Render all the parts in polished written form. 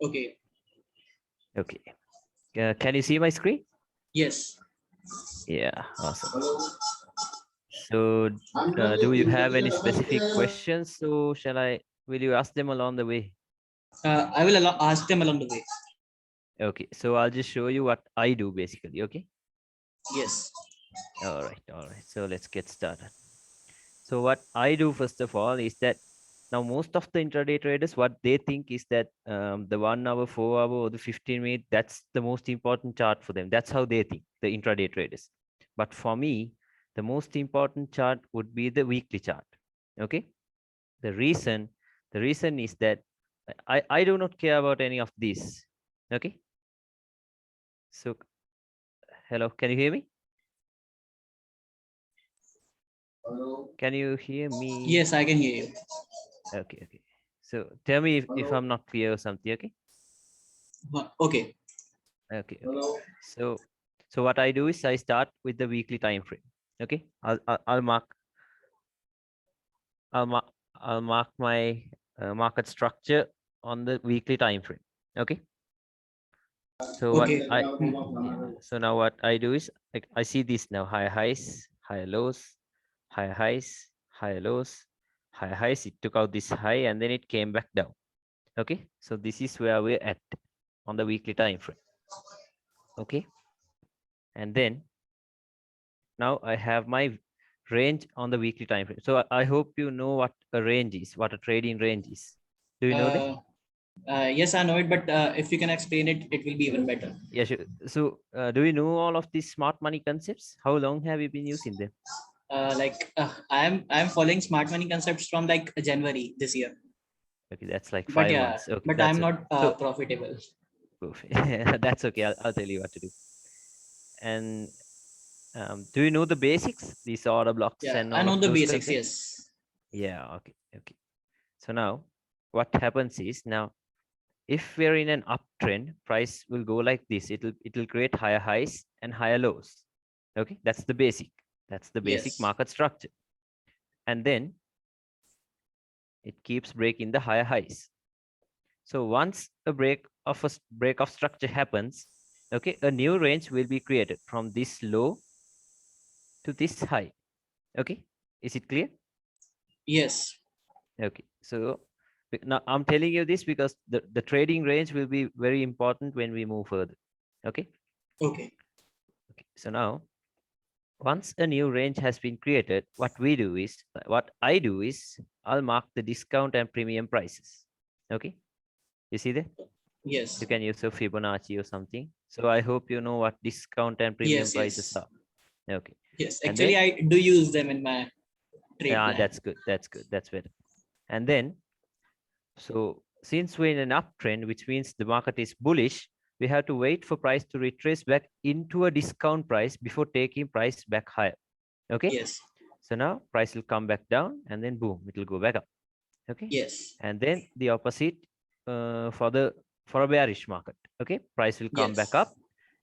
Okay. Okay. Can you see my screen? Yes. Yeah, awesome. So do you have any specific questions? So will you ask them along the way? I will ask them along the way. Okay, so I'll just show you what I do basically. Okay. Yes. All right. All right. So let's get started. So what I do first of all is that now most of the intraday traders, what they think is that the 1 hour, 4 hour, or the 15 minute, that's the most important chart for them. That's how they think, the intraday traders. But for me, the most important chart would be the weekly chart. Okay. The reason is that I do not care about any of these. Okay. So hello, can you hear me? Can you hear me? Yes, I can hear you. Okay, okay. So tell me if I'm not clear or something. Okay. Okay. Okay, okay. So what I do is I start with the weekly time frame. Okay. I'll mark I'll mark my market structure on the weekly time frame. Okay. So what Okay. I so now what I do is like I see this now: higher highs, higher lows, higher highs, higher lows, higher highs. It took out this high and then it came back down. Okay. So this is where we're at on the weekly time frame. Okay. And then now I have my range on the weekly time frame. So I hope you know what a range is, what a trading range is. Do you know that? Uh, yes, I know it, but if you can explain it, it will be even better. Yeah, sure. So do you know all of these smart money concepts? How long have you been using them? I'm following smart money concepts from like January this year. Okay, that's like But 5 months. Okay, but that's I'm okay. not So profitable. perfect. That's okay. I'll tell you what to do. And do you know the basics, these order blocks Yeah, and I all know of the those basics. concepts? Yes. Yeah. Okay. Okay. So now what happens is now if we're in an uptrend, price will go like this. It'll create higher highs and higher lows. Okay, that's the basic. That's the basic Yes. market structure. And then it keeps breaking the higher highs. So once a break of structure happens, okay, a new range will be created from this low to this high. Okay, is it clear? Yes. Okay, so now I'm telling you this because the trading range will be very important when we move further. Okay. Okay. Okay, so now once a new range has been created, what I do is I'll mark the discount and premium prices. Okay, you see that? Yes. You can use a Fibonacci or something. So I hope you know what discount and premium Yes. prices Yes. are. Okay, Yes. and Actually, then I do use them in my trade yeah, plan. that's good. That's good. That's better. And then so since we're in an uptrend, which means the market is bullish, we have to wait for price to retrace back into a discount price before taking price back higher. Okay. Yes. So now price will come back down and then boom, it will go back up. Okay. Yes. And then the opposite for a bearish market. Okay. Price will come back Yes. up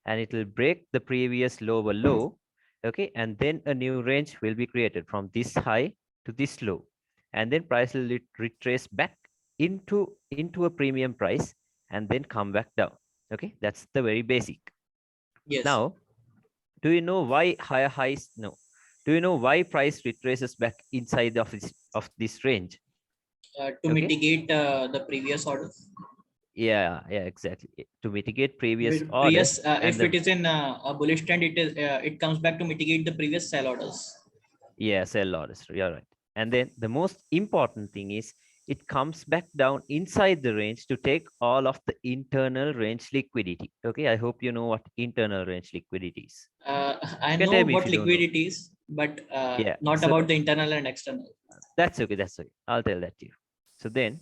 and it will break the previous lower low. Okay. And then a new range will be created from this high to this low. And then price will retrace back into a premium price and then come back down. Okay. That's the very basic. Yes. Now, do you know why higher highs? No. Do you know why price retraces back inside of this range? To Okay. mitigate the previous orders. Yeah, yeah, exactly. To mitigate previous With orders previous, and if the it is in a bullish trend, it comes back to mitigate the previous sell orders. yeah, sell orders. You're right. And then the most important thing is it comes back down inside the range to take all of the internal range liquidity. Okay, I hope you know what internal range liquidity is. I You can know tell me if what you don't know. liquidity is, but Yeah, not so about the internal and external. that's okay. That's okay. I'll tell that to you. So then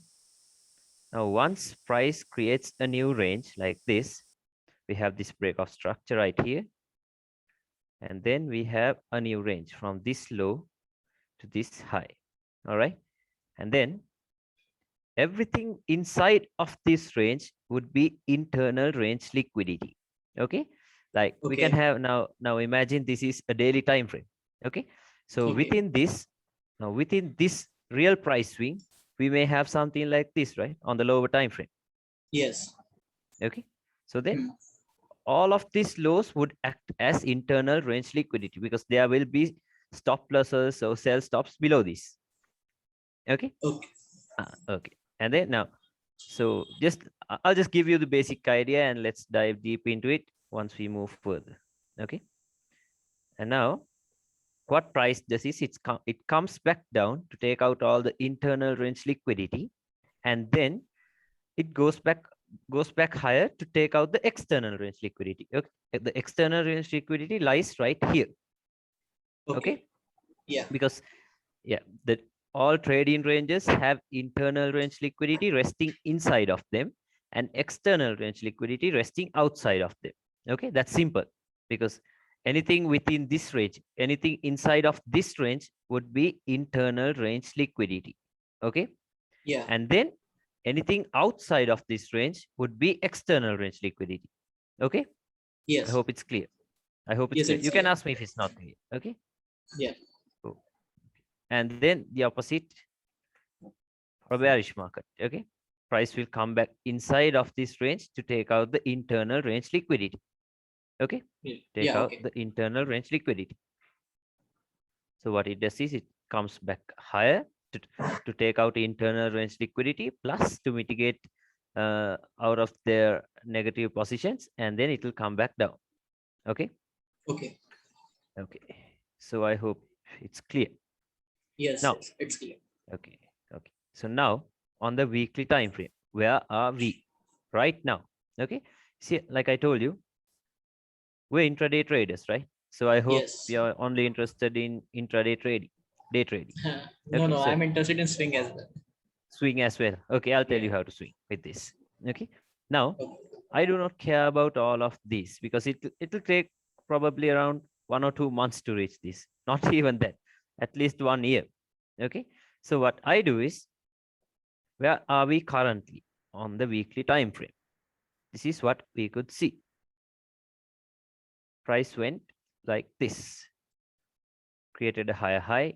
now once price creates a new range like this, we have this break of structure right here. And then we have a new range from this low to this high. All right. And then everything inside of this range would be internal range liquidity. Okay. Like we can Okay. have now imagine this is a daily time frame. Okay. So Okay. within this real price swing, we may have something like this, right? On the lower time frame. Yes. Okay, so then Hmm. all of these lows would act as internal range liquidity because there will be stop losses or sell stops below this. Okay. Okay. Okay, and then now, so just I'll just give you the basic idea and let's dive deep into it once we move further. Okay, and now what price does is it comes back down to take out all the internal range liquidity, and then it goes back higher to take out the external range liquidity. Okay, the external range liquidity lies right here. Okay, Okay. Yeah. because yeah, the all trading ranges have internal range liquidity resting inside of them and external range liquidity resting outside of them. Okay, that's simple because anything within this range, anything inside of this range would be internal range liquidity. Okay, Yeah. and then anything outside of this range would be external range liquidity. Okay, I Yes. hope it's clear. I hope it's Yes, clear. it's You can clear. ask me if it's not clear. Okay, Yeah. cool. And then the opposite for bearish market. Okay, price will come back inside of this range to take out the internal range liquidity. Okay, Yeah. take Yeah. out Okay. the internal range liquidity. So what it does is it comes back higher to take out internal range liquidity plus to mitigate out of their negative positions, and then it will come back down. Okay, Okay. okay, so I hope it's clear Yes, now. it's clear. Okay, okay, so now on the weekly time frame, where are we right now? Okay, see, like I told you, we're intraday traders, right? So I hope Yes. we are only interested in intraday trading, day trading. No, Okay, no, so I'm interested in swing as well. swing as well. Okay, I'll tell Yeah. you how to swing with this. Okay, now Okay. I do not care about all of these because it'll take probably around 1 or 2 months to reach this. Not even that, at least 1 year. Okay, so what I do is, where are we currently on the weekly time frame? This is what we could see. Price went like this, created a higher high,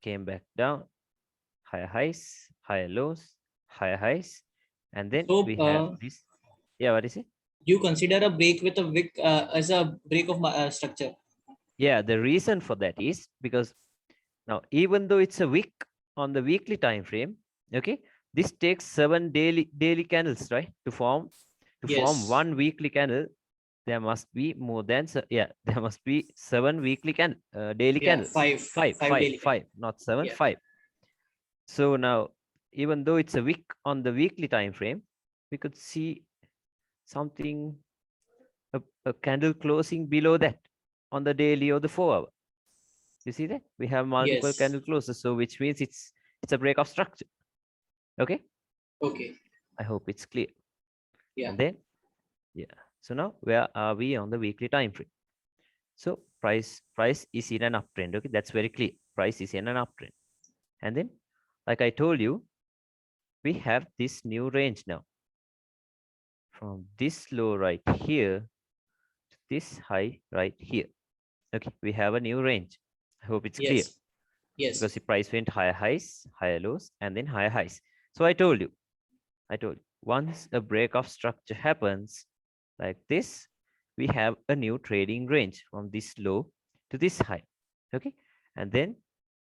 came back down, higher highs, higher lows, higher highs, and then So, we have this. Yeah, what is it? you consider a break with a wick as a break of structure? Yeah, the reason for that is because now, even though it's a week on the weekly time frame, okay, this takes 7 daily candles, right, to form Yes. one weekly candle. There must be more than yeah, there must be 7 weekly daily Yeah. candles. Five. Five, Five five, daily candle. five, not seven, Yeah. 5. So now, even though it's a week on the weekly time frame, we could see something, a candle closing below that on the daily or the 4 hour. You see that we have multiple Yes. candle closes, so which means it's a break of structure. Okay, Okay. I hope it's clear. Yeah. And then yeah, so now where are we on the weekly time frame? So price is in an uptrend. Okay, that's very clear. Price is in an uptrend, and then like I told you, we have this new range now from this low right here to this high right here. Okay, we have a new range. I hope it's clear Yes. Yes. because the price went higher highs, higher lows, and then higher highs. So I told you, once a break of structure happens like this, we have a new trading range from this low to this high. Okay, and then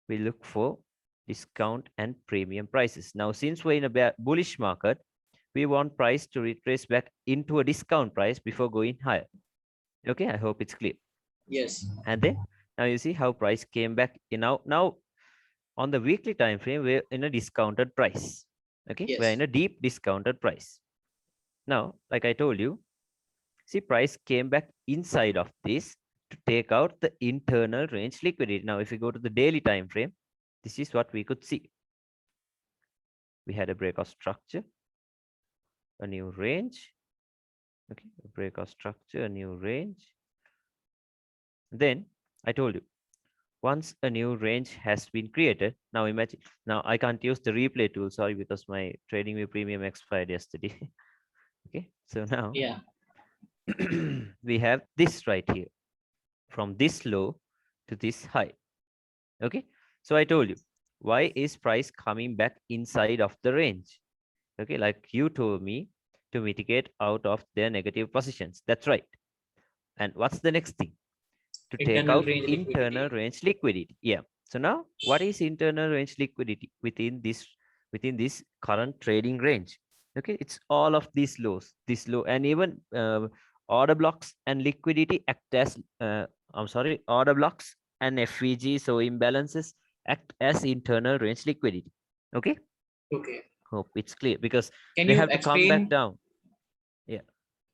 we look for discount and premium prices. Now, since we're in a bullish market, we want price to retrace back into a discount price before going higher. Okay, I hope it's clear. Yes. And then now you see how price came back in. Now on the weekly time frame, we're in a discounted price. Okay, we're Yes. in a deep discounted price. Now, like I told you, see, price came back inside of this to take out the internal range liquidity. Now, if you go to the daily time frame, this is what we could see. We had a break of structure, a new range. Okay, a break of structure, a new range. Then I told you, once a new range has been created, now imagine, now I can't use the replay tool, sorry, because my TradingView Premium expired yesterday. Okay, so now Yeah. we have this right here, from this low to this high. Okay, so I told you, why is price coming back inside of the range? Okay, like you told me, to mitigate out of their negative positions. That's right. And what's the next thing? To take Internal out range internal liquidity. range liquidity. Yeah. So now what is internal range liquidity within this current trading range? Okay, it's all of these lows, this low, and even order blocks and liquidity act as order blocks and FVG, so imbalances act as internal range liquidity. Okay, Okay. hope it's clear because Can they you have to come back explain? down. Yeah.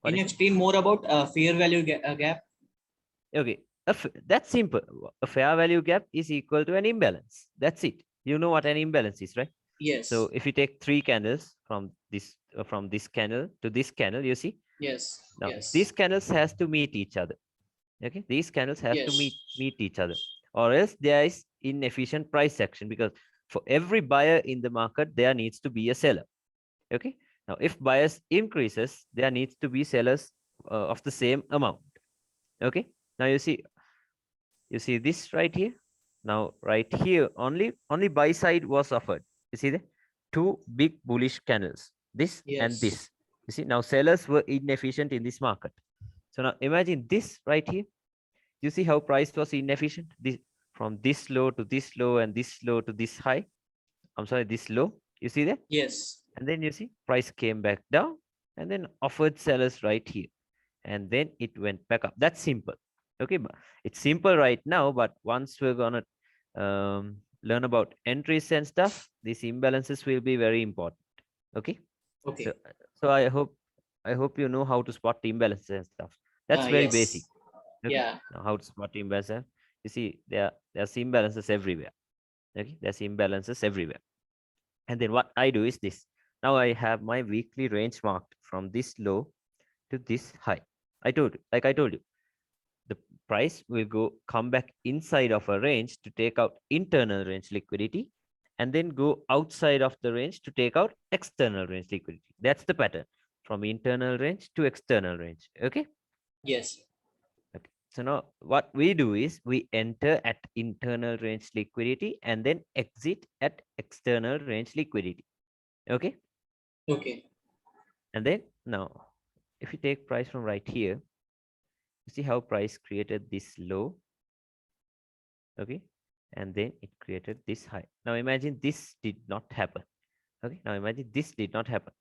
What Can you is it? explain more about fair value gap? Okay, that's simple. A fair value gap is equal to an imbalance. That's it. You know what an imbalance is, right? So Yes. if you take 3 candles from this candle to this candle, you see Yes. now Yes. these candles has to meet each other. Okay, these candles have to Yes. meet each other, or else there is inefficient price action, because for every buyer in the market there needs to be a seller. Okay, now if buyers increases, there needs to be sellers of the same amount. Okay, now you see this right here. Now right here only buy side was offered. You see the 2 big bullish candles, this and Yes. this. You see, now sellers were inefficient in this market. So now imagine this right here. You see how price was inefficient, this from this low to this low and this low to this high. I'm sorry, this low. You see that? Yes. And then you see price came back down and then offered sellers right here, and then it went back up. That's simple. Okay, it's simple right now, but once we're gonna learn about entries and stuff, these imbalances will be very important. Okay, so Okay. I hope you know how to spot imbalances and stuff. That's very basic. Yes. Okay, Yeah. now how to spot imbalances? You see, there's imbalances everywhere. Okay, there's imbalances everywhere. And then what I do is this. Now I have my weekly range marked from this low to this high. I told you, the price will come back inside of a range to take out internal range liquidity, and then go outside of the range to take out external range liquidity. That's the pattern, from internal range to external range. Okay. Yes. Okay. So now what we do is we enter at internal range liquidity and then exit at external range liquidity. Okay. Okay. And then now, if you take price from right here, you see how price created this low. Okay, and then it created this high. Now imagine this did not happen. Okay, now imagine this did not happen.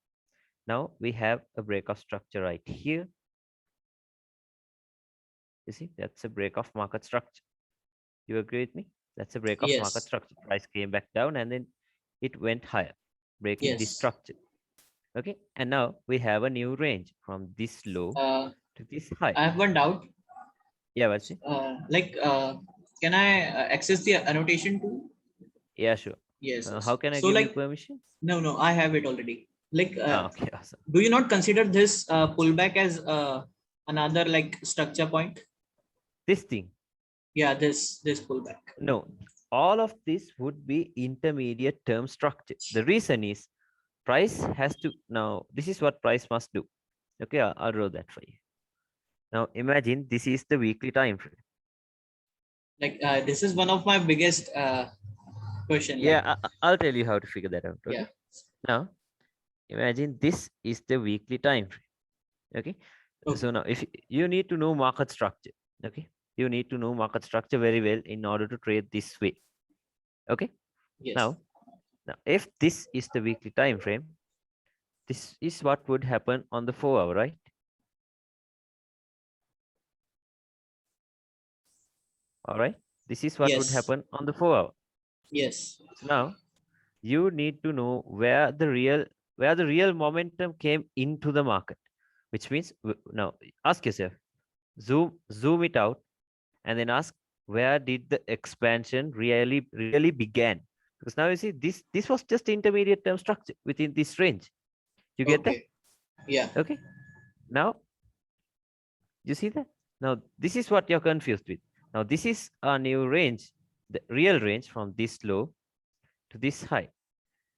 Now we have a break of structure right here. You see, that's a break of market structure. You agree with me? That's a break of market Yes. structure. Price came back down and then it went higher, breaking this Yes. structure. Okay, and now we have a new range from this low Uh, to this high. I have one doubt. Yeah, what's it? Like, can I access the annotation too? Yeah, sure. Yes. Yes. How can I So give you like, permission? no, I have it already. Like, Okay, awesome. do you not consider this pullback as another like structure point? This thing. Yeah, this pullback. No, all of this would be intermediate term structure. The reason is price has to, now this is what price must do. Okay, I'll draw that for you. Now imagine this is the weekly time frame. Like, this is one of my biggest question. Like, Yeah, I'll tell you how to figure that out. yeah. Okay. Now imagine this is the weekly time frame. Okay. So Okay. now if you need to know market structure, okay, you need to know market structure very well in order to trade this way. Okay. Yes. Now if this is the weekly time frame, this is what would happen on the 4-hour, right? All right. This is what would Yes. happen on the 4-hour. Yes. So now you need to know where the real momentum came into the market, which means now ask yourself, zoom it out, and then ask, where did the expansion really began? Because now you see this was just intermediate term structure within this range. You get that? Okay. Yeah. Okay. Now you see that? Now this is what you're confused with. Now this is a new range, the real range from this low to this high.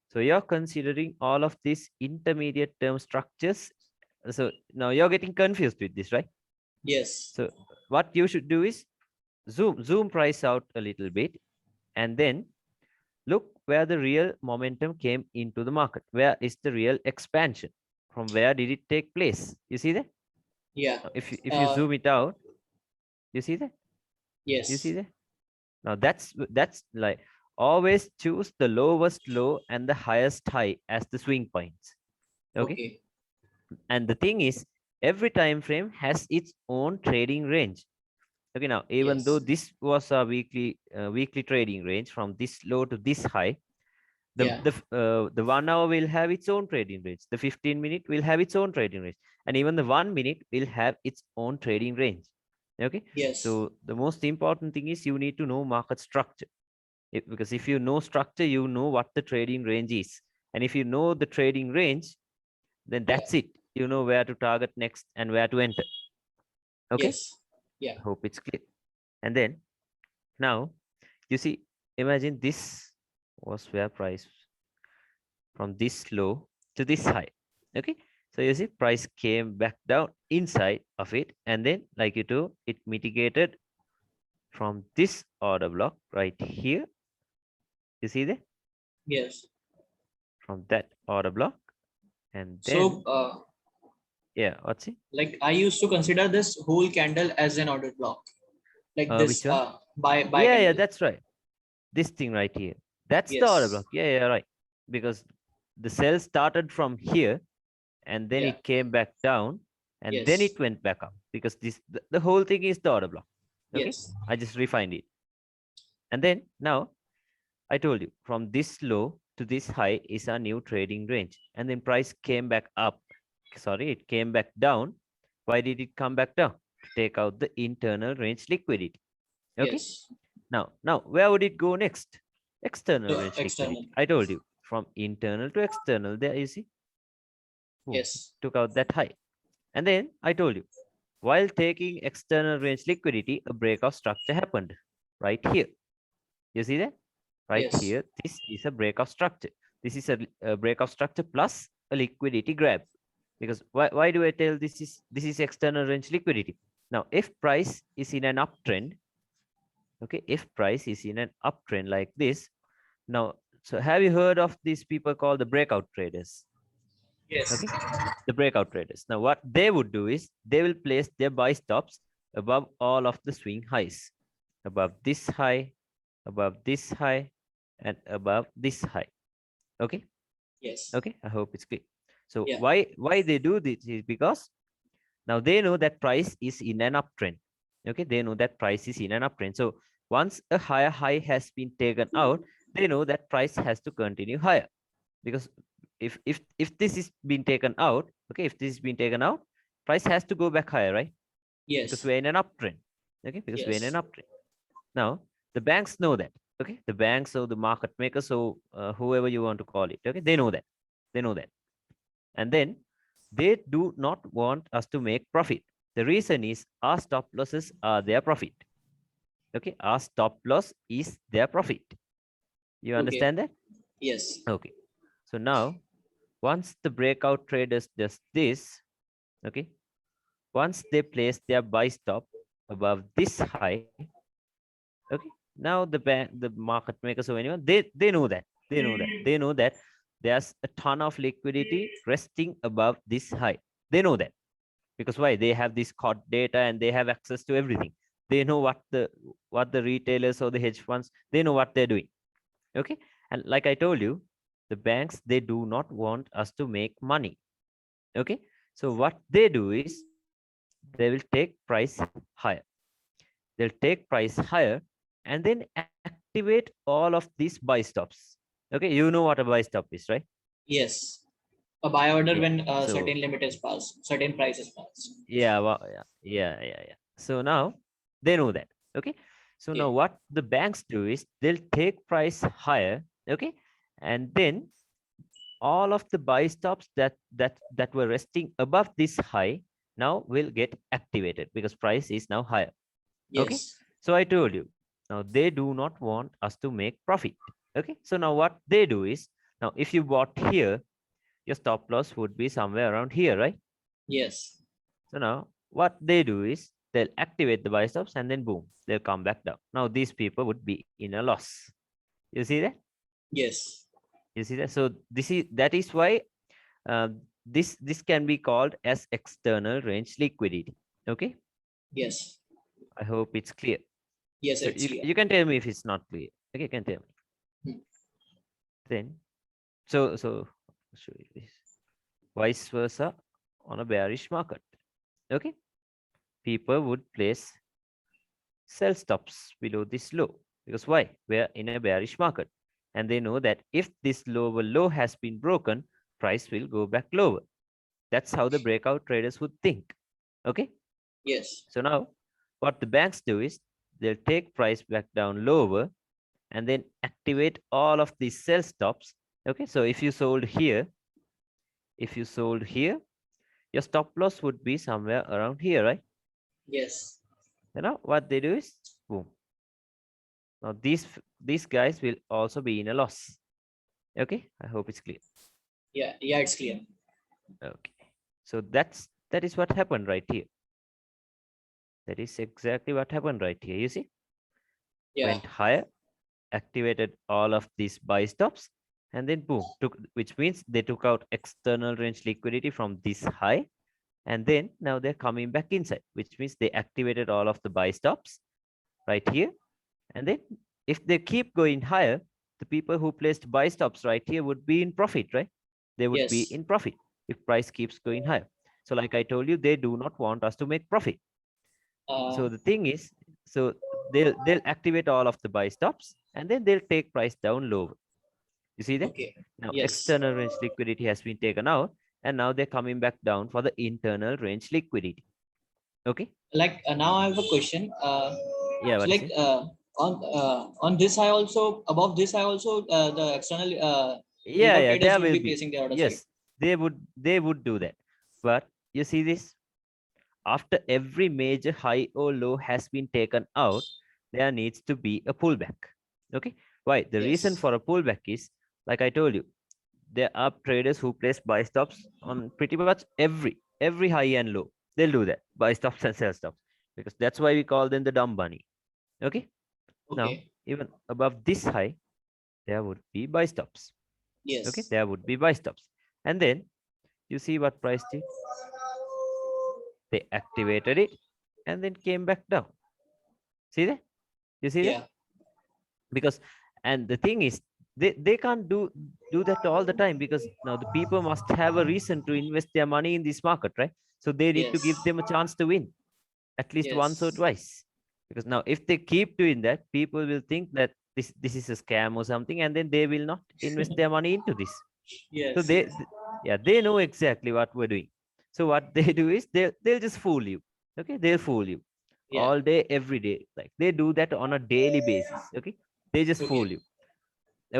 So you're considering all of these intermediate term structures. So now you're getting confused with this, right? Yes. So what you should do is zoom price out a little bit, and then look where the real momentum came into the market. Where is the real expansion from where did it take place? You see that? Yeah. Now, if you zoom it out, you see that? You see Yes. that? Now that's like always choose the lowest low and the highest high as the swing points. Okay. Okay. And the thing is, every time frame has its own trading range. Okay, now even though Yes. this was a weekly trading range from this low to this high, Yeah. the 1 hour will have its own trading range. The 15-minute will have its own trading range, and even the 1 minute will have its own trading range. Okay, Yes. so the most important thing is you need to know market structure. Because if you know structure, you know what the trading range is, and if you know the trading range, then Yeah. that's it. You know where to target next and where to enter. Okay, Yes. Yeah. hope it's clear. And then now you see, imagine this was where price from this low to this high. Okay, so you see price came back down inside of it, and then like you do, it mitigated from this order block right here. You see that? Yes. From that order block, and then So, yeah, what's it? like I used to consider this whole candle as an order block, like Which this one? buy Yeah, candle. that's right. This thing right here. That's the order Yes. block. Yeah, right. Because the sell started from here, and then Yeah. it came back down, and then Yes. it went back up, because the whole thing is the order block. Okay, Yes. I just refined it. And then now I told you from this low to this high is a new trading range, and then price came back up. Sorry, it came back down. Why did it come back down? To take out the internal range liquidity. Okay, Yes. now where would it go next? External The range external. liquidity. I told you from internal to external. There you see, boom, Yes. took out that high. And then I told you, while taking external range liquidity, a breakout structure happened right here. You see that? Right Yes. here, this is a breakout structure. This is a breakout structure plus a liquidity grab. Because why do I tell this is external range liquidity? Now, if price is in an uptrend, okay, if price is in an uptrend like this, now, so have you heard of these people called the breakout traders? Yes. Okay, the breakout traders. Now, what they would do is they will place their buy stops above all of the swing highs, above this high, above this high, and above this high. Okay, Yes. okay, I hope it's clear. So Yeah. why they do this is because now they know that price is in an uptrend. Okay, they know that price is in an uptrend. So once a higher high has been taken out, they know that price has to continue higher. Because if this is being taken out, okay, if this is being taken out, price has to go back higher, right? Because Yes. we're in an uptrend. Okay, because we're in an Yes. uptrend. Now the banks know that. Okay, the banks or the market makers, so whoever you want to call it, okay, they know that. They know that. And then they do not want us to make profit. The reason is our stop losses are their profit. Okay, our stop loss is their profit. You Okay. understand that? Yes. Okay. So now, once the breakout traders does this, okay, once they place their buy stop above this high, okay, now the market makers or anyone, they know that. They know that. They know that there's a ton of liquidity resting above this high. They know that. Because why? They have this COD data and they have access to everything. They know what the retailers or the hedge funds, they know what they're doing. Okay, and like I told you, the banks, they do not want us to make money. Okay, so what they do is they will take price higher. They'll take price higher and then activate all of these buy stops. Okay, you know what a buy stop is, right? Yes. A buy order Yeah, when a so certain limit is passed, certain price is passed. yeah, well, yeah. So now they know that. Okay. So now Okay. what the banks do is they'll take price higher. Okay. And then all of the buy stops that were resting above this high now will get activated because price is now higher. Okay. Yes. So I told you, now they do not want us to make profit. Okay. So now what they do is, now if you bought here, your stop loss would be somewhere around here, right? Yes. So now what they do is they'll activate the buy stops and then boom, they'll come back down. Now these people would be in a loss. You see that? Yes. You see that? So that is why uh, this can be called as external range liquidity. Okay, Yes. I hope it's clear. Yes, So it's clear. you can tell me if it's not clear. Okay, you can tell me. Hmm. Then so I'll show you this. Vice versa on a bearish market. Okay, people would place sell stops below this low, because why? We're in a bearish market, and they know that if this lower low has been broken, price will go back lower. That's how the breakout traders would think. Okay, Yes. so now what the banks do is they'll take price back down lower and then activate all of these sell stops. Okay, so if you sold here, your stop loss would be somewhere around here, right? Yes. You know what they do is boom. Now these guys will also be in a loss. Okay, I hope it's clear. Yeah. Yeah, it's clear. Okay, so that is what happened right here. That is exactly what happened right here. You see, Yeah. went higher, activated all of these buy stops, and then boom, which means they took out external range liquidity from this high, and then now they're coming back inside, which means they activated all of the buy stops right here. And then if they keep going higher, the people who placed buy stops right here would be in profit, right? They would be Yes. in profit if price keeps going higher. So like I told you, they do not want us to make profit. Uh, So the thing is, so they'll activate all of the buy stops, and then they'll take price down lower. You see that? okay. Now Yes. external range liquidity has been taken out, and now they're coming back down for the internal range liquidity. Okay. Like now I have a question. Yeah, So what is like it? on this I also above this I also the external Yeah, breakout yeah, traders there will will be be. placing their orders, right? Yes, they would do that. But you see this, after every major high or low has been taken out, there needs to be a pullback. Okay, why? The reason Yes. for a pullback is, like I told you, there are traders who place buy stops on pretty much every high and low. They'll do that, buy stops and sell stops, because that's why we call them the dumb money. Okay, now Okay. even above this high, there would be buy stops. Okay, Yes. there would be buy stops, and then you see what price did. They activated it and then came back down. See that? You see that? Yeah. Because, and the thing is, they can't do that all the time, because now the people must have a reason to invest their money in this market, right? So they need to Yes. give them a chance to win at least once or Yes. twice. Because now if they keep doing that, people will think that this is a scam or something, and then they will not invest their money into this. So Yes. they, Yes. yeah, they know exactly what we're doing. So what they do is they'll just fool you. Okay, they'll fool you Yeah. all day, every day. Like they do that on a daily basis. Okay, they just fool Okay. you.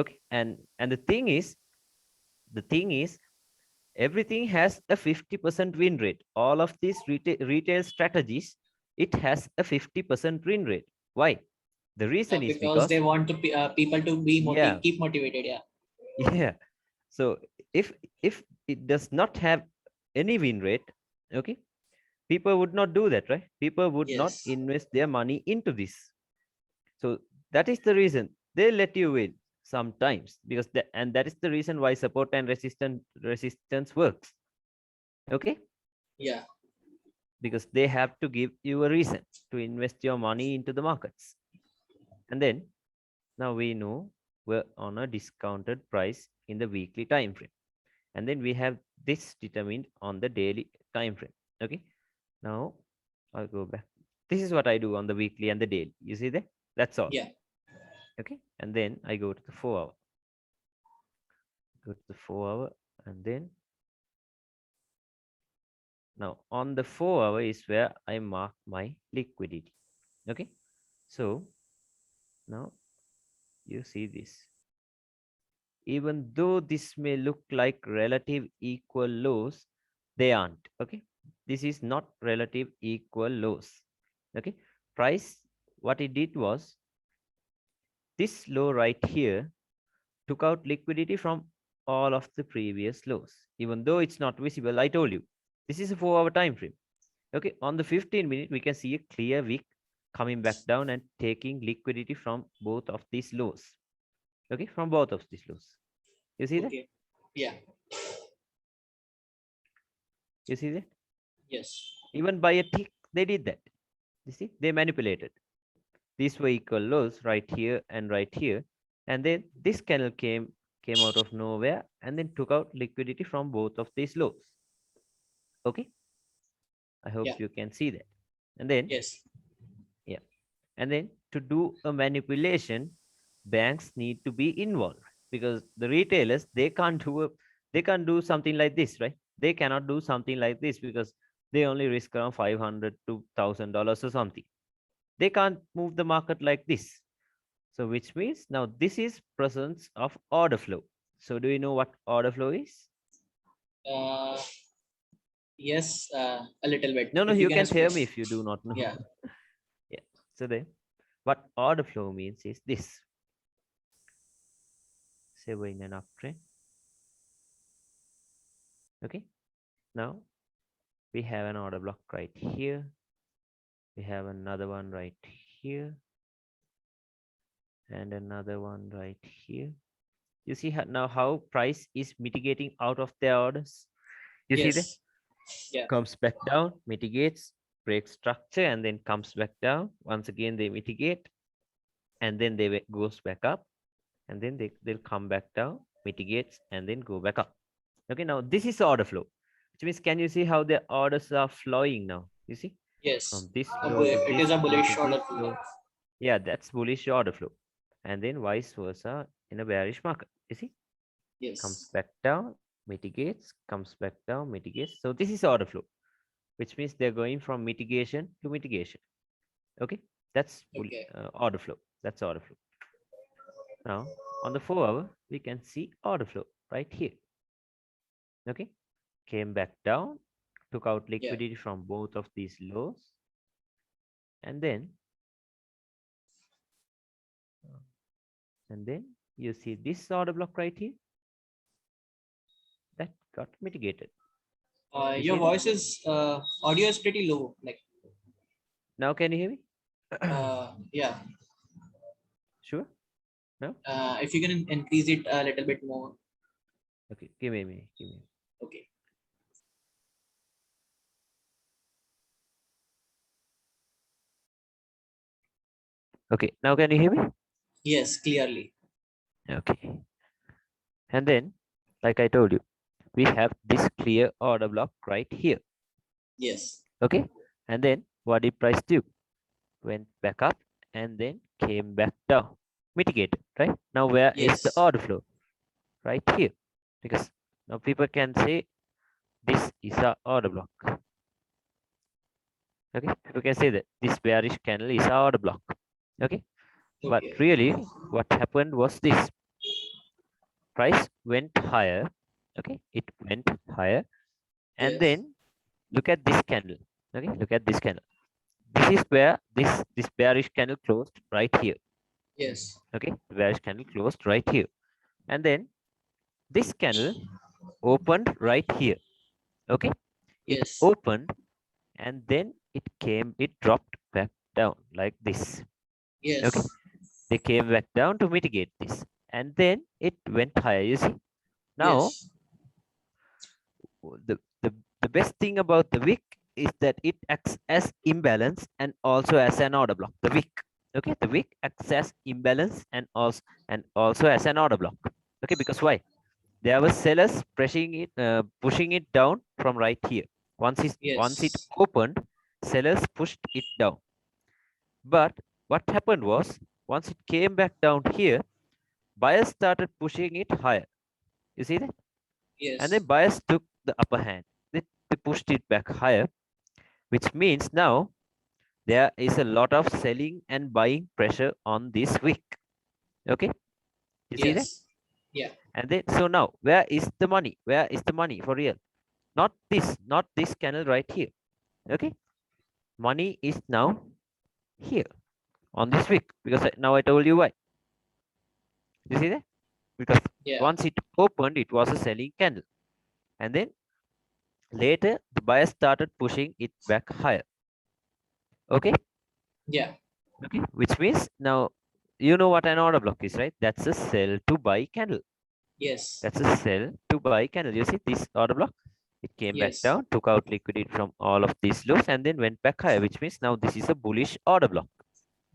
Okay, and the thing is, everything has a 50% win rate. All of these retail strategies, it has a 50% win rate. Why? The reason is Because they because, want to people to be yeah, keep motivated. Yeah. yeah. So if it does not have any win rate, okay, people would not do that, right? People would not Yes. invest their money into this. So that is the reason they let you win sometimes, because and that is the reason why support and resistance works. Okay, Yeah. because they have to give you a reason to invest your money into the markets. And then now we know we're on a discounted price in the weekly time frame, and then we have this determined on the daily time frame. Okay, now I'll go back. This is what I do on the weekly and the daily. You see that? That's all. Yeah. Okay, and then I go to the 4 hour. Go to the 4 hour, and then now on the 4 hour is where I mark my liquidity. Okay, so now you see this. Even though this may look like relative equal lows, they aren't. Okay, this is not relative equal lows. Okay, price, what it did was, this low right here took out liquidity from all of the previous lows, even though it's not visible. I told you this is a 4 hour time frame. Okay, on the 15-minute we can see a clear wick coming back down and taking liquidity from both of these lows. Okay, from both of these lows. You see that? Okay. Yeah. You see that? Yes. Even by a tick, they did that. You see, they manipulated. These were equal lows right here and right here. And then this candle came out of nowhere and then took out liquidity from both of these lows. Okay. I hope Yeah. you can see that. And then, Yes. yeah. And then to do a manipulation, banks need to be involved because the retailers, they can't do something like this, right? They cannot do something like this because they only risk around $500 to $1,000 or something. They can't move the market like this. So which means now this is presence of order flow. So do you know what order flow is? Uh, yes, a little bit. No, If you you can can tell me express. if you do not know. Yeah. Yeah. So then what order flow means is this. Say we're in an uptrend. Okay. Now we have an order block right here. We have another one right here. And another one right here. You see now how price is mitigating out of their orders. You see that? Yes. Yeah. Comes back down, mitigates, breaks structure, and then comes back down. Once again, they mitigate, and then they goes back up, and then they'll come back down, mitigates, and then go back up. Okay, now this is order flow, which means can you see how the orders are flowing now? You see Yes. from this low to It this is a low bullish to order this flow. low. Yeah, that's bullish order flow, and then vice versa in a bearish market. You see, comes Yes. back down, mitigates, comes back down, mitigates. So this is order flow, which means they're going from mitigation to mitigation. Okay, that's Okay. order flow. That's order flow. Now on the 4-hour, we can see order flow right here. Okay, came back down, took out Yeah. liquidity from both of these lows, and then you see this order block right here that got mitigated. Your voice is audio is pretty low. Like Now can you hear me? yeah. Sure. No. If you can increase it a little bit more. Okay, give me a minute. Give me. Okay. Okay, now can you hear me? Yes, clearly. Okay. And then, like I told you, we have this clear order block right here. Yes. Okay. And then what did price do? Went back up and then came back down. Mitigated, right? Now where is the Yes. order flow? Right here. Because now people can say this is a order block. Okay, people can say that this bearish candle is a order block. Okay. But Okay. really what happened was this. Price went higher. Okay, it went higher. And Yes. then look at this candle. Okay, look at this candle. This is where this bearish candle closed right here. Yes. Okay, the bearish candle closed right here. And then this candle opened right here. Okay, it Yes. opened and then it dropped back down like this. Yes. Okay, they came back down to mitigate this, and then it went higher. You see, now Yes. the best thing about the wick is that it acts as imbalance and also as an order block. The wick, okay, the wick acts as imbalance and also as an order block. Okay, because why? There were sellers pushing it down from right here. Once it Yes. opened, sellers pushed it down. But what happened was, once it came back down here, buyers started pushing it higher. You see that? Yes. And then buyers took the upper hand. They pushed it back higher, which means now there is a lot of selling and buying pressure on this wick. Okay, you see that? Yes. Yeah. And then so now where is the money? Where is the money for real? Not this candle right here. Okay, money is now here on this wick because now I told you why. You see that? Because Yeah. once it opened, it was a selling candle, and then later the buyer started pushing it back higher. Okay. Yeah. Okay, which means now you know what an order block is, right? That's a sell to buy candle. Yes. That's a sell to buy candle. You see this order block? It came back Yes. down, took out liquidity from all of these lows, and then went back higher, which means now this is a bullish order block.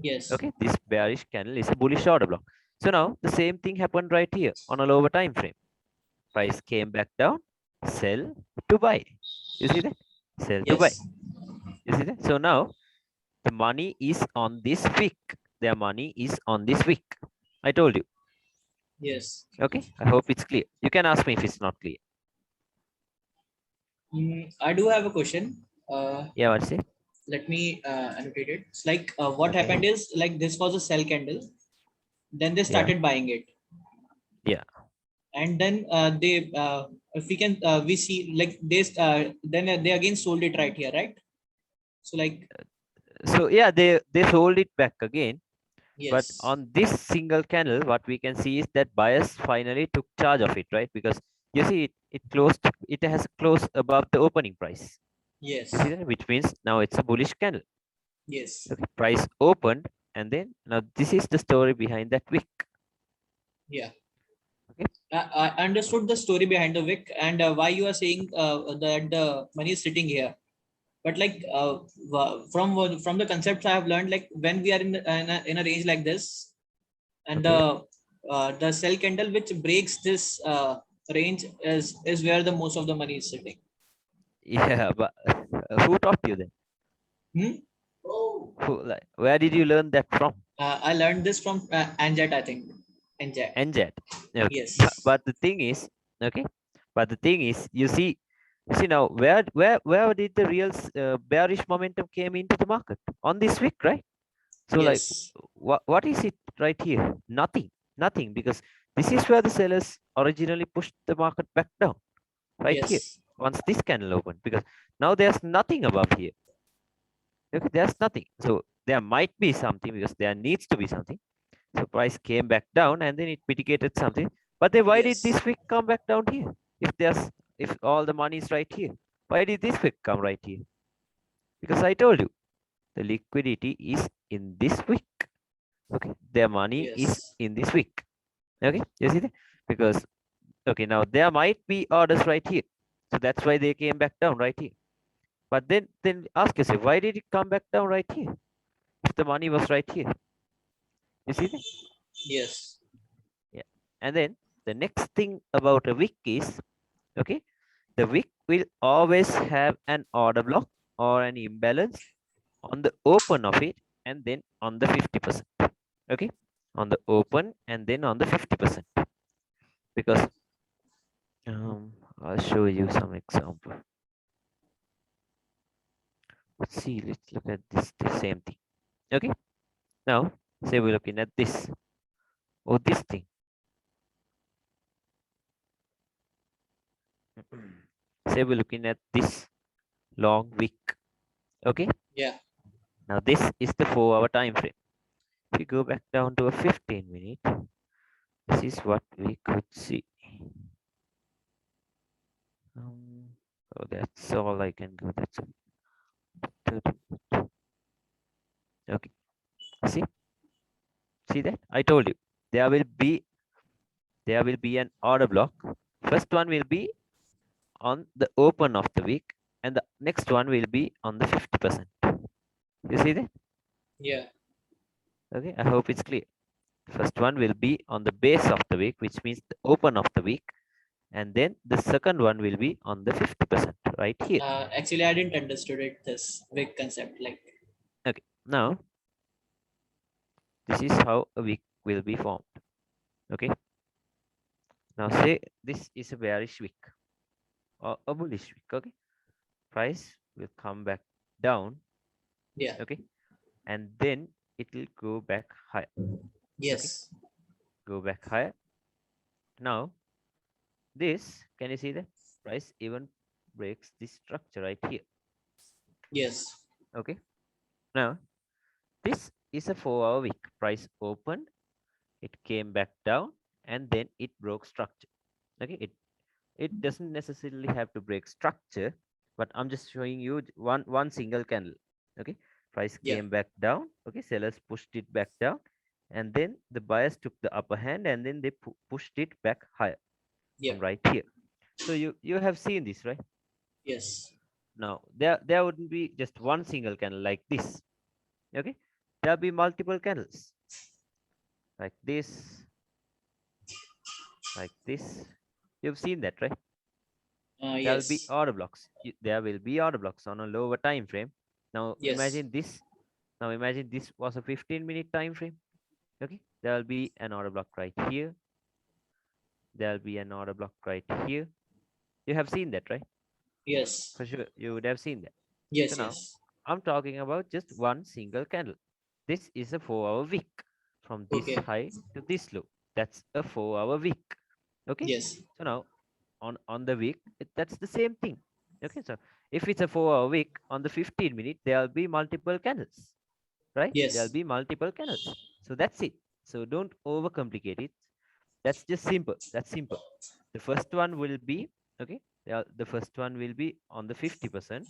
Yes. Okay, this bearish candle is a bullish order block. So now the same thing happened right here on a lower time frame. Price came back down, sell to buy. You see that? Sell to buy. Yes. You see that? So now the money is on this wick. Their money is on this wick. I told you. Yes. Okay, I hope it's clear. You can ask me if it's not clear. I do have a question. Yeah, what's it? Let me annotate it. It's like what Okay. happened is like this was a sell candle. Then they Yeah. started buying it, Yeah. and then they if we can we see like this then they again sold it right here, right? So like So yeah, they sold it back again. But yes, on this single candle, what we can see is that buyers finally took charge of it, right? Because you see it closed, it has closed above the opening price. yes, You see that? Which means now it's a bullish candle. yes, Okay, price opened, and then now this is the story behind that wick. yeah. Okay. I understood the story behind the wick and why you are saying that the money is sitting here. But like from the concepts I have learned, like when we are in a range like this, and Okay. the sell candle which breaks this range is where the most of the money is sitting. Yeah, but who taught you that? Hmm? Who, like, where did you learn that from? I learned this from Anjet, I think. Anjet. NJAT. Okay. Yes. But the thing is, okay. But the thing is, you see now where did the real bearish momentum came into the market on this week, right? So like, Yes. what is it right here? Nothing, nothing, because this is where the sellers originally pushed the market back down, right here. Yes. Once this candle opened, because now there's nothing above here. Okay, there's nothing. So there might be something because there needs to be something. So price came back down and then it mitigated something. But then why did Yes. this wick come back down here? If all the money is right here, why did this wick come right here? Because I told you the liquidity is in this wick. Okay, their money is Yes. in this wick. Okay, you see that? Because okay, now there might be orders right here. So that's why they came back down right here. But then ask yourself, why did it come back down right here? If the money was right here. You see that? Yes. Yeah. And then the next thing about a wick is, okay, the wick will always have an order block or an imbalance on the open of it and then on the 50%. Okay, on the open and then on the 50%. Because I'll show you some example. Let's see, let's look at this the same thing. Okay, now say we're looking at this or this thing. Say we're looking at this long wick. Okay, Yeah. now this is the 4-hour time frame. If we go back down to a 15-minute, this is what we could see. So that's all I can do. That's all. Okay. See that? I told you there will be an order block. First one will be on the open of the week, and the next one will be on the 50%. You see that? Yeah. Okay. I hope it's clear. First one will be on the base of the week, which means the open of the week, and then the second one will be on the 50% right here. Actually, I didn't understood it this big concept. Like Okay. Now this is how a week will be formed. Okay. Now say this is a bearish week or a bullish week. Okay. Price will come back down. yeah. Okay. And then it will go back higher. Okay. Yes. Go back higher. Now this, can you see that? Price even breaks this structure right here. Yes. Okay. Now this is a 4-hour week. Price opened, it came back down, and then it broke structure. Okay. It doesn't necessarily have to break structure, but I'm just showing you one single candle. Okay, price Yeah. came back down. Okay, sellers pushed it back down, and then the buyers took the upper hand, and then they pushed it back higher Yeah. from right here. So you have seen this, right? Yes. Now there wouldn't be just one single candle like this. Okay, there'll be multiple candles like this, like this. You've seen that, right? There'll be Yes. order blocks. There will be order blocks on a lower time frame. Now Yes. imagine this. Now imagine this was a 15-minute time frame. Okay, there'll be an order block right here. There'll be an order block right here. You have seen that, right? Yes. For sure, you would have seen that. So Yes. now Yes. I'm talking about just one single candle. This is a 4-hour wick from this Okay. high to this low. That's a 4-hour wick. Okay. Yes. So now on the wick, that's the same thing. Okay. So if it's a 4-hour wick on the 15-minute, there'll be multiple candles, right? There'll Yes. be multiple candles. So that's it. So don't overcomplicate it. That's just simple. That's simple. The first one will be okay. The first one will be on the 50%.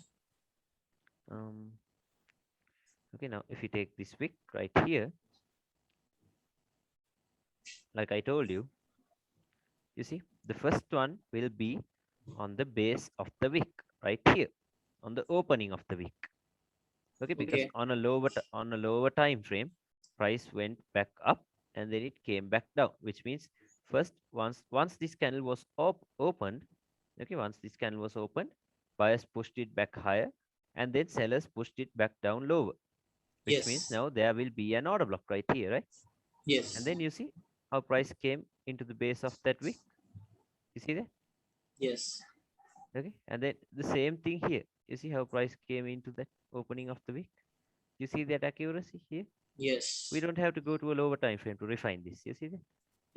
Okay, now if you take this wick right here, like I told you, you see, the first one will be on the base of the wick right here, on the opening of the wick. Okay, because Okay. on a lower time frame, price went back up and then it came back down, which means first once this candle was opened, okay, once this candle was opened, buyers pushed it back higher and then sellers pushed it back down lower, which means Yes. now there will be an order block right here, right? And Yes. then you see how price came into the base of that wick. You see that? Yes. Okay. And then the same thing here. You see how price came into that opening of the wick? You see that accuracy here? We Yes. don't have to go to a lower time frame to refine this. You see that?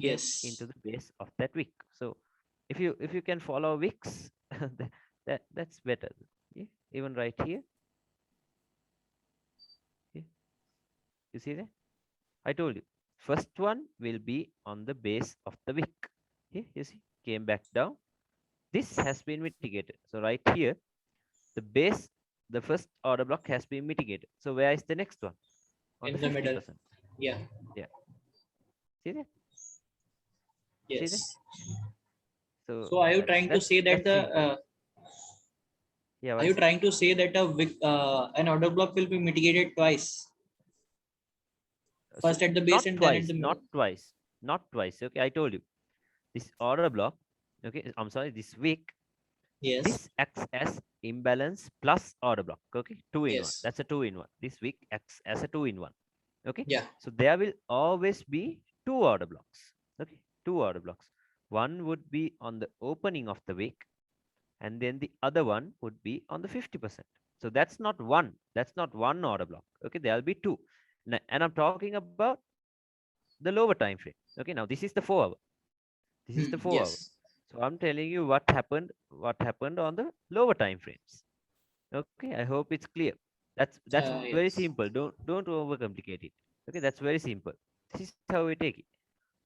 Came Yes. into the base of that wick. So if you can follow wicks, that's better. Yeah? Even right here. Yeah? You see that? I told you. First one will be on the base of the wick. Yeah? You see? Came back down. This has been mitigated. So right here, the base, the first order block has been mitigated. So where is the next one? On the In the middle. 50%. Yeah. Yeah. See that? See that? Yes. So So are you trying to say that that's the simple. Yeah, are what you is it? trying to say that an order block will be mitigated twice? So First at the base not and then at twice, the not middle. twice, not twice. Okay, I told you this order block. Okay, I'm sorry, this wick. Yes. This acts as imbalance plus order block. Okay, two in one. Yes. That's a two in one. This wick acts as a two in one. Okay, Yeah. so there will always be two order blocks. Okay, two order blocks. One would be on the opening of the wick, and then the other one would be on the 50%. So that's not one order block. Okay, there'll be two. And I'm talking about the lower time frame. Okay, now this is the 4 hour. This is the 4 hour. Yes. So I'm telling you what happened on the lower time frames. Okay, I hope it's clear. That's very Yes. simple. Don't overcomplicate it. Okay, that's very simple. This is how we take it.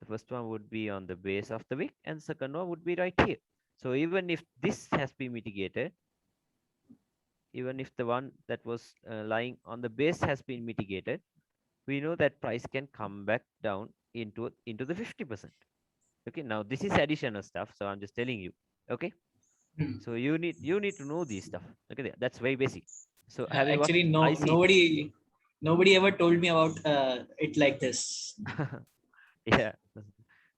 The first one would be on the base of the wick, and second one would be right here. So even if this has been mitigated, even if the one that was lying on the base has been mitigated, we know that price can come back down into the 50%. Okay, now this is additional stuff, so I'm just telling you. Okay, Hmm. so you need to know these stuff. Okay, that's very basic. So have you Actually, watched no, ICT? nobody ever told me about it like this. Yeah.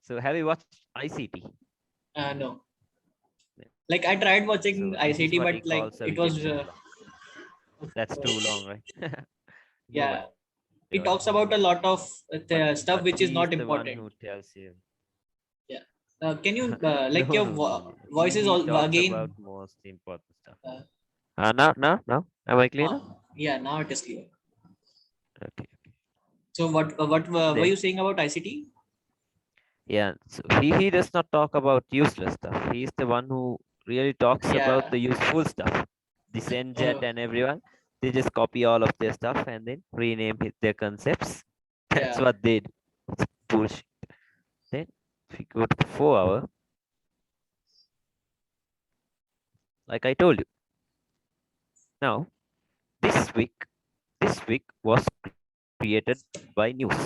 So have you watched ICT? No, like I tried So watching this is ICT, what but he like calls a it was, rejection block. That's too long, right? yeah, Nobody it watches talks it. about a lot of But stuff which is he is not the one important. who tells you. Yeah. Can you No, like your no, no. voice is He all talks about again? most important stuff. Uh, Now, am I clear now? yeah, now it is clear. Okay. So what were Then you saying about ICT? yeah, so he does not talk about useless stuff. He is the one who really talks about Yeah. the useful stuff. This NJet Oh, and everyone, they just copy all of their stuff and then rename their concepts. That's yeah. what they do. It's bullshit. Then if we go to the 4 hour, like I told you. Now this week was created by news.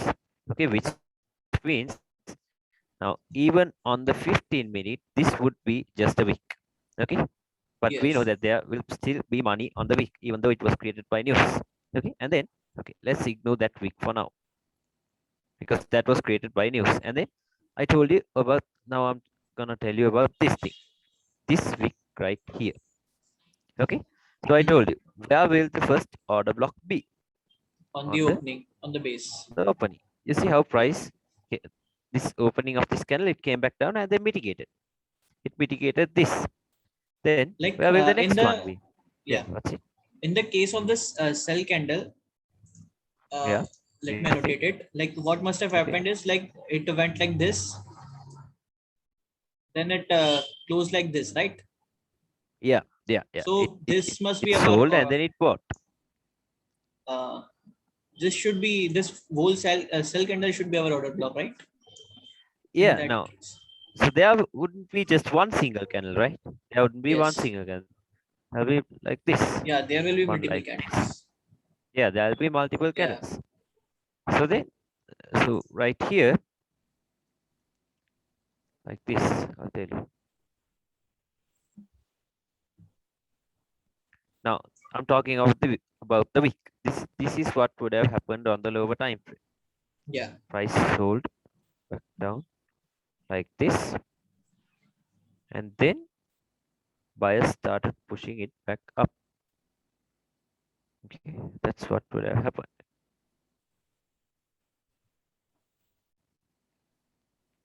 Okay, which means now even on the 15 minute, this would be just a week. Okay, but we know Yes. that there will still be money on the wick, even though it was created by news. Okay, and then okay, let's ignore that wick for now because that was created by news. And then I told you about, now I'm gonna tell you about this thing, this wick right here. Okay, so I Mhm. told you where will the first order block be? On the On the opening, on the base. opening. You see how Yeah. price this opening of this candle, it came back down and then mitigated. It mitigated this. Then Like where will the in next one the be? Yeah, yeah, what's it? in the case of this cell candle, uh, Yeah, let me this thing. annotate it. Like what must have Okay. happened is like it went like this, then it closed like this, right? Yeah, yeah, yeah. So this must be It our sold and then it bought. uh, this should be this whole cell candle should be our order block, right? In Yeah, that now case, so there wouldn't be just one single candle, right? There wouldn't be one yes, single candle. There'll be like this, yeah, there will be one multiple like this. candles. Yeah, there'll be multiple Yeah. candles. So then, so right here, like this, I'll tell you. Now I'm talking about the week. This is what would have happened on the lower time frame. Yeah. Price sold back down like this, and then buyers started pushing it back up. Okay, that's what would have happened.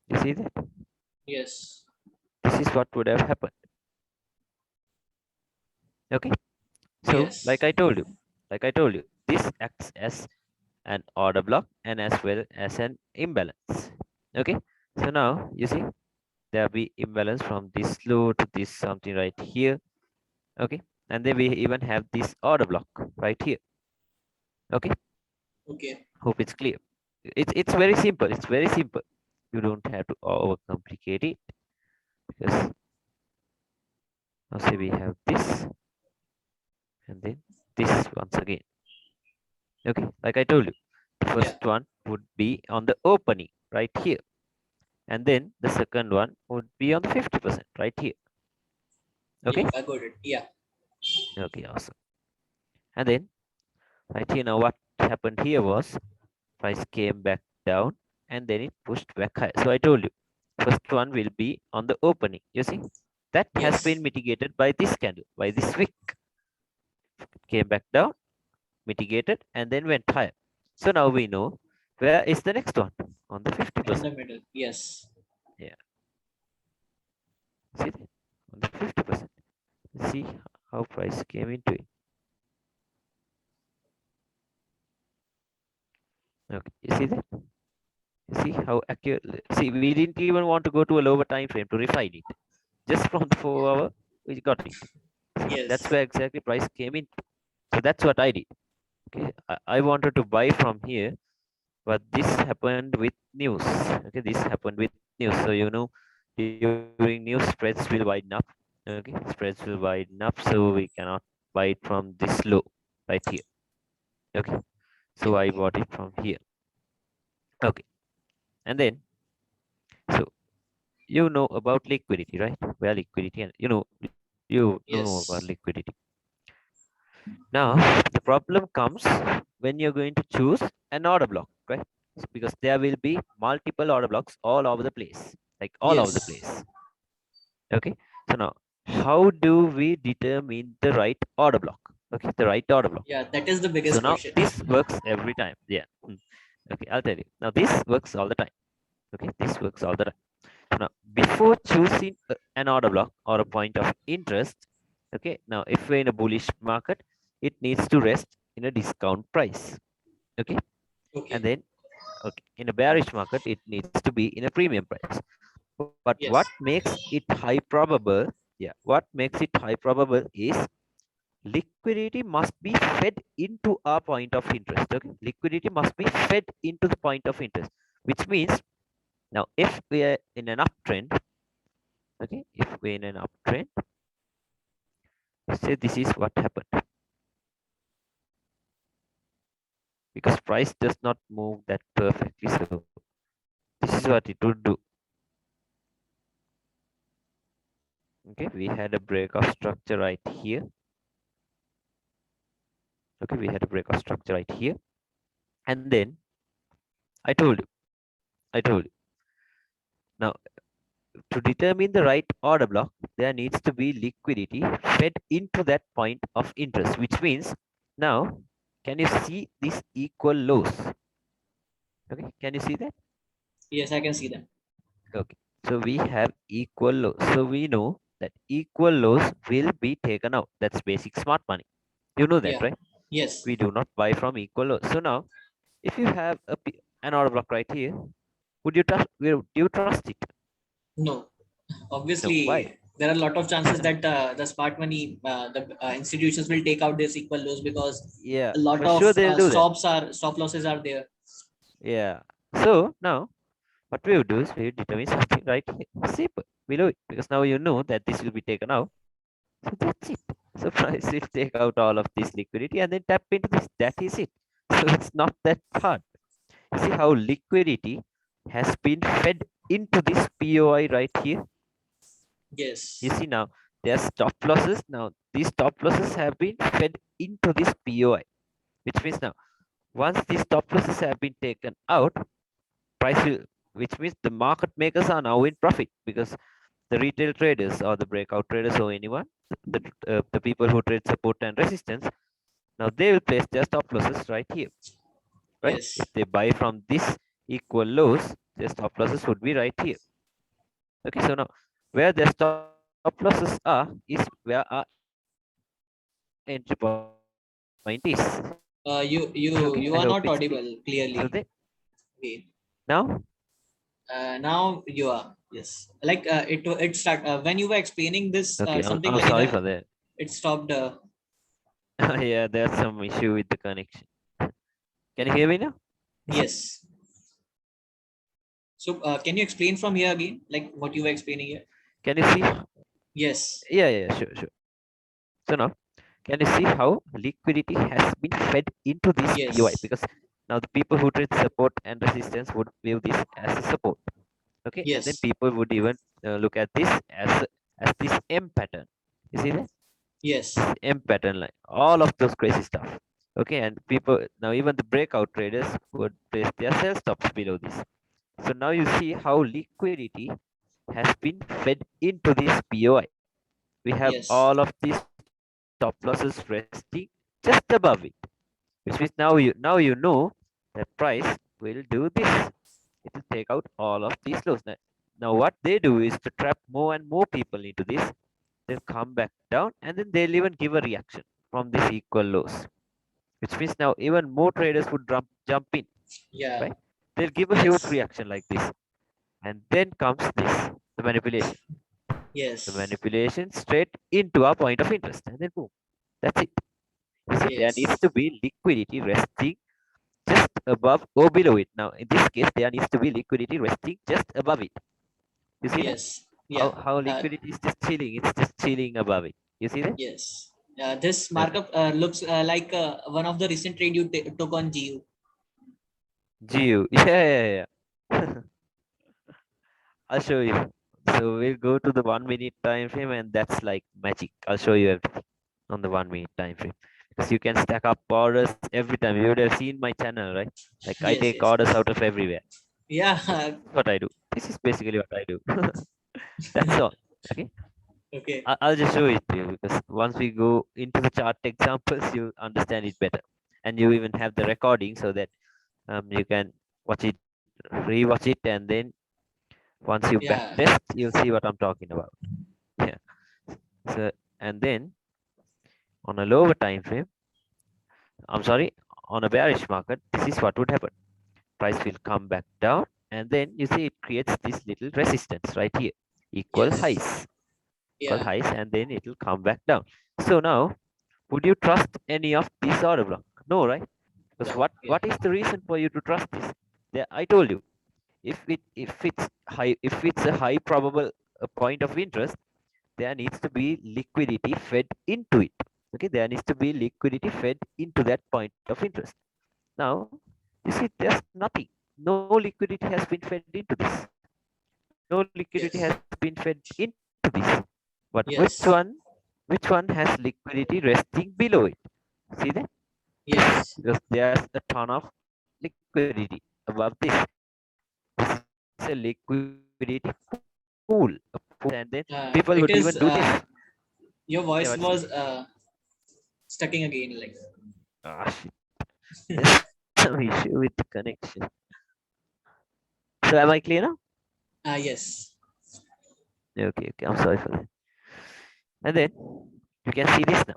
You see that? Yes. This is what would have happened. Okay, so Yes. like I told you, this acts as an order block and as well as an imbalance. Okay, so now you see there'll be imbalance from this low to this something right here. Okay, and then we even have this order block right here. Okay, Okay. hope it's clear. It's very simple. It's very simple. You don't have to overcomplicate it because now say we have this and then this once again. Okay, like I told you, the Yeah. first one would be on the opening right here, and then the second one would be on the 50% right here. Yeah. Okay, I got it. Yeah. okay, awesome. And then right here, now what happened here was price came back down and then it pushed back high. So I told you, first one will be on the opening. You see, that has Yes. been mitigated by this candle, by this wick. Came back down, mitigated, and then went higher. So now we know where is the next one on the In 50%. the middle. Yes. Yeah, see that? On the 50%. See how price came into it. Okay, you see that? You see how accurate? See, we didn't even want to go to a lower time frame to refine it. Just from the 4 hour, we got it. See, that's Yes. where exactly price came in. So that's what I did. Okay, I wanted to buy from here, but this happened with news. Okay, this happened with news. So you know, during news, spreads will widen up. Okay, spreads will widen up, so we cannot buy it from this low right here. Okay, so Yeah. I Okay. bought it from here. Okay, and then so you know about liquidity, right? Where liquidity and you know about Yes. liquidity. Now the problem comes when you're going to choose an order block, right? Because there will be multiple order blocks all over the place, like all over the Yes. place. Okay. So now, how do we determine the right order block? Okay, the right order block. Yeah. That is the So biggest now question. this works every time. Yeah. Okay, I'll tell you. Now this works all the time. Okay, this works all the time. So now, before choosing an order block or a point of interest, okay, now if we're in a bullish market, it needs to rest in a discount price. Okay, and Okay. then okay, in a bearish market, it needs to be in a premium price. But what Yes. makes it high probable? Yeah, what makes it high probable is liquidity must be fed into our point of interest. Okay, liquidity must be fed into the point of interest, which means now if we are in an uptrend, okay, if we're in an uptrend, say this is what happened because price does not move that perfectly. So this is what it would do. Okay, we had a breakout structure right here. Okay, we had a breakout structure right here. And then I told you, I told you. Now, to determine the right order block, there needs to be liquidity fed into that point of interest, which means now, can you see these equal lows? Okay, can you see that? Yes, I can see that. Okay, so we have equal lows. So we know that equal lows will be taken out. That's basic smart money. You know that, Yeah. right? Yes. We do not buy from equal lows. So now, if you have an order block right here, would you trust it? No. No. Why? Obviously, there are a lot of chances that the smart money, the institutions will take out this equal lows because Yeah, a lot for of sure they'll do that. stop losses are there. Yeah. So now what we would do is we would determine something right here, simple below it, because now you know that this will be taken out. So that's it. So price will take out all of this liquidity and then tap into this. That is it. So it's not that hard. See how liquidity has been fed into this POI right here. You Yes. see now there's stop losses. Now these stop losses have been fed into this POI, which means now once these stop losses have been taken out, price will, which means the market makers are now in profit because the retail traders or the breakout traders or anyone, the people who trade support and resistance, now they will place their stop losses right here, right? Yes. If they buy from this equal lows, their stop losses would be right here. Okay, so now where their stop losses are is where our entry point is. Okay, I hope it's You clear. are not So audible then clearly. Okay. now, Now you are. Yes. Like it start when you were explaining this okay, something I'm like sorry for that. it stopped. Yeah, there's some issue with the connection. Can you hear me now? Is it? Yes. So can you explain from here again, like what you were explaining here? Can you see? Yes. Yeah, sure, sure. So now, can you see how liquidity has been fed into this POI? Yes. Because now the people who trade support and resistance would view this as a support. Okay, and then Yes. people would even look at this as this M pattern. You see that? Yes. This M pattern line. All of those crazy stuff. Okay, and people now even the breakout traders would place their sell stops below this. So now you see how liquidity has been fed into this POI. We have Yes. all of these stop losses resting just above it, which means now you know that price will do this. It will take out all of these lows. Now what they do is to trap more and more people into this. They'll come back down and then they'll even give a reaction from this equal lows, which means now even more traders would jump in, Yeah. right? They'll give a huge Yes. reaction like this, and then comes this, the manipulation. The Yes. manipulation straight into our point of interest, and then boom, that's it. You see, there needs Yes. to be liquidity resting just above or below it. Now, in this case, there needs to be liquidity resting just above it. You see that? Yes. How Yeah. how Uh, liquidity is just chilling. It's just chilling above it. You see that? yes. This Okay. markup looks like one of the recent trade you took on GU. GU. Yeah. I'll show you. So we'll go to the 1 minute time frame, and that's like magic. I'll show you everything on the 1 minute time frame. Because you can stack up orders every time. You would have seen my channel, right? Like I Yes. take Yes. orders Yes. out of everywhere. This Yeah. is what I do. This is basically what I do. That's all. Okay. Okay. I'll just show it to you because once we go into the chart examples, you understand it better. And you even have the recording so that you can watch it, rewatch it, and then once you back Yeah. test, you'll see what I'm talking about. Yeah. So and then on a lower time frame, I'm sorry, on a bearish market, this is what would happen. Price will come back down, and then you see it creates this little resistance right here, equal Yes. highs, equal Yeah. highs, and then it will come back down. So now, would you trust any of these order block? No, right? Because No. Yeah. what is the reason for you to trust this? There, I told you, if it's a high probable point of interest, there needs to be liquidity fed into it. Okay, there needs to be liquidity fed into that point of interest. Now, you see, there's nothing. No liquidity has been fed into this. No liquidity has Yes. been fed into this. But Yes. which one has liquidity resting below it? See that? Yes. Because there's a ton of liquidity above this. This is a liquidity pool, and then people would even do It this. is. Your Yeah, voice what's it? was stucking again. Like. Ah, shit. There's some issue with the connection. So am I clear now? Yes. Okay, okay. I'm sorry for that. And then you can see this now.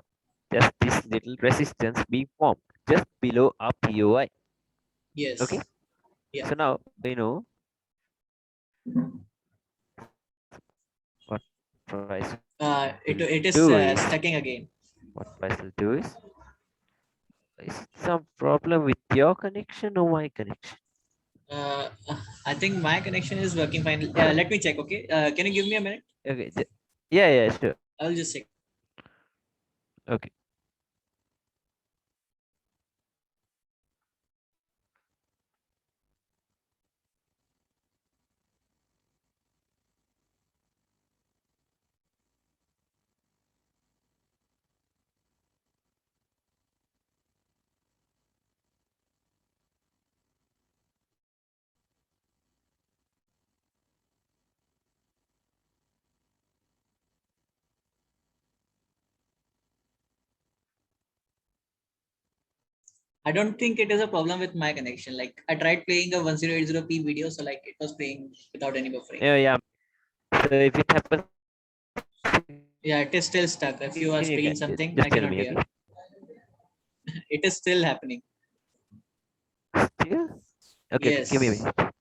Just this little resistance being formed just below our POI. Okay. Yes. Yeah. So now we know what price will It is do is stucking again. what price will do is it some problem with your connection or my connection? Uh, I think my connection is working fine. Let me check. Okay. Can you give me a minute? Okay. Yeah, yeah, sure. I'll just check. Okay. I don't think it is a problem with my connection. Like I tried playing a 1080p video, so like it was playing without any buffering. Yeah, yeah. So if it happens, Yeah, it is still stuck. If you are you speaking can something, just I tell cannot me. hear. Okay. It is still happening. Still? Okay, okay. Give me a Yes. minute.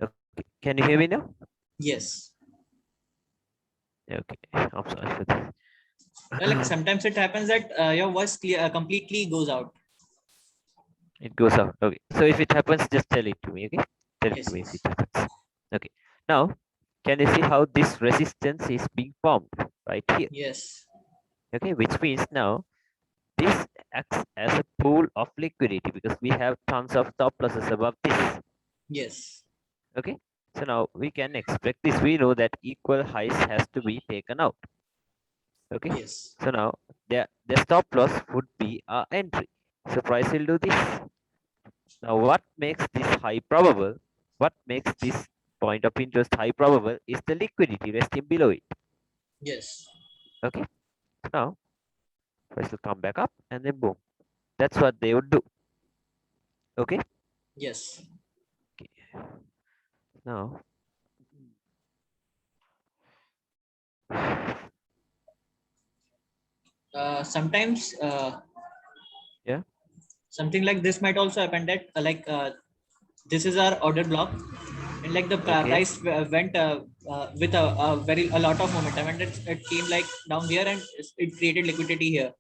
Okay. Can you hear me now? Yes. Okay. I'm sorry for this. Well, like sometimes it happens that your voice completely goes out. It goes out. Okay. So if it happens, just tell it to me. Okay. Tell it to Yes. me if it Yes. happens. Okay. Now, can you see how this resistance is being formed right here? Yes. Okay. Which means now this acts as a pool of liquidity because we have tons of top losses above this. Yes. Okay. So now we can expect this. We know that equal highs has to be taken out. Okay. Yes. So now the stop loss would be our entry. So price will do this. Now what makes this high probable? What makes this point of interest high probable is the liquidity resting below it. Yes. Okay. Now price will come back up and then boom. That's what they would do. Okay. Yes. Okay. Now Sometimes yeah. something like this might also happen that this is our order block, and like the Okay. price went with a lot of momentum, and it came like down here, and it created liquidity here.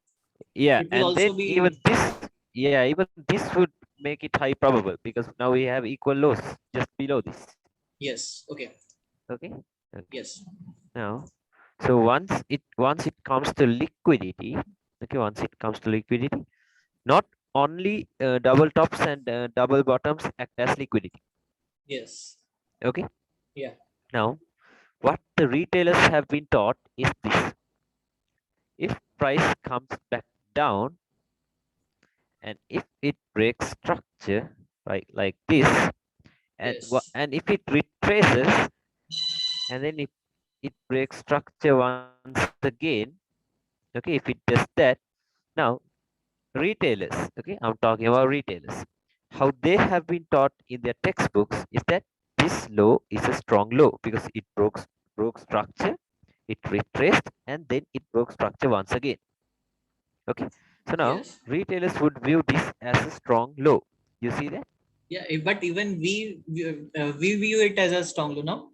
Yeah. It will And also then even be. this, yeah, even this would make it high probable because now we have equal lows just below this. Yes. Okay. Okay. Okay. Yes. Now, so once it comes to liquidity, okay, once it comes to liquidity, not only double tops and double bottoms act as liquidity. Yes. Okay. Yeah. Now, what the retailers have been taught is this: if price comes back down and if it breaks structure, right, like this, and Yes. and if it retraces and then if it breaks structure once again, okay, if it does that, now retailers, okay, I'm talking about retailers, how they have been taught in their textbooks is that this low is a strong low because it broke structure, it retraced, and then it broke structure once again. Okay, so now Yes. retailers would view this as a strong low. You see that? Yeah. But even we view it as a strong low now.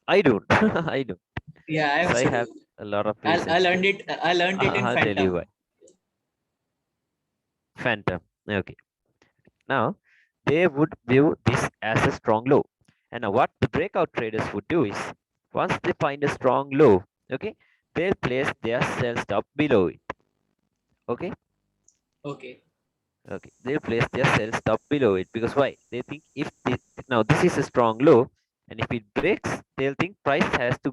I don't. I don't. Yeah, I So I also have do. a lot of I reasons learned to. it. I learned it in I'll tell you Phantom. why. Phantom. Okay. Now they would view this as a strong low. And now what the breakout traders would do is once they find a strong low, okay, they'll place their sell stop below it. Okay. Okay. Okay, they'll place their sell stop below it because why? They think if this, now this is a strong low, and if it breaks, they'll think price has to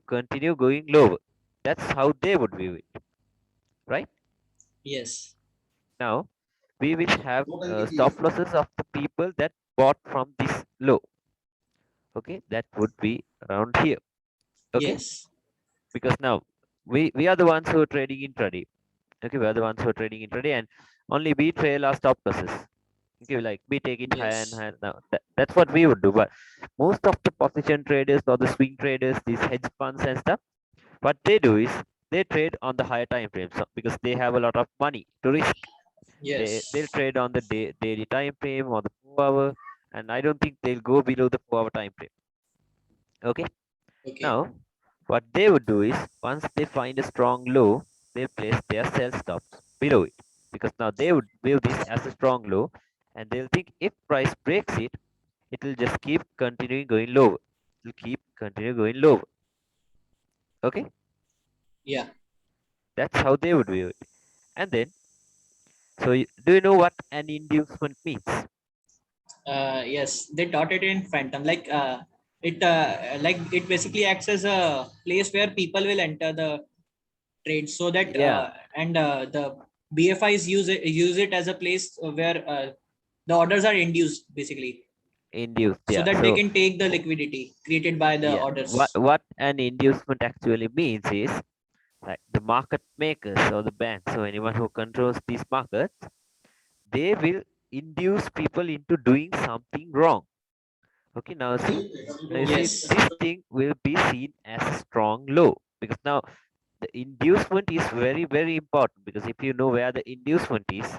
continue going lower. That's how they would view it, right? Yes. Now we will have stop losses of the people that bought from this low. Okay, that would be around here. Okay, Yes. because now we are the ones who are trading intraday. Okay, we are the ones who are trading intraday, and only we trail our stop losses. Okay, like we take it higher and Yes. higher. Now that's what we would do. But most of the position traders or the swing traders, these hedge funds and stuff, what they do is they trade on the higher time frames because they have a lot of money to risk. They'll Yes. trade on the daily time frame or the 4 hour, and I don't think they'll go below the 4 hour time frame. Okay, Okay. now what they would do is once they find a strong low, they place their sell stops below it because now they would view this as a strong low, and they'll think if price breaks it, it will just keep continuing going lower. It will keep continue going lower. Okay, Yeah. that's how they would view it. And then, so do you know what an inducement means? Yes, they taught it in Phantom. It basically acts as a place where people will enter the trade, so that Yeah, and the BFIs use it as a place where the orders are induced, basically, induced. so Yeah. that they So can take the liquidity created by the yeah, what orders. what an inducement actually means is like the market makers or the banks or anyone who controls these markets, they will induce people into doing something wrong. Okay, now you see Yes. this thing will be seen as a strong low because now the inducement is very very important because if you know where the inducement is,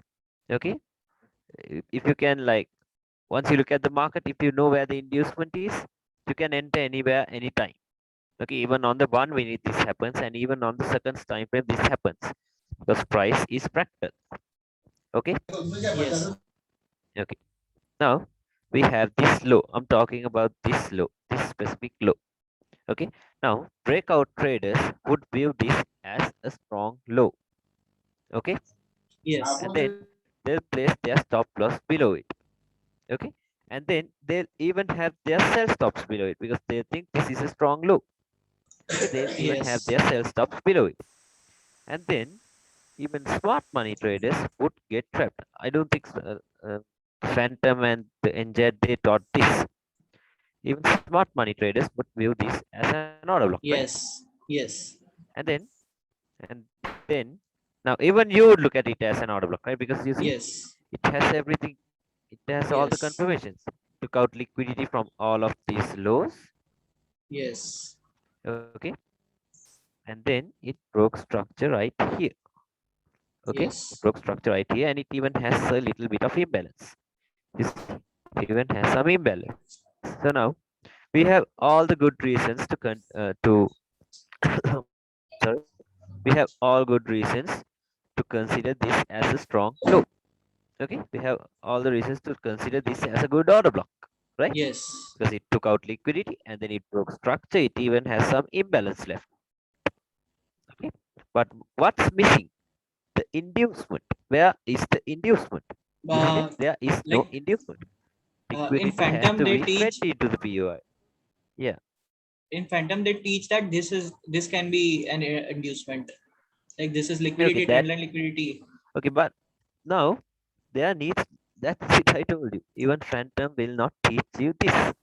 okay, if you can like once you look at the market, if you know where the inducement is, you can enter anywhere anytime. Okay, even on the 1 minute this happens, and even on the second time frame this happens because price is fractal. Okay, Yes. okay, now we have this low. I'm talking about this low, this specific low. Okay, now breakout traders would view this as a strong low. Okay, Yes. and then they'll place their stop loss below it. Okay, and then they'll even have their sell stops below it because they think this is a strong low. Okay, they'll even have Yes. their sell stops below it, and then even smart money traders would get trapped. I don't think Phantom and the NZ they taught this. Even smart money traders would view this as an order block, right? Yes. Yes. And then now even you would look at it as an order block, right? Because you see Yes. it has everything. It has all the Yes. confirmations. Took out liquidity from all of these lows. Yes. Okay, and then it broke structure right here. Okay, it Yes. broke structure right here, and it even has a little bit of imbalance. You see, it even has some imbalance. So now we have all the good reasons to sorry, we have all good reasons to consider this as a strong low. Okay, we have all the reasons to consider this as a good order block, right? Yes. Because it took out liquidity and then it broke structure. It even has some imbalance left. Okay, but what's missing? The inducement. Where is the inducement? Isn't it? Uh, There is no like inducement. in Liquidity has Phantom, to they be fed teach into the POI. Yeah. that this can be an inducement. Like this is Okay. liquidity, That trendline liquidity. okay. But now there needs. That's it. I told you. Even Phantom will not teach you this.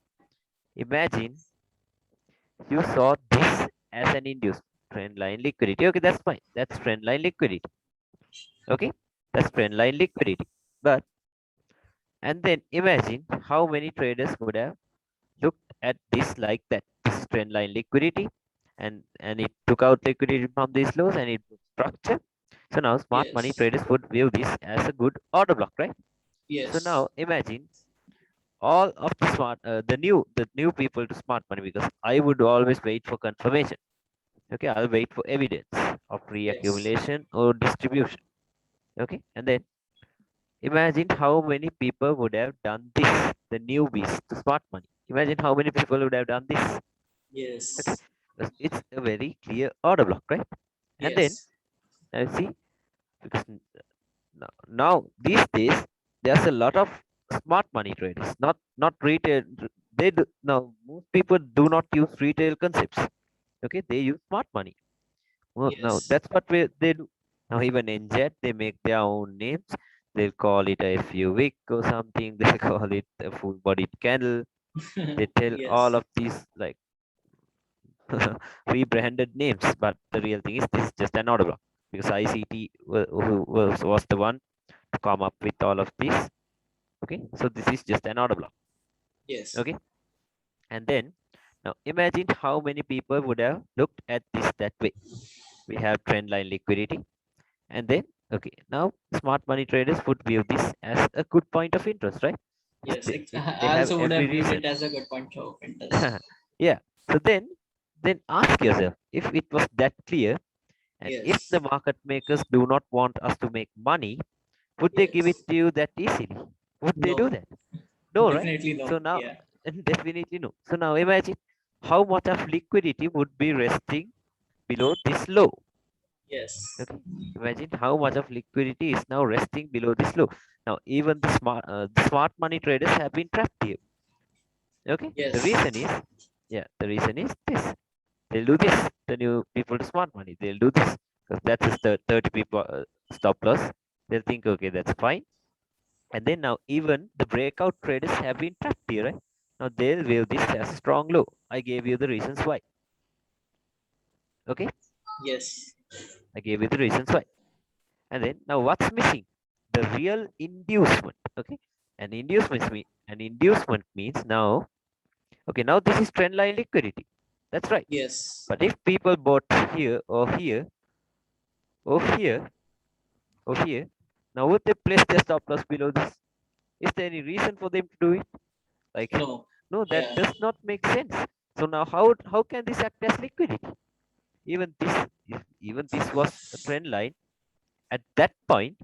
Imagine you saw this as an induced trend line liquidity. Okay, that's fine. That's trend line liquidity. Okay, that's trend line liquidity. But and then imagine how many traders would have looked at this like that. This is trend line liquidity, and it took out liquidity from these lows and it structure. So now smart money Yes. traders would view this as a good order block, right? So Yes. now imagine all of the new people to smart money because I would always wait for confirmation. Okay, I'll wait for evidence of Yes. reaccumulation or distribution. Okay, and then imagine how many people would have done this, the newbies to smart money. Imagine how many people would have done this. Okay, Yes. It's a very clear order block, right? And then Yes. see, because now these days there's a lot of smart money traders, not retail. They do, now most people do not use retail concepts. Okay, they use smart money. Well, now Yes. that's what they do. Now even in Jet, they make their own names. They'll call it a FU or something. They call it a full-bodied candle. They tell all Yes. of these like rebranded names, but the real thing is this is just an order block because ICT who was the one to come up with all of this. Okay, so this is just an order block. Yes. Okay, and then now imagine how many people would have looked at this that way. We have trend line liquidity. And then, okay, now smart money traders would view this as a good point of interest, right? Yes. They I have also would every have viewed reason. it as a good point of interest. Yeah. So then ask yourself if it was that clear, and if the Yes. market makers do not want us to make money, would they give it Yes. to you that easily? Would they do No. that? No, right? Definitely So no. now, Yeah. definitely no. So now imagine how much of liquidity would be resting below this low. Yes. Okay, imagine how much of liquidity is now resting below this low. Now, even the smart money traders have been trapped here. Okay, the Yes. reason is, yeah, the reason is this. They'll do this. The new people to smart money, they'll do this because that's just the 30 people stop loss. They'll think, okay, that's fine. And then now, even the breakout traders have been trapped here, right? Now they'll view this as a strong low. I gave you the reasons why. Okay, Yes. I gave you the reasons why. And then now what's missing? The real inducement. Okay. An inducement means now, okay, now this is trend line liquidity. That's right. Yes. But if people bought here or here or here or here, now would they place their stop loss below this? Is there any reason for them to do it? Like, No. no, that Yeah. does not make sense. So now how can this act as liquidity? Even this even this was a trend line at that point.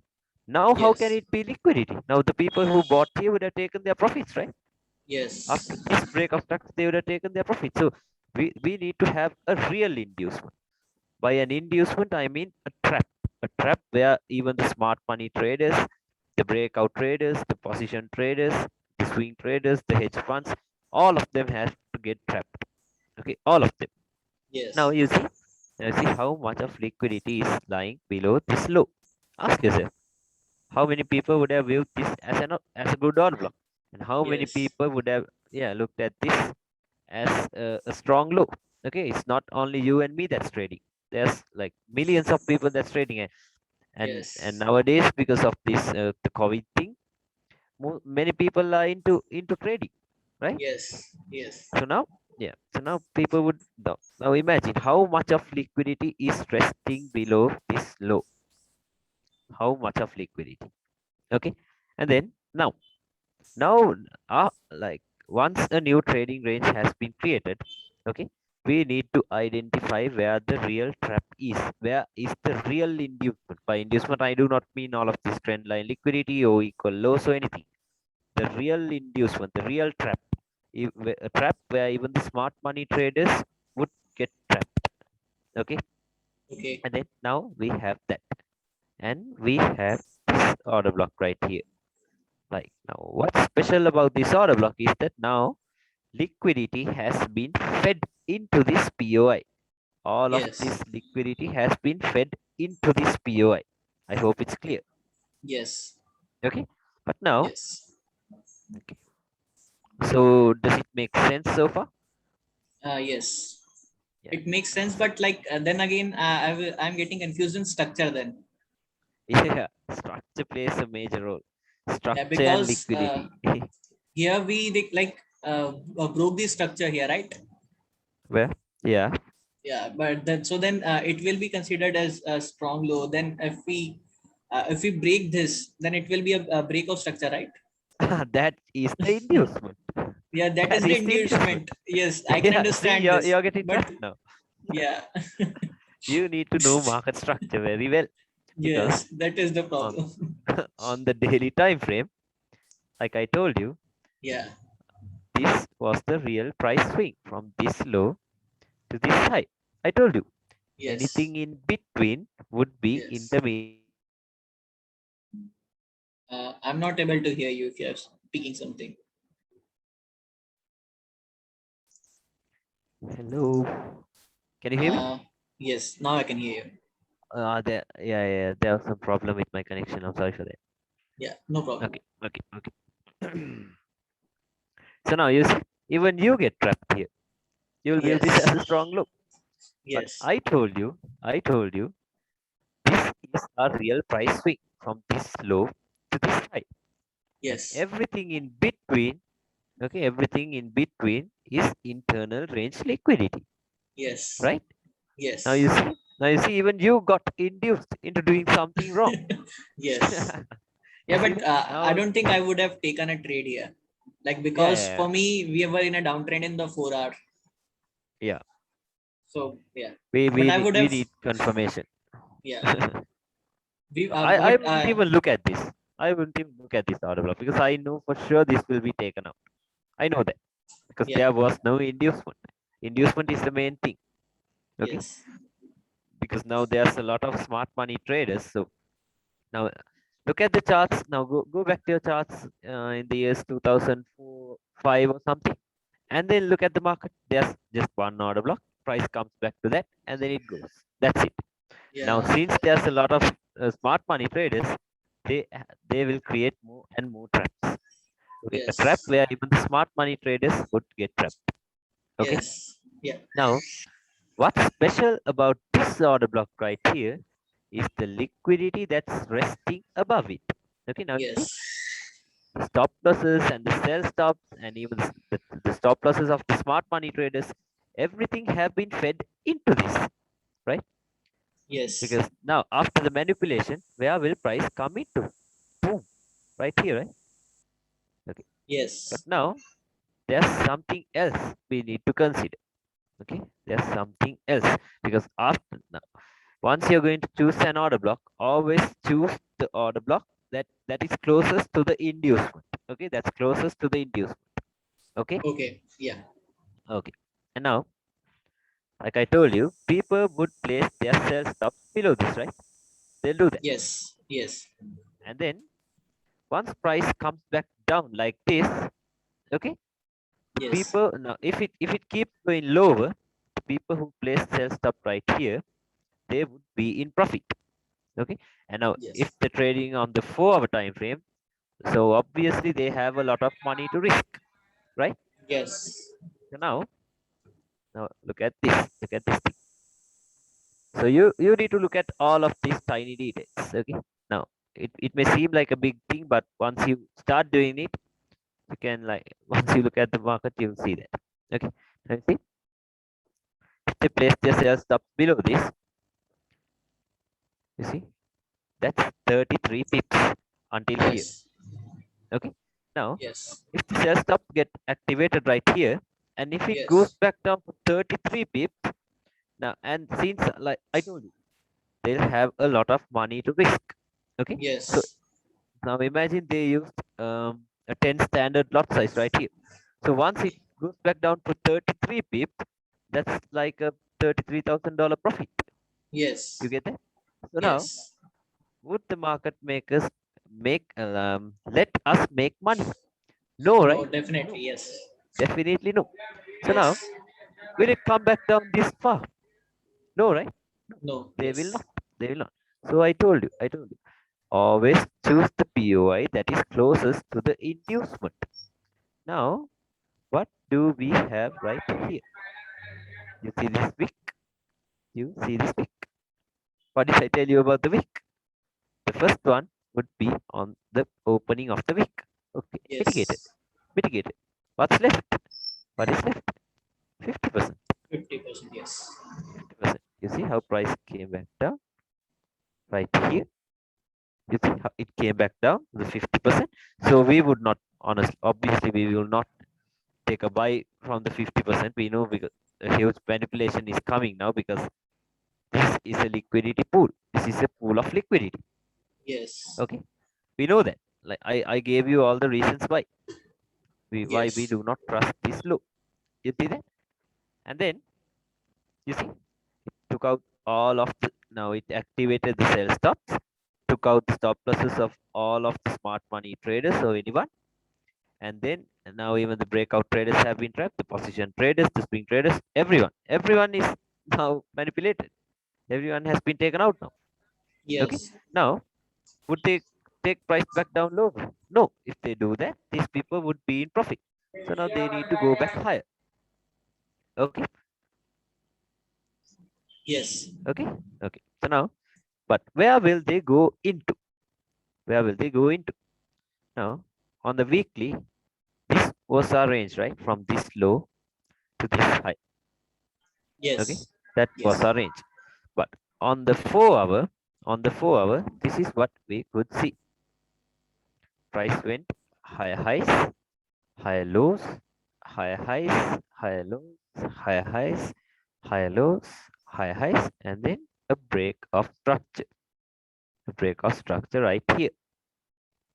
Now, how can Yes. it be liquidity? Now, the people who bought here would have taken their profits, right? Yes. After this break of stocks, they would have taken their profits. So, we need to have a real inducement. By an inducement, I mean a trap where even the smart money traders, the breakout traders, the position traders, the swing traders, the hedge funds, all of them have to get trapped. Okay, all of them. Now, Yes. you see how much of liquidity is lying below this low. Ask yourself how many people would have viewed this as a good order block, and how many Yes. people would have looked at this as a strong low. Okay, it's not only you and me that's trading. There's like millions of people that's trading it. And Yes. nowadays, because of this the COVID thing, many people are into trading, right? Yes. Yes. So now, yeah, so now people would now imagine how much of liquidity is resting below this low. How much of liquidity? Okay, and then now, like once a new trading range has been created, okay, we need to identify where the real trap is. Where is the real inducement? By inducement, I do not mean all of this trend line liquidity or equal lows or anything. The real inducement, the real trap, a trap where even the smart money traders would get trapped. Okay, Okay. and then now we have that, and we have this order block right here. Like now, what's special about this order block is that now liquidity has been fed into this POI. All of Yes. this liquidity has been fed into this POI. I hope it's clear. Yes. Okay. But now, Yes. okay. So does it make sense so far? Yes. Yeah. It makes sense, but like then again, I'm getting confused in structure then. Yeah. Structure plays a major role. Structure and Because liquidity. here broke the structure here, right? Well, yeah. Yeah, but then so then it will be considered as a strong low. Then if we break this, then it will be a break of structure, right? That is the inducement. Yeah, that That is the is the inducement. inducement. Yes, I can Yeah. See, understand you're, this, you're getting but trapped now. yeah, You need to know market structure very well because yes, that is the on problem. on the daily time frame, like I told you, Yeah. this was the real price swing from this low to this high. I told you. Yes. Anything in between would be Yes. intermediate. I'm not able to hear you if you're speaking something. Hello. Can you hear me? Yes, now I can hear you. Yeah, there was some problem with my connection. I'm sorry for that. Yeah, no problem. Okay. So now you see, even you get trapped here. You'll view this Yes. as a strong look. But Yes. I told you, this is a real price swing from this low to this high. And Yes. everything in between, okay, everything in between is internal range liquidity, Yes. right? Now you Yes. see, now you see, even you got induced into doing something wrong. Yes. You Yeah, see but that? I Now, don't think I would have taken a trade here. Like, yeah, because yeah, for me, we were in a downtrend in the 4 hour. yeah. So yeah. We But we I need would we have, need confirmation. yeah. I We I but wouldn't even look at this. I wouldn't even look at this order block because I know for sure this will be taken out. I know that because yeah. there was no inducement. Inducement is the main thing. Okay, Yes. because now there's a lot of smart money traders. So now look at the charts. Now go back to your charts in the years 2004, 5 or something, and then look at the market. There's just one order block. Price comes back to that, and then it goes. That's it. Now, Yeah. since there's a lot of smart money traders, they will create more and more traps. Okay, a trap Yes. where even the smart money traders would get trapped. Okay. Yes. Yeah. Now, what's special about this order block right here is the liquidity that's resting above it. Okay, now you see Yes. the stop losses and the sell stops and even the stop losses of the smart money traders, everything have been fed into this, right? Yes. Because now after the manipulation, where will price come into? Boom, right here, right? Okay. But Yes. now there's something else we need to consider. Okay, there's something else because after now, once you're going to choose an order block, always choose the order block that is closest to the inducement. Okay, that's closest to the inducement. Okay, Okay. Yeah. okay. And now, like I told you, people would place their sell stops below this, right? They'll do that. Yes. Yes. And then once price comes back down like this, okay, the Yes. people now if it keeps going lower, the people who place sell stop right here, they would be in profit. Okay, and now if Yes. they're trading on the 4 hour time frame, so obviously they have a lot of money to risk, right? Yes. So now look at this thing. So you need to look at all of these tiny details. Okay, now it may seem like a big thing, but once you start doing it, you can like once you look at the market, you'll see that. Okay, now you see if they place their sales stop below this, you see that's 33 pips until here. Yes. Okay, now Yes. if the sell stop get activated right here, and if it goes Yes. back down to 33 pips now, and since like I told you, they'll have a lot of money to risk. Okay, so Yes. now imagine they used a 10 standard lot size right here. So once it goes back down to 33 pips, that's like a $33,000 profit. You Yes. get that? So now, Yes. would the market makers let us make money? No, No, right? definitely. No, Yes. definitely no. So now, Yes. will it come back down this far? No, right? No, No. they will Yes. not. They will not. So I told you, always choose the POI that is closest to the inducement. Now, what do we have right here? You see this wick? You see this wick? What did I tell you about the wick? The first one would be on the opening of the wick. Okay, mitigated, Yes. mitigated. What's left? What is left? 50%. 50%. Yes. 50%. You see how price came back down right here? You see how it came back down the 50%. So we would not, honestly, obviously, we will not take a buy from the 50%. We know because a huge manipulation is coming now because this is a liquidity pool. This is a pool of liquidity. Yes. Okay, we know that. Like I gave you all the reasons why we Yes. do not trust this low. You see that? And then You see, it took out all of the, now it activated the sell stops, took out the stop losses of all of the smart money traders or anyone. And then now even the breakout traders have been trapped, the position traders, the swing traders, everyone is now manipulated. Everyone has been taken out now. Okay. Yes. Now, would they take price back down lower? No. If they do that, these people would be in profit. So now they need to go back higher. Okay. Yes. Okay. Okay. So now, but where will they go into? Where will they go into? Now, on the weekly, this was our range, right? From this low to this high. Okay. Yes. That was Yes. our range. But on the 4 hour, this is what we could see. Price went higher highs, higher lows, higher highs, higher lows, higher highs, higher lows, higher highs, and then a break of structure. A break of structure right here.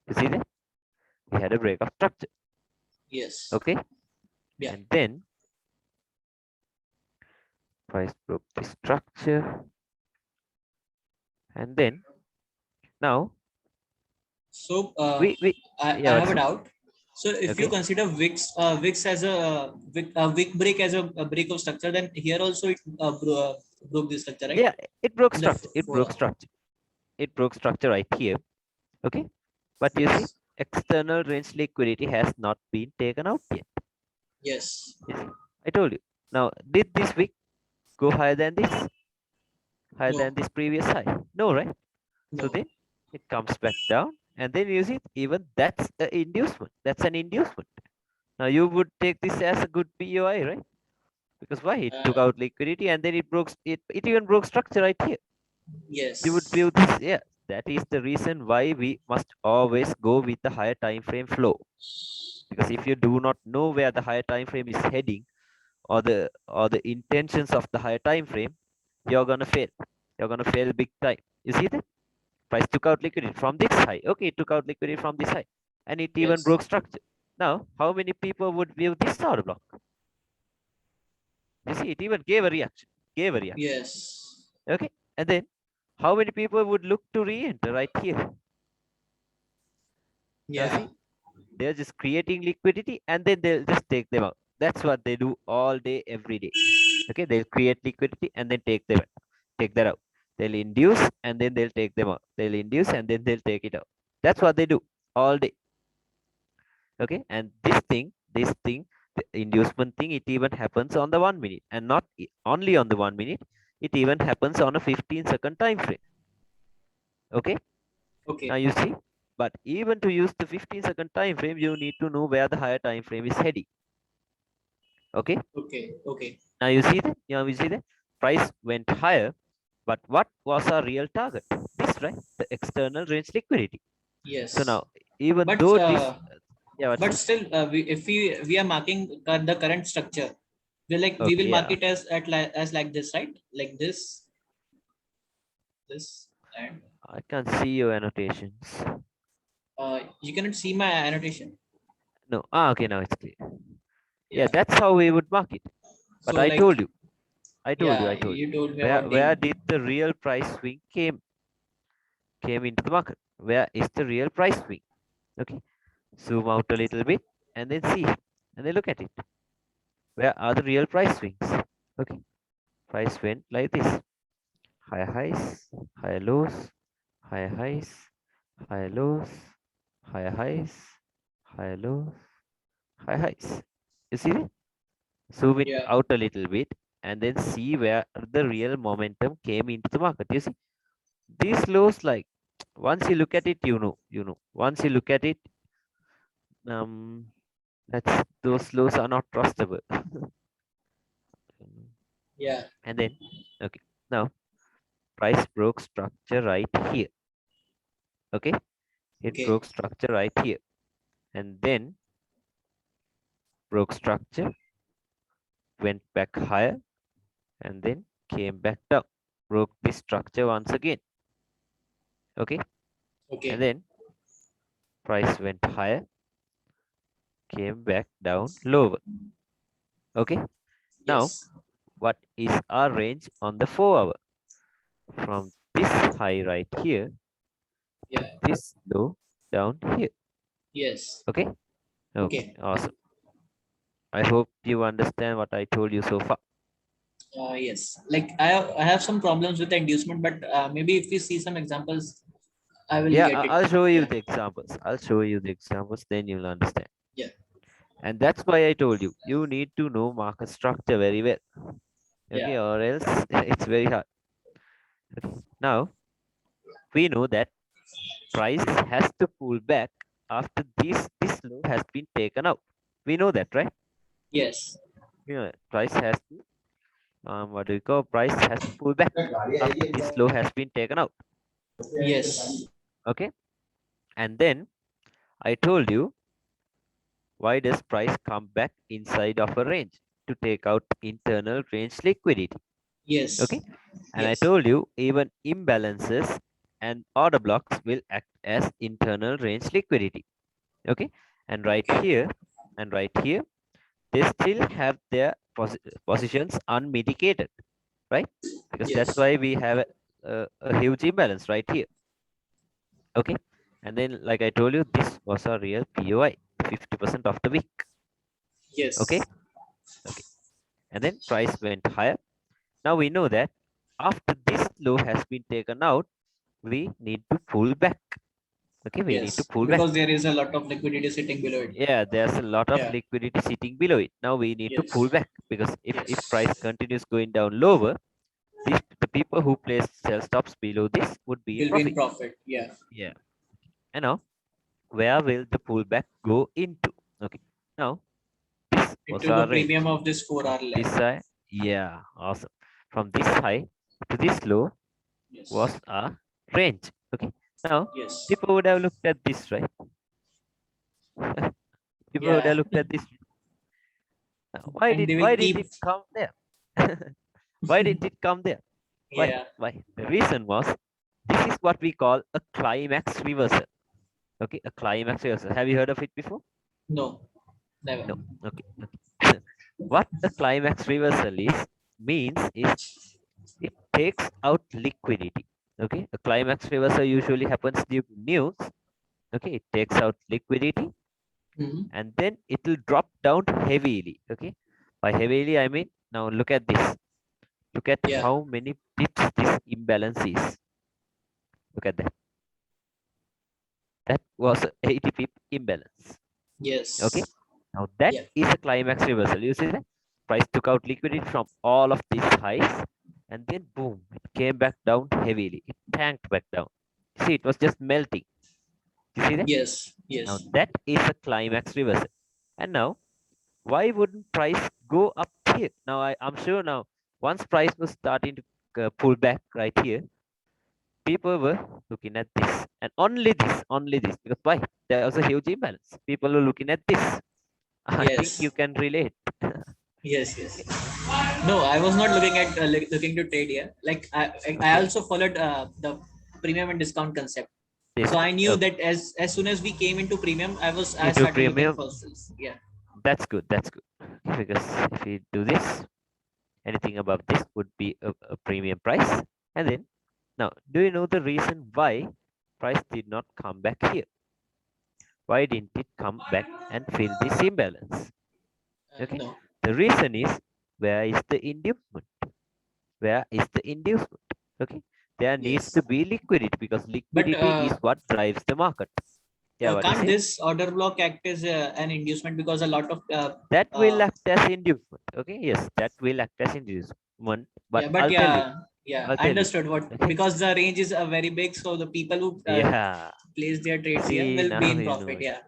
You see that? We had a break of structure. Yes. Okay. Yeah. And then price broke the structure. And then now So we I yeah, have what's a it? doubt. So if you Okay. consider VIX as a wick break as a break of structure, then here also it broke the structure, right? Yeah, it broke In the structure. It broke 4 hour. structure. It broke structure right here. Okay. But you see, Yes. external range liquidity has not been taken out yet. Yes. You see, I told you. Now, did this week go higher than this? Higher No. than this previous high? No, right? So No. then it comes back down, and then you see, even that's an inducement. That's an inducement. Now you would take this as a good POI, right? Because why? It took Uh, out liquidity and then it broke it even broke structure right here. You would yes. view this, yeah. That is the reason why we must always go with the higher time frame flow. Because if you do not know where the higher time frame is heading, or the intentions of the higher time frame, you're gonna fail. You're gonna fail big time. You see that? Price took out liquidity from this high. Okay, it took out liquidity from this high. And it even Yes. broke structure. Now, how many people would view this order block? You see, it even gave a reaction. Gave a reaction. Yes. Okay. And then how many people would look to re-enter right here? Now Yeah. see, they're just creating liquidity and then they'll just take them out. That's what they do all day, every day. Okay, they'll create liquidity and then take that out. They'll induce and then they'll take them out. They'll induce and then they'll take it out. That's what they do all day. Okay, and this thing, the inducement thing, it even happens on the 1 minute, and not only on the 1 minute. It even happens on a 15-second time frame. Okay, now Okay. you see, but even to use the 15-second time frame, you need to know where the higher time frame is heading. Okay, Okay. Okay. now you see that, price went higher, but what was our real target? This, right? The external range liquidity. So Yes. now, even But though this, yeah, what's but it? still, if we are marking the current structure, we will Okay, mark yeah, it as like this, right? Like this, and I can see your annotations. you cannot see my annotation. No, okay, now it's clear. Yeah, Yeah. that's how we would mark it. But So like, I yeah, told you. you told me about Where daily. did the real price swing came into the market? Where is the real price swing? Okay, zoom out a little bit and then see and then look at it. Where are the real price swings? Okay, price went like this: higher highs, higher lows, higher highs, higher lows, higher highs, higher lows, higher highs. You see it? Zoom it Yeah. out a little bit and then see where the real momentum came into the market. You see, these lows, like, once you look at it, once you look at it, um that's those lows are not trustable. Yeah. And then, okay, now price broke structure right here. Okay, it Okay. broke structure right here, and then broke structure, went back higher, and then came back down, broke this structure once again. Okay, and Okay. then price went higher, came back down lower. Okay, now Yes. what is our range on the 4-hour? From this high right here to Yeah. this low down here. Yes. Okay. Okay. Okay. Awesome. I hope you understand what I told you so far. Yes. Like I have some problems with the inducement, but maybe if we see some examples, I will Yeah, get it. I'll show you Yeah. the examples. I'll show you the examples, then you'll understand. Yeah. And that's why I told you, you need to know market structure very well. Okay, Yeah. or else it's very hard. Okay. Now, we know that price has to pull back after this low has been taken out. We know that, right? Yes. You know, price has to, what do we call? Price has to pull back after this low has been taken out. Yes. Okay. And then I told you, why does price come back inside of a range? To take out internal range liquidity. Yes. Okay. And I Yes. told you, even imbalances and order blocks will act as internal range liquidity. Okay. And right Okay. here, and right here, they still have their positions unmitigated, right? Because that's Yes. why we have a huge imbalance right here. Okay. And then, like I told you, this was a real POI, 50% of the week. Yes. Okay. Okay. And then price went higher. Now we know that after this low has been taken out, we need to pull back. Okay, we need to Yes. pull back. Because there is a lot of liquidity sitting below it. Yeah, there's a lot of Yeah. liquidity sitting below it. Now we need to pull Yes. back because if price Yes. continues going down lower, the people who place sell stops below this would be in Will be in profit. profit. Yeah. Yeah. And now, where will the pullback go into? Okay. Now, this was Into the our range. premium of this 4 hour This leg. high, yeah, awesome. From this high to this low was Yes. our range. Okay. Now, Yes. people would have looked at this, right? People would Yeah. have looked at this. And they will Why did keep. it come there? Why did it come there? Why? Yeah. Why? The reason was this is what we call a climax reversal. Okay, a climax reversal. Have you heard of it before? No. Never. No. Okay. Okay. What a climax reversal means is it takes out liquidity. Okay, a climax reversal usually happens due to news. Okay, it takes out liquidity Mhm. and then it will drop down heavily. Okay, by heavily I mean, now look at this. Look at Yeah. how many pips this imbalance is. Look at that. That was a 80 pip imbalance. Okay, Yes. now that Yeah. is a climax reversal. You see that price took out liquidity from all of these highs and then boom, it came back down heavily. It tanked back down. See, it was just melting. You see that? Yes. Now Yes. that is a climax reversal. And now, why wouldn't price go up here? Now I'm sure now, once price was starting to pull back right here, people were looking at this and only this. Because why? There was a huge imbalance. People were looking at this. I think you Yes. can relate. Yes. Yes. No, I was not looking at looking to trade here. Like I Okay. also followed the premium and discount concept. This So I knew okay. that as soon as we came into premium, I Into started looking premium, for sales. Yeah. that's good. That's good. Because if we do this, anything above this would be a premium price. And then now, do you know the reason why price did not come back here? Why didn't it come back and fill this imbalance? Okay. No. The reason is, where is the inducement? Where is the inducement? Okay. There needs Yes. to be liquidity because But liquidity is what drives the market. Yeah, what do you can't say? this order block act as an inducement because a lot of That will uh, act as inducement. Okay. Yes, that will act as inducement. But yeah, but I'll tell you. yeah, I'll I tell you. understood what Okay. because the range is very big, so the people who Yeah. place their trades here See, will be now in you know profit. it. Yeah,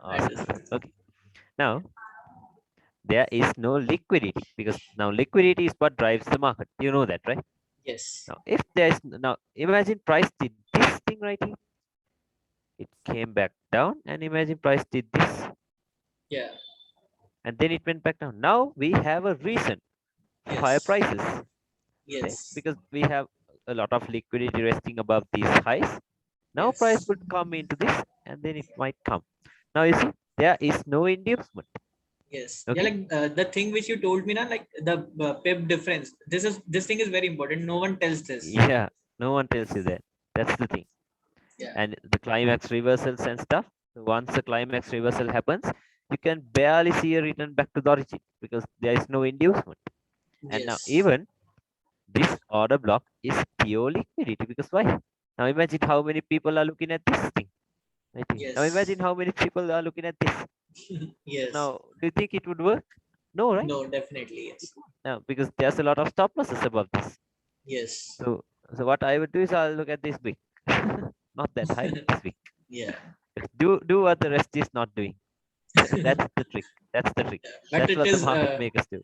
I Awesome. understood. Okay. Now, there is no liquidity because now liquidity is what drives the market. You know that, right? Yes. Now, if there's now imagine price did this thing right here. It came back down and imagine price did this Yeah. and then it went back down. Now we have a reason for higher Yes. prices. Okay? Yes. Because we have a lot of liquidity resting above these highs. Now price Yes. would come into this and then it might come. Now you see, there is no inducement. Yes. Yeah, Okay. like the thing which you told me now, like the pip difference. This thing is very important. No one tells this. Yeah, no one tells you that. That's the thing. Yeah. And the climax reversals and stuff. So once the climax reversal happens, you can barely see a return back to the origin because there is no inducement. And now Yes. even this order block is pure liquidity because why? Now imagine how many people are looking at this thing. I think. Now Yes. imagine how many people are looking at this. Yes. Now, do you think it would work? No, right? No, definitely It yes. won't. No, because there's a lot of stop losses above this. Yes. So, so what I would do is I'll look at this week, not that high, this week. Yeah. Do what the rest is not doing. That's the trick. That's the trick. But That's it what the is market makers do.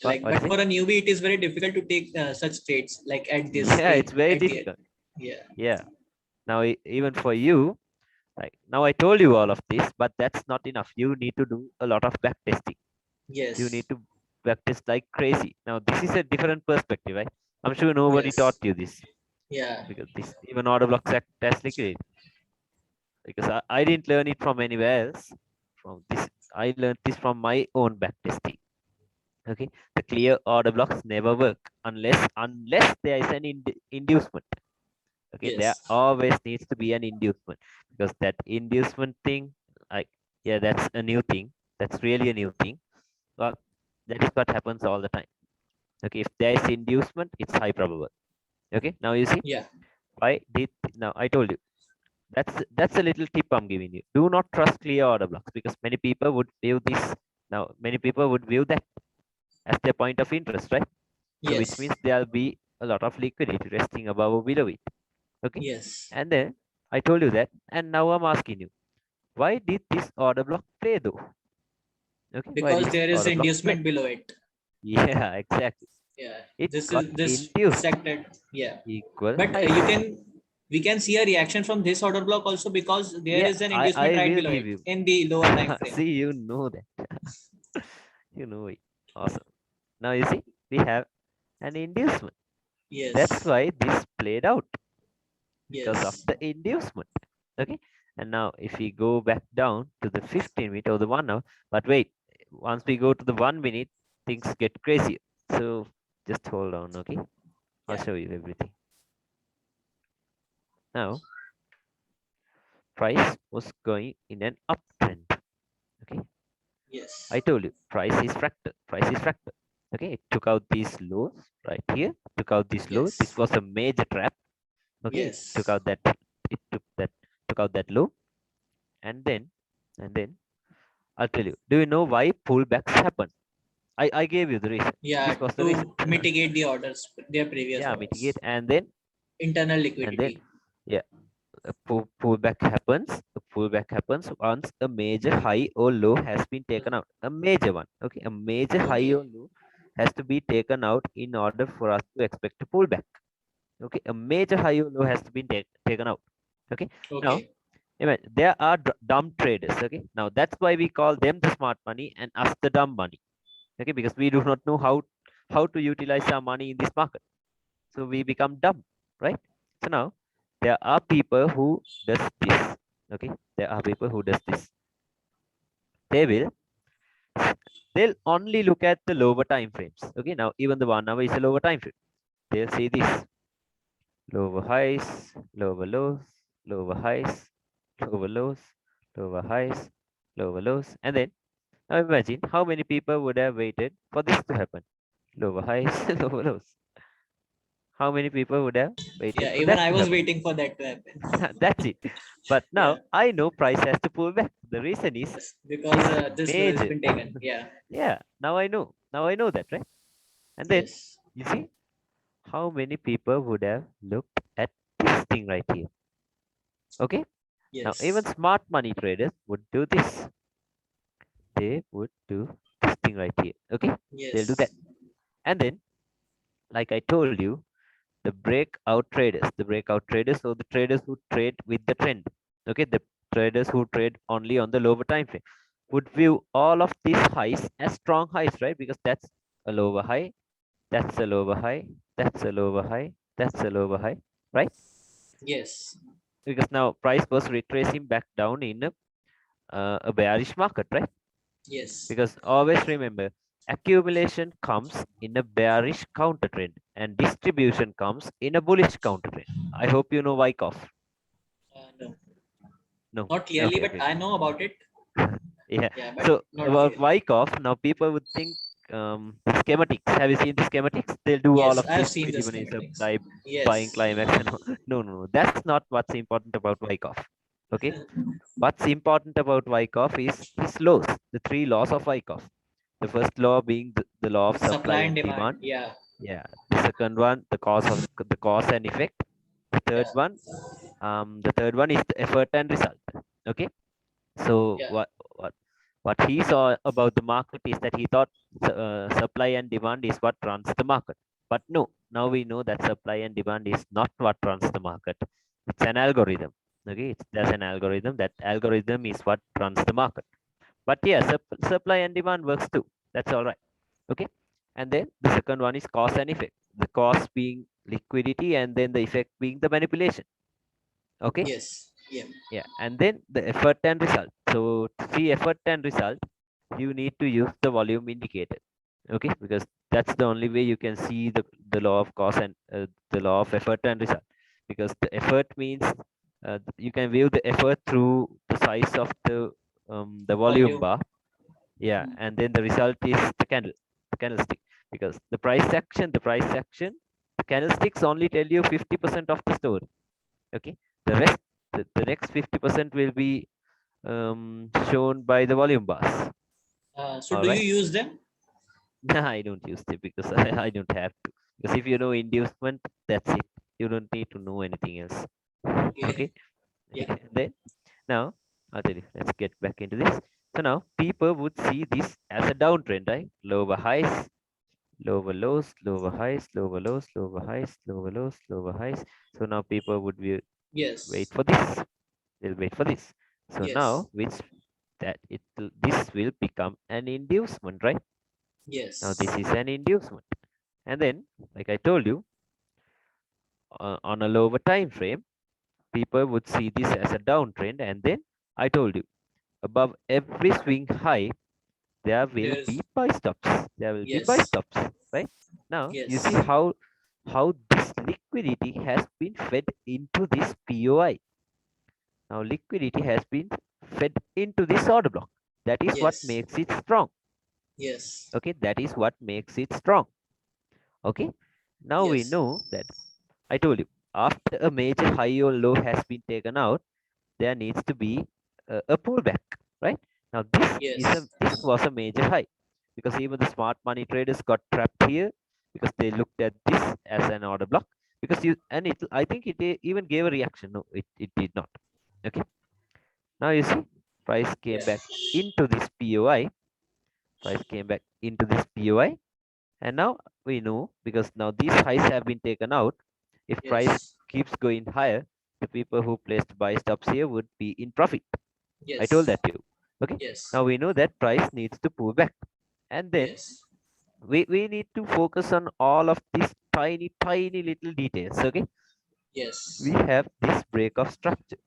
like, What but is it? for a newbie, it is very difficult to take such trades like at this Yeah, it's stage very at the end. difficult. Yeah. Yeah. Now, even for you, like now I told you all of this, but that's not enough. You need to do a lot of back testing. You Yes. need to practice like crazy. Now, this is a different perspective, right? I'm sure nobody taught Yes. you this Yeah. because this even order blocks act as liquidity. Because I didn't learn it from anywhere else. From this, I learned this from my own back testing. Okay, the clear order blocks never work unless there is an inducement. Okay, there Yes. always needs to be an inducement because that inducement thing, like yeah, that's a new thing. That's really a new thing. Well, that is what happens all the time. Okay, if there is inducement, it's high probable. Okay, now you see Yeah. why did now I told you that's a little tip I'm giving you. Do not trust clear order blocks because many people would view this now. Many people would view that as their point of interest, right? So which Yes. means there'll be a lot of liquidity resting above or below it. Okay, Yes. and then I told you that, and now I'm asking you, why did this order block play though? Okay, why Because did this there is order block play? inducement below it. Yeah, exactly. Yeah. It This got is this induced sector. Yeah. equal But highs. you can we can see a reaction from this order block also because there Yeah, is an I inducement right will below give it you. in the lower time frame. See, you know that. You know it. Awesome. Now you see, we have an inducement. That's Yes. why this played out because of Yes. the inducement. Okay. And now if we go back down to the 15 minute or the 1 hour, but wait, once we go to the 1 minute, things get crazy. So just hold on. Okay. I'll Yeah. show you everything. Now, price was going in an uptrend. Okay. I Yes. told you price is fractal. Price is fractal. Okay. It took out these lows right here. Took out this low. This Yes. was a major trap. Okay. It took Yes. out that. It took out that low, and then I'll tell you. Do you know why pullbacks happen? I gave you the reason. Yeah. This was the reason. To mitigate the orders, their previous Yeah, orders. mitigate, and then Internal and then liquidity. yeah, a pullback happens. A pullback happens once a major high or low has been taken out. A major one. Okay, a major high Okay. or low has to be taken out in order for us to expect a pullback. Okay, a major high or low has to be taken out. Okay, now Okay. there are dumb traders. Okay, now that's why we call them the smart money and us the dumb money. Okay, because we do not know how to utilize our money in this market, so we become dumb, right? So now there are people who does this. Okay, there are people who does this. They will they'll only look at the lower time frames. Okay, now even the 1 hour is a lower time frame. They'll see this lower highs, lower lows, lower highs, lower lows, lower highs, lower lows, and then now imagine how many people would have waited for this to happen. Lower highs, lower lows. How many people would have waited Yeah. for Even that I to was happen? waiting for that to happen. That's it. But Yeah. now I know price has to pull back. The reason is Yes. Because this this low has major. been taken. Yeah. Yeah, now I know. Now I know that, right? And then Yes. you see how many people would have looked at this thing right here. Okay. Now even Yes. smart money traders would do this. They would do this thing right here. Okay. They'll do that. Yes. And then, like I told you, the breakout traders, or the traders who trade with the trend. Okay, the traders who trade only on the lower time frame would view all of these highs as strong highs, right? Because that's a lower high, that's a lower high, that's a lower high, that's a lower high, right? Yes. Because now price was retracing back down in a bearish market, right? Yes. Because always remember, accumulation comes in a bearish counter trend and distribution comes in a bullish counter trend. I hope you know Wyckoff. No, No. not clearly, Okay, but okay. I know about it. Yeah. Yeah, but So not about clearly. Wyckoff, now people would think the schematics. Have you seen the schematics? They'll do all Yes, of I have this seen the Fibonacci schematics. supply, buying Yes. climax, and all. No, no, no. That's not what's important about Wyckoff. Okay. What's important about Wyckoff is his laws, the three laws of Wyckoff. The first law being the law of supply Supply and and demand. demand. Yeah. Yeah. The second one, the cause and effect. The third Yeah. one, is the effort and result. Okay. So Yeah. what he saw about the market is that he thought supply and demand is what runs the market. But no, now we know that supply and demand is not what runs the market. It's an algorithm. Okay, there's an algorithm. That algorithm is what runs the market. But yeah, supply and demand works too. That's all right. Okay. And then the second one is cause and effect. The cause being liquidity, and then the effect being the manipulation. Okay. Yes. Yeah. Yeah, and then the effort and result. So to see effort and result, you need to use the volume indicator. Okay, because that's the only way you can see the law of cause and the law of effort and result. Because the effort means you can view the effort through the size of the volume Volume. bar. Yeah, Mm. and then the result is the candlestick. Because the candlesticks only tell you 50% of the story. Okay, the rest, the next 50% will be shown by the volume bars. So All do you right. use them? No, I don't use it because I don't have to. Because if you know inducement, that's it. You don't need to know anything else. Okay. Okay. Yeah. Then now I'll tell you. Let's get back into this. So now people would see this as a downtrend, right? Lower highs, lower lows, lower highs, lower lows, lower highs, lower lows, lower highs. So now people would be wait Yes. for this. They'll wait for this. So Yes. now which that this will become an inducement, right? Now this Yes. is an inducement. And then, like I told you, on a lower time frame, people would see this as a downtrend. And then I told you, above every swing high, there will be There's buy stops. There will be buy yes. stops, right? Now you see Yes. how this liquidity has been fed into this POI. Now liquidity has been fed into this order block. That is what Yes. makes it strong. Yes. Okay, that is what makes it strong. Okay, now we Yes. know that I told you after a major high or low has been taken out, there needs to be a pullback, right? Now Yes. this was a major high because even the smart money traders got trapped here because they looked at this as an order block because you and it I think it even gave a reaction. No, it did not. Okay, now you see price came Yeah. back into this POI. Price came back into this POI. And now we know because now these highs have been taken out. If price Yes. keeps going higher, the people who placed buy stops here would be in profit. I told Yes. that to you. Okay. Yes. Now we know that price needs to pull back. And then Yes. we need to focus on all of these tiny, tiny little details. Okay. We Yes. have this break of structure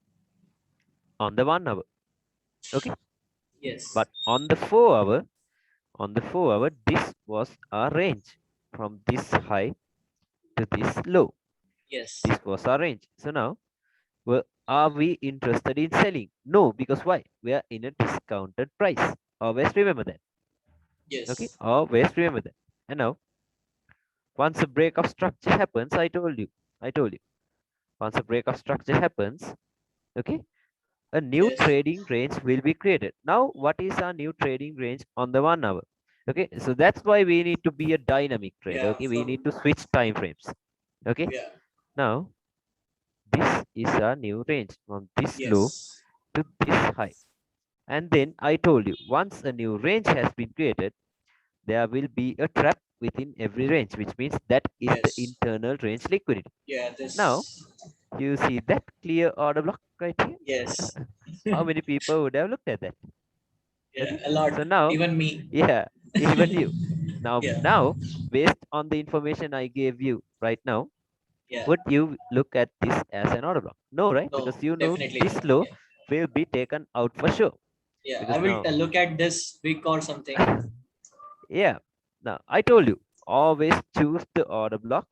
on the 1 hour. Okay. Yes. But on the 4 hour, this was our range from this high to this low. Yes. This was our range. So now, well, are we interested in selling? No, because why? We are in a discounted price. Always remember that. Okay, Yes. always remember that. And now, once a break of structure happens, I told you, once a break of structure happens, okay, a new Yes. trading range will be created. Now, what is our new trading range on the 1 hour? Okay, so that's why we need to be a dynamic trader. Yeah. Okay, we need From to switch time frames. Okay, yeah. now this is our new range from this low Yes. to this high. And then I told you, once a new range has been created, there will be a trap within every range, which means that is the Yes. internal range liquidity. Yeah. Now, This. you see that clear order block right here? Yes. How many people would have looked at that? Yeah. Okay. A lot. So now, Even me. yeah, even you. Now, Yeah. now, based on the information I gave you right now, Yeah. would you look at this as an order block? No, right? No. Because you know Definitely this not. low Yeah. will be taken out for sure. Yeah, I because will now, look at this week or something. yeah, now I told you, always choose the order block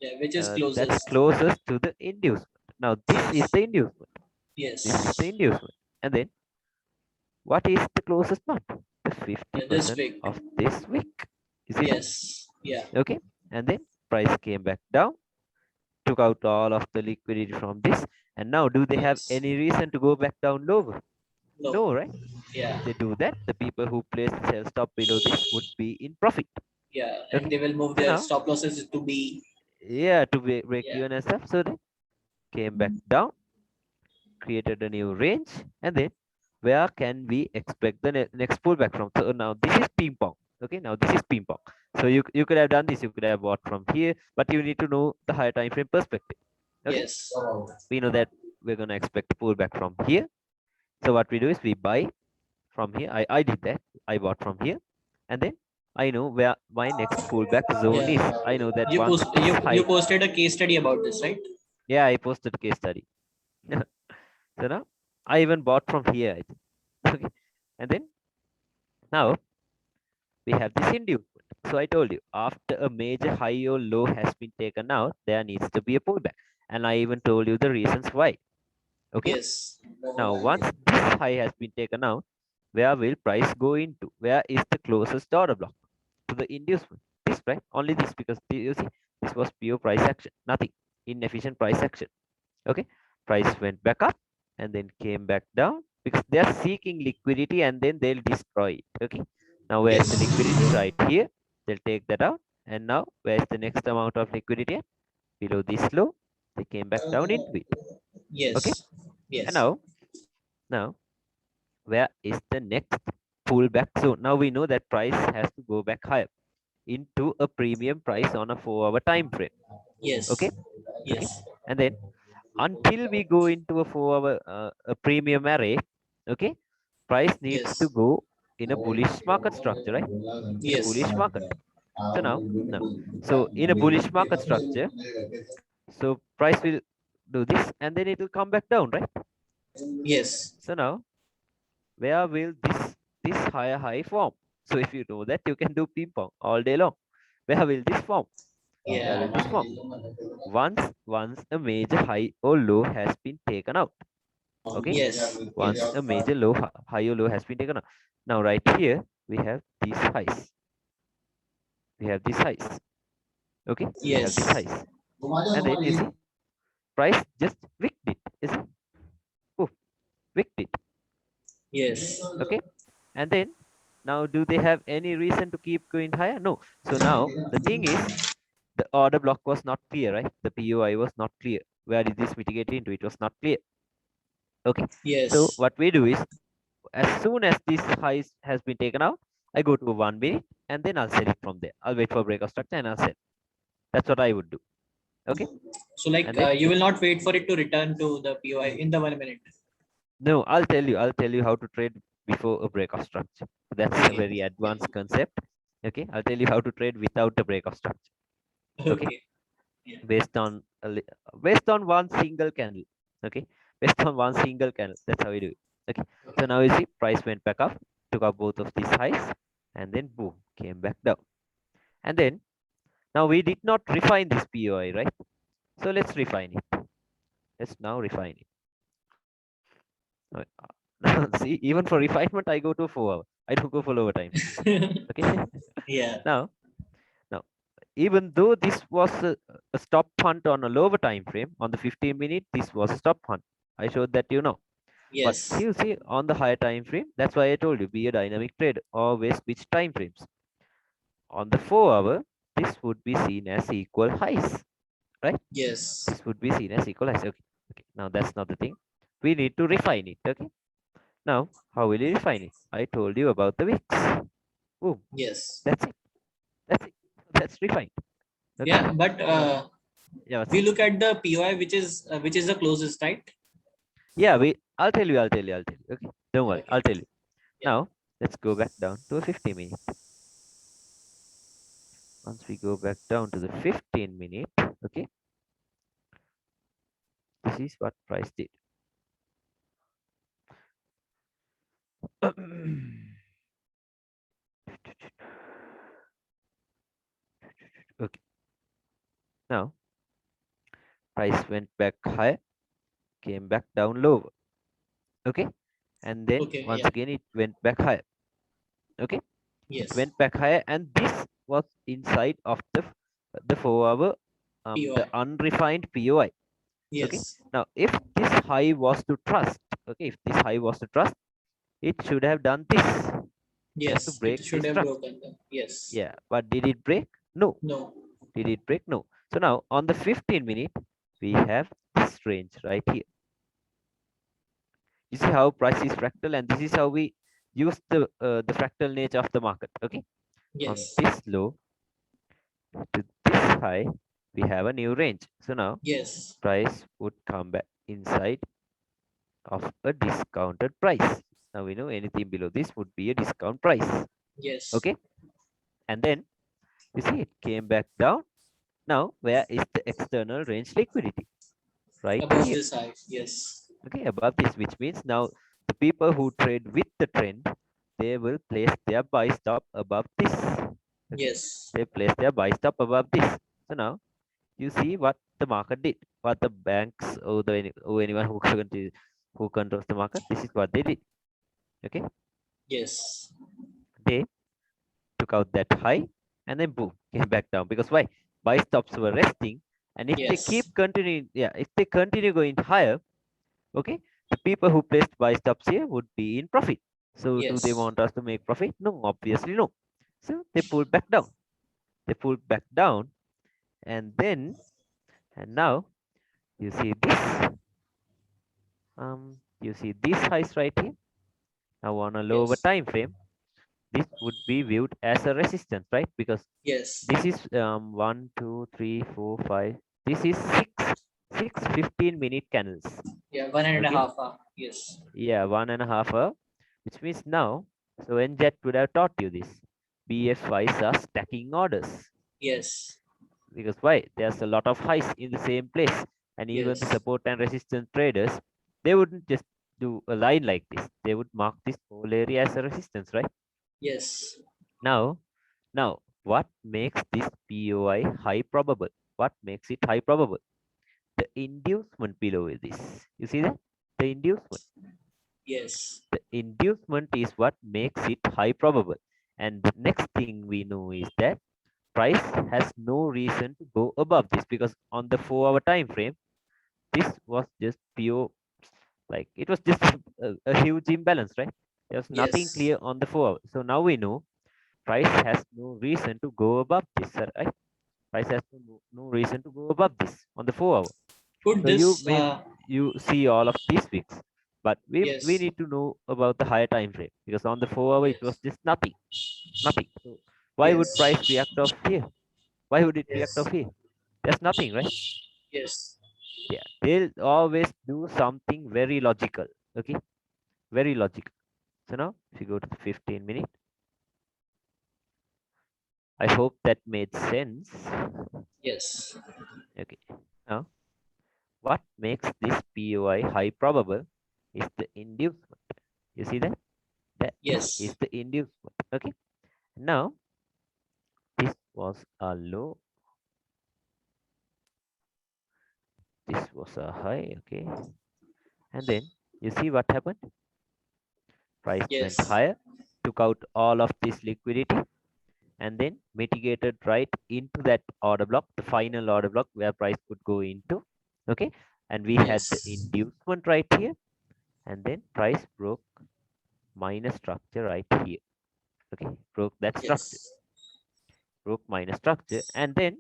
Yeah, which is that's closest. closest to the inducement. Now, this is Yes. the inducement. This is the Yes. inducement. And then, what is the closest month? The Yeah, this 50% week. of this week. You see that? Yes. Yeah. Okay. And then, price came back down, took out all of the liquidity from this. And now, do they have Yes. any reason to go back down lower? No. No, right? Yeah. If they do that, the people who place the sell stop below this would be in profit. Yeah. And Okay. they will move So their now, stop losses to be. yeah, to break Yeah. even and stuff. So they came back down, created a new range, and then where can we expect the next pullback from? So now this is ping pong. Okay, now this is ping pong. So you could have done this, you could have bought from here, but you need to know the higher time frame perspective. Okay, Yes. we know that we're gonna expect pullback from here. So what we do is we buy from here. I did that. I bought from here, and then I know where my next pullback zone is. Yeah. I know that You once post this you high, posted a case study about this, right? yeah, I posted a case study. So now I even bought from here. I think. Okay, and then now we have this inducement. So I told you, after a major high or low has been taken out, there needs to be a pullback. And I even told you the reasons why. Okay. Yes. Now, once this high has been taken out, where will price go into? Where is the closest order block to the inducement? This, right? Only this, because you see, this was pure price action, nothing. Inefficient price action. Okay. Price went back up and then came back down because they are seeking liquidity and then they'll destroy it. Okay. Now, where's the Yes. liquidity? Right here. They'll take that out. And now, where's the next amount of liquidity at? Below this low. They came back down into it. Okay. Yes. And Yes. now, where is the next pullback zone? Now we know that price has to go back higher into a premium price on a 4-hour time frame. Yes. Okay. Okay. Yes. And then until we go into a 4-hour a premium array, okay, price needs to Yes. go in a bullish market structure, right? In a Yes. bullish market. So now, no. So in a bullish market structure, so price will do this and then it will come back down, right? Yes. So now, where will this higher high form? So if you know that, you can do ping pong all day long. Where will this form? Where Yeah. will this form? Once a major high or low has been taken out. Okay, Yes. once Yes. a major high or low has been taken out. Now right here we have these highs. We have these highs. Okay, we have these Yes. highs, and then you see price just wicked it. Is it? Oh, wicked it. Yes. Okay, and then now do they have any reason to keep going higher? No. So now the thing is the order block was not clear, right? The POI was not clear. Where did this mitigate into? It was not clear. Okay, so Yes. what we do is as soon as this high has been taken out, I go to 1 minute and then I'll sell it from there. I'll wait for breakout structure and I'll sell. That's what I would do. Okay. So like And then you will not wait for it to return to the POI in the 1 minute. no, I'll tell you how to trade before a breakout structure. That's a Okay. very advanced concept. Okay. I'll tell you how to trade without a breakout structure. Okay. Okay. Yeah. Based on based on one single candle. Okay. Based on one single candle. That's how we do it. Okay. So now you see price went back up, took up both of these highs, and then boom, came back down. And then now we did not refine this POI, right? So let's refine it. Let's now refine it. See, even for refinement, I go to 4 hour. I don't go for lower time. Okay. Yeah. now, now, even though this was a stop hunt on a lower time frame, on the 15 minute, this was a stop hunt. I showed that you know. But Yes. you see, on the higher time frame, that's why I told you, be a dynamic trader. Always switch time frames. On the 4 hour, this would be seen as equal highs, right? Yes. This would be seen as equal highs. Okay. Okay. Now that's not the thing. We need to refine it. Okay. Now, how will you refine it? I told you about the wicks. Boom. Yes. That's it. That's it. That's refined. Okay. Yeah. But Yeah. What's we up? look at the POI, which is the closest, right? Yeah. I'll tell you. I'll tell you. I'll tell you. Okay. Don't worry. Okay. I'll tell you. Yeah. Now, let's go back down to a 50 minute. Once we go back down to the 15 minute, okay, this is what price did. Okay. Now price went back higher, came back down lower. Okay. And then Okay. once Yeah. again it went back higher. Okay. It Yes. went back higher, and this was inside of the 4 hour the POI. unrefined POI. Okay. Yes. Now if this high was to trust, okay, if this high was to trust, it should have done this. It has to Yes. It break should this have trust. broken them. Yes. Yeah, but did it break? No. No. Did it break? No. So now on the 15-minute, we have this range right here. You see how price is fractal, and this is how we use the fractal nature of the market. Okay. From Yes. this low to this high, we have a new range. So now Yes. price would come back inside of a discounted price. Now we know anything below this would be a discount price. Yes. Okay. And then you see it came back down. Now where is the external range liquidity? Right Above here. this high. Yes. Okay, above this, which means now the people who trade with the trend, they will place their buy stop above this. Okay, Yes. they place their buy stop above this. So now you see what the market did, what the banks or anyone who controls the market. This is what they did. Okay, Yes. they took out that high and then boom, came back down. Because why? Buy stops were resting, and if they Yes. keep continuing, yeah, if they continue going higher, okay, the people who placed buy stops here would be in profit. So do they Yes. want us to make profit? No, obviously no. So they pulled back down. They pulled back down, and then and now you see this. You see these highs right here. Now on a lower Yes. time frame, this would be viewed as a resistance, right? Because Yes. this is 1, 2, 3, 4, 5. This is six 15-minute candles. Yeah. One and a Okay. half hour. Yes. Yeah, 1.5 hour, which means now, so NJET would have taught you this. BFIs are stacking orders. Yes. Because why? There's a lot of highs in the same place. And even the Yes. support and resistance traders, they wouldn't just do a line like this. They would mark this whole area as a resistance, right? Yes. Now, what makes this POI high probable? What makes it high probable? The inducement below this. You see that? The inducement. Yes. The inducement is what makes it high probable. And the next thing we know is that price has no reason to go above this, because on the 4 hour time frame, this was just pure, like it was just a huge imbalance, right? There's nothing Yes. clear on the 4 hour. So now we know price has no reason to go above this, right? Price has no reason to go above this on the 4 hour. Could So you this? may you see all of these weeks, but we Yes. need to know about the higher time frame, because on the 4 hour it was Yes. just nothing, nothing. So why would Yes. price react off here? Why would it react Yes. off here? There's nothing, right? Yes. Yeah, they'll always do something very logical. Okay, very logical. So now if you go to the 15-minute, I hope that made sense. Yes. Okay, now what makes this POI high probable is the inducement. You see that? This is Yes. the inducement. Okay. Now this was a low. This was a high. Okay. And then you see what happened? Price went Yes. higher, took out all of this liquidity, and then mitigated right into that order block, the final order block where price could go into. Okay. And we had the Yes. inducement right here, and then price broke minus structure right here. Okay. Broke that structure, Yes. broke minus structure, and then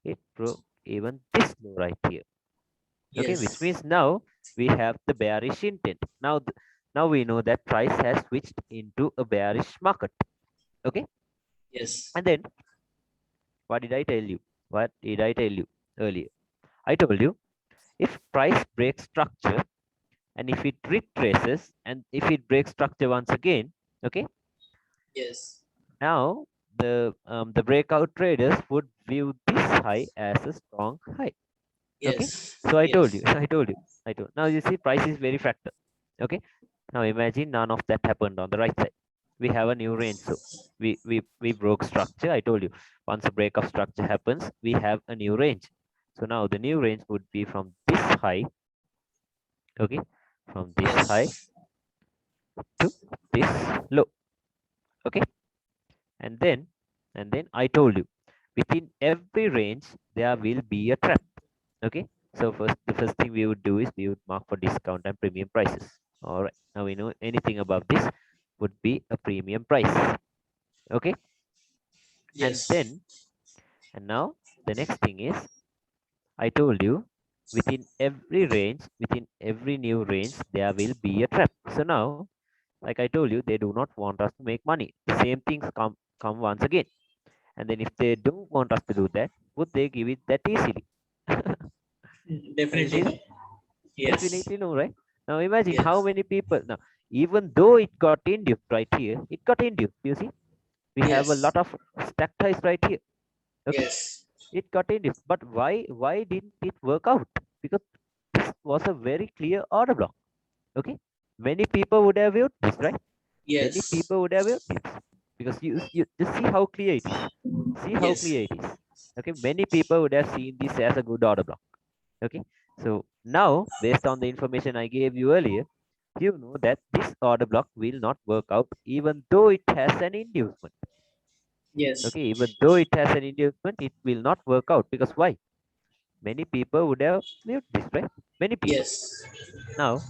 it broke even this low right here. Okay, which Yes. means now we have the bearish intent. Now we know that price has switched into a bearish market. Okay, Yes. and then what did I tell you? What did I tell you earlier? I told you if price breaks structure, and if it retraces, and if it breaks structure once again, okay, Yes. now the breakout traders would view this high as a strong high. Okay, Yes. so I told you, Yes. I told you. Now you see price is very fractal. Okay, Now imagine none of that happened on the right side. We have a new range. So we broke structure. I told you, once a break of structure happens, we have a new range. So now the new range would be from this high, okay, from this high Yes. to this low, okay. And then I told you, within every range there will be a trap, okay. So the first thing we would do is we would mark for discount and premium prices. All right, now we know anything above this would be a premium price, okay. And Yes. then and now the next thing is, I told you, within every range, within every new range there will be a trap. So now, like I told you, they do not want us to make money. The same things come once again. And then if they don't want us to do that, would they give it that easily? Now you Definitely see that? no. Yes. Definitely no, right? Now imagine how Yes. many people now, even though it got induced right here, it got induced. You see, we have a Yes. lot of stacked highs right here. Okay, Yes. it got induced. But why didn't it work out? Because this was a very clear order block. Okay, many people would have viewed this, right? Many Yes. people would have viewed this because you just see how clear it is. See how Yes. clear it is. Okay, many people would have seen this as a good order block. Okay, so now based on the information I gave you earlier, you know that this order block will not work out even though it has an inducement. Yes. Okay, even though it has an inducement, it will not work out because why? Many people would have viewed this, right? Many people. Yes. Now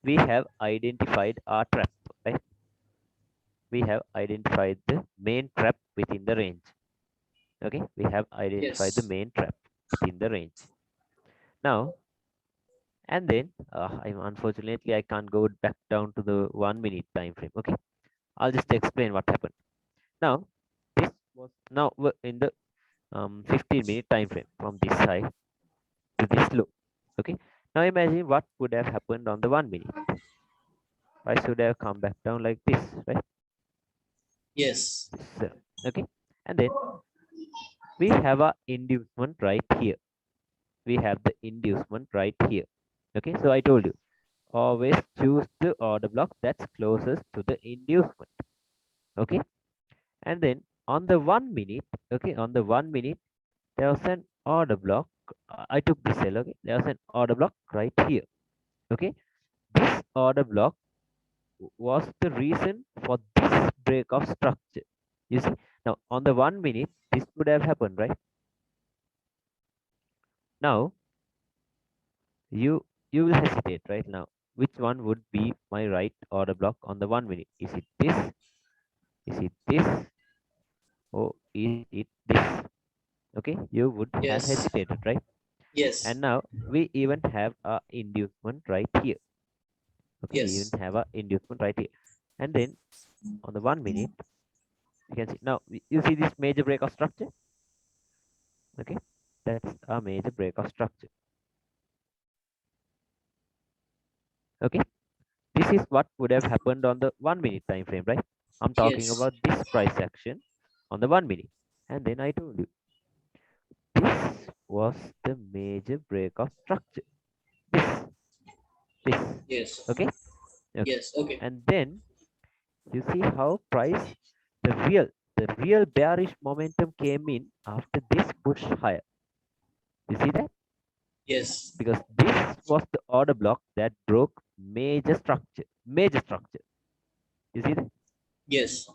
we have identified our trap, right? We have identified the main trap within the range. Okay, we have identified the Yes. main trap within the range. Now, and then I'm unfortunately I can't go back down to the 1 minute time frame. Okay, I'll just explain what happened. Now, this was now we're in the 15-minute time frame from this high to this low. Okay, now imagine what would have happened on the 1 minute. I should have come back down like this, right? Yes. This, okay, and then we have a inducement right here. We have the inducement right here. Okay, so I told you, always choose the order block that's closest to the inducement. Okay, and then on the 1 minute, okay, on the 1 minute, there was an order block. I took this cell, okay, there was an order block right here. Okay, this order block was the reason for this break of structure. You see, now on the 1 minute, this would have happened, right? Now you will hesitate right now. Which one would be my right order block on the 1 minute? Is it this? Is it this? Or is it this? Okay, you would have Yes. hesitated, right? And Yes. now we even have a inducement right here. Okay, we even Yes. have a inducement right here. And then on the 1 minute, you can see now you see this major break of structure. Okay, that's a major break of structure. Okay, this is what would have happened on the 1 minute time frame, right? I'm talking Yes. about this price action on the 1 minute. And then I told you this was the major break of structure. This, this. Yes. Okay, okay. Yes. Okay. And then you see how price, the real, the real bearish momentum came in after this push higher. You see that? Yes. Because this was the order block that broke major structure. Major structure. You see that? Yes.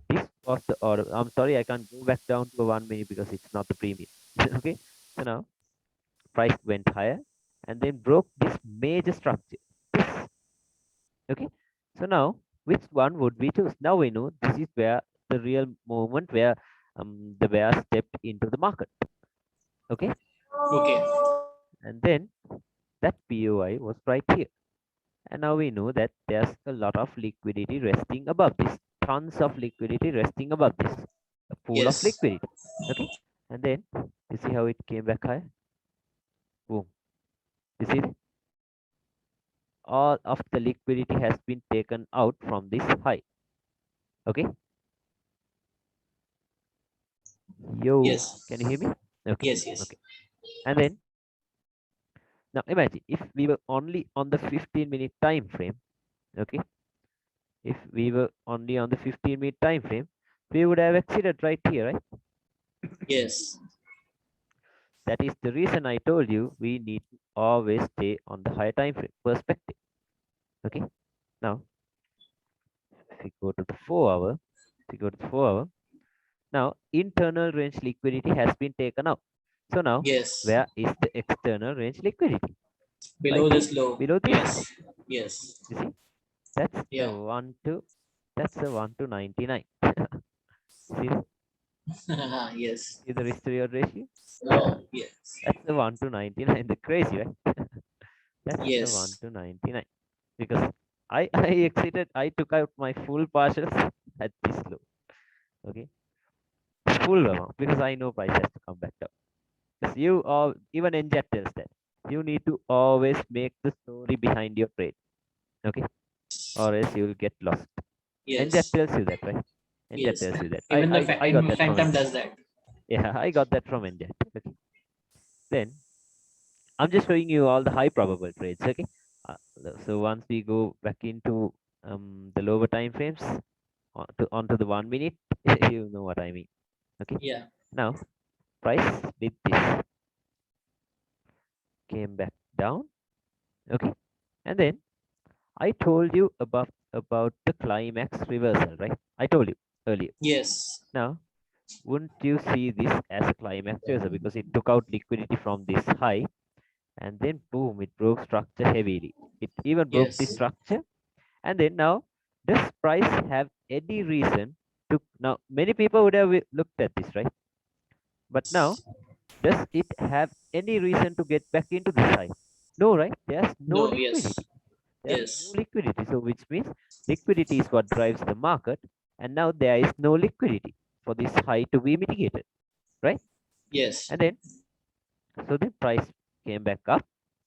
This was the order. I'm sorry, I can't go back down to 1 minute because it's not the premium. Okay. So now price went higher and then broke this major structure. This. Okay. So now which one would we choose? Now we know this is where the real moment where the bear stepped into the market. Okay. Okay. And then that POI was right here. And now we know that there's a lot of liquidity resting above this. Tons of liquidity resting above this. A pool of Yes. liquidity. Okay. And then you see how it came back high? Boom. You see that? All of the liquidity has been taken out from this high. Okay. Yo, Yes. can you hear me? Okay. Yes. Yes. Okay. And then now imagine if we were only on the 15-minute time frame. Okay, if we were only on the 15-minute time frame, we would have exceeded right here, right? Yes. That is the reason I told you we need to always stay on the higher time frame perspective. Okay, now if we go to the 4 hour, if we go to the 4 hour, now internal range liquidity has been taken out. So now Yes. where is the external range liquidity? Right Below here, this low. below this high. Yes. Yes. You see, that's the Yeah. one to that's the 1 to 99. See, Yes. see the risk to reward ratio? Yes. That's the 1 to 99. The crazy, right? That's the 1 Yes. to 99. Because I exceeded, I took out my full partials at this low. Okay, full amount, because I know price has to come back down. Because you all, even NJET tells that you need to always make the story behind your trade. Okay, or else you will get lost. NJET Yes. tells you that, right? NJET Yes. tells you that. Even the I got that from Phantom NJET. does that. Yeah, I got that from NJET. Okay. Then I'm just showing you all the high probable trades. Okay. So once we go back into the lower time frames onto the 1 minute, you know what I mean. Okay. Yeah. Now price did this, came back down. Okay. And then I told you about the climax reversal, right? I told you earlier. Yes. Now, wouldn't you see this as a climax reversal, because it took out liquidity from this high, and then boom, it broke structure heavily. It even broke this Yes. structure, and then now, does price have any reason to, now many people would have looked at this, right? But now, does it have any reason to get back into this high? No, right? There's no No. Yes. liquidity. There's no Yes. liquidity. So which means liquidity is what drives the market, and now there is no liquidity for this high to be mitigated, right? Yes. And then so the price came back up,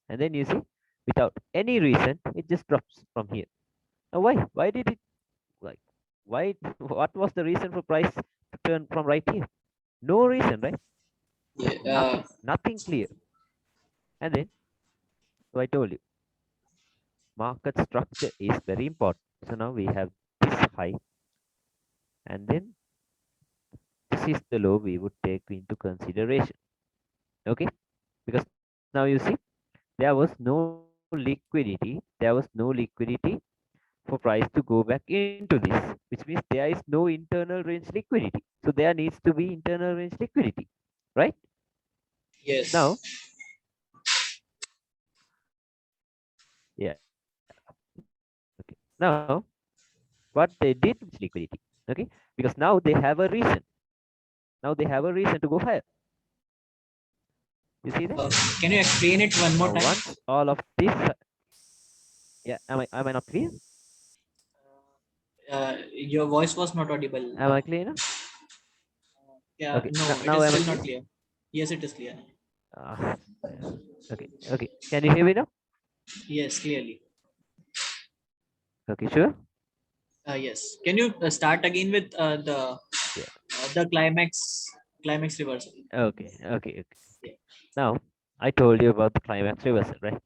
and then you see, without any reason, it just drops from here. Now why? Why did it, like, why? What was the reason for price to turn from right here? No reason, right? Yeah. Nothing clear. And then, so I told you, market structure is very important. So now we have this high, and then this is the low we would take into consideration. Okay, because now you see, there was no liquidity for price to go back into this, which means there is no internal range liquidity. So there needs to be internal range liquidity, right? Yes. Now, yeah, okay. Now, what they did with liquidity, okay, because now they have a reason. Now they have a reason to go higher. You see that? Can you explain it one more Now, time? once all of this, yeah, am I not clear? Your voice was not audible. Am I clear now? Yeah. Okay, No, it now is am I still clear? not clear. Yes, it is clear. Uh, okay, okay. Can you hear me now? Yes, clearly. Okay, sure. Yes. Can you start again with Yeah. the climax reversal? Okay, okay, okay. Yeah. Now, I told you about the climax reversal, right?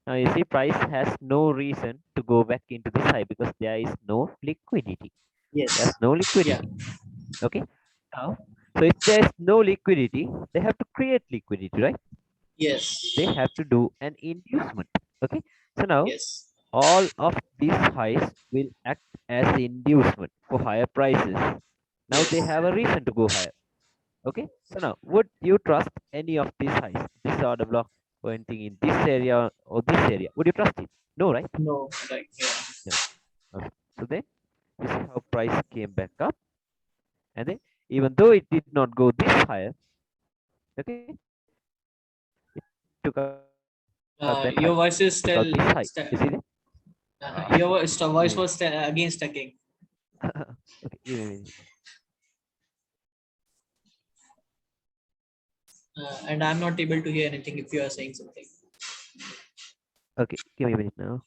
Now you see, price has no reason to go back into this high because there is no liquidity. Yes. There's no Yeah. liquidity. Okay. Now, so if there's no liquidity, they have to create liquidity, right? They Yes. have to do an inducement. Okay. So now Yes. all of these highs will act as the inducement for higher prices. Now they Yes. have a reason to go higher. Okay. So now, would you trust any of these highs, this order block pointing in this area or this area? Would you trust it? No, right? No. Right. Yeah. No. Okay. So then you see how price came back up, and then even though it did not go this higher, okay, it took out that high. It took Your out voice this is high. still. You see that? Your Give me voice a minute. was again stucking. Okay, give me a minute. And I'm not able to hear anything if you are saying something. Okay, give me a minute now.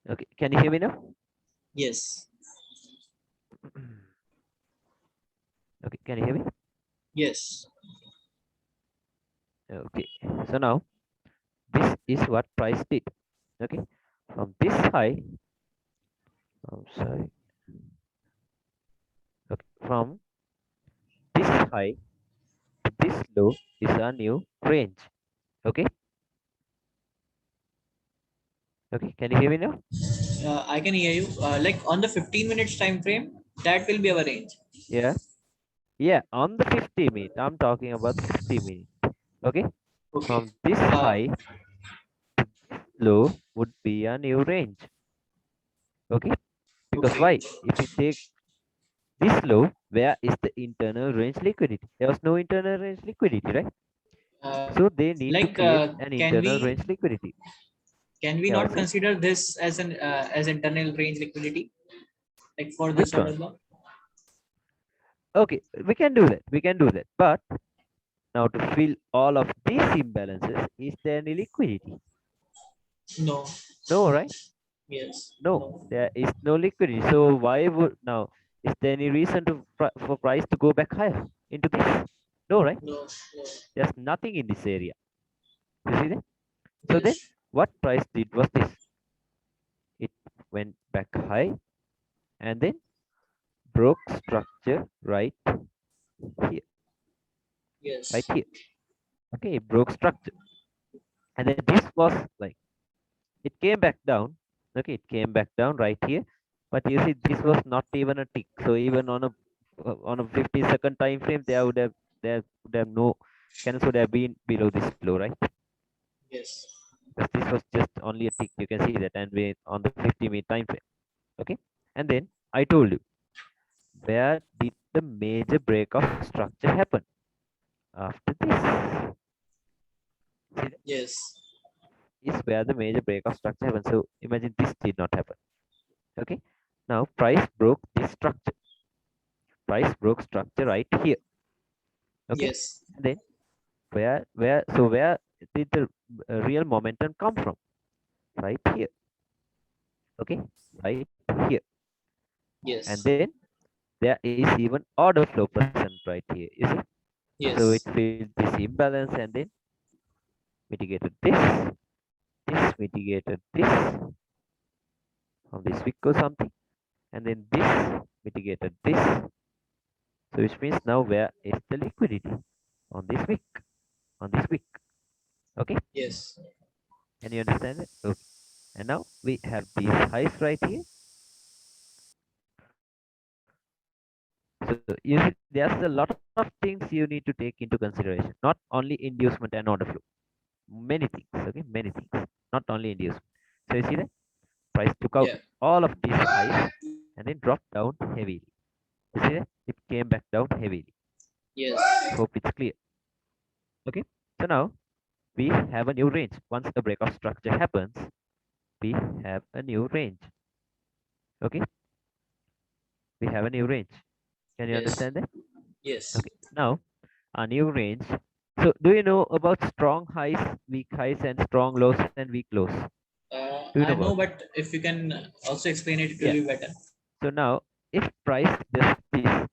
Okay, can you hear me now? Yes. Okay, can you hear me? Yes. Okay, so now this is what price did. Okay, from this high, I'm sorry, okay, from this high to this low is a new range. Okay, okay, can you hear me now? I can hear you. Like on the 15 minutes time frame, that will be our range. Yeah, yeah, on the 50 minute, I'm talking about 50 minutes. Okay, Okay. from this Uh, high to this low would be a new range. Okay, because okay. why? If we take this low, where is the internal range liquidity? There was no internal range liquidity, right? So they need to Like, create an can internal we range liquidity. can we Yeah, not what's it? consider this as an as internal range liquidity, like for this Which order one? block? Okay, we can do that. We can do that. But now to fill all of these imbalances, is there any liquidity? No. No, right? Yes. No, No. there is no liquidity. So why would now? Is there any reason to for price to go back higher into this? No, right? No. No. There's nothing in this area. You see that? So then, Yes. what price did was this? It went back high and then broke structure right here, right Yes. here. Okay, it broke structure, and then this was like it came back down. Okay, it came back down right here, but you see this was not even a tick. So even on a 50-second time frame, there would have no candles would have been below this low, right? Yes. Because this was just only a tick. You can see that, and we on the 50-minute time frame. Okay, and then I told you where did the major break of structure happen after this. See, Yes. is where the major break of structure happens. So imagine this did not happen. Okay. Now price broke this structure. Price broke structure right here. Okay. Yes. And then where did the real momentum come from? Right here. Okay. Right here. And Yes. then there is even order flow present right here. You see? So it Yes. filled this imbalance and then mitigated this mitigated this from this wick or something, and then this mitigated this. So which means now where is the liquidity on this wick? On this wick. Okay, Yes. can you understand it? Okay. And now we have these highs right here. So you see, there's a lot of things you need to take into consideration, not only inducement and order flow. Many things, okay, many things, not only inducement. So you see that price took out Yeah. all of these highs and then dropped down heavily. You see that it came back down heavily. Yes. Hope it's clear. Okay, so now we have a new range. Once a break of structure happens, we have a new range. Okay, we have a new range. Can you Yes. understand that? Yes. Okay, now a new range. So do you know about strong highs, weak highs, and strong lows and weak lows? Do you know I about know, it? but if you can also explain it, it will Yeah. be better. So now if price does this,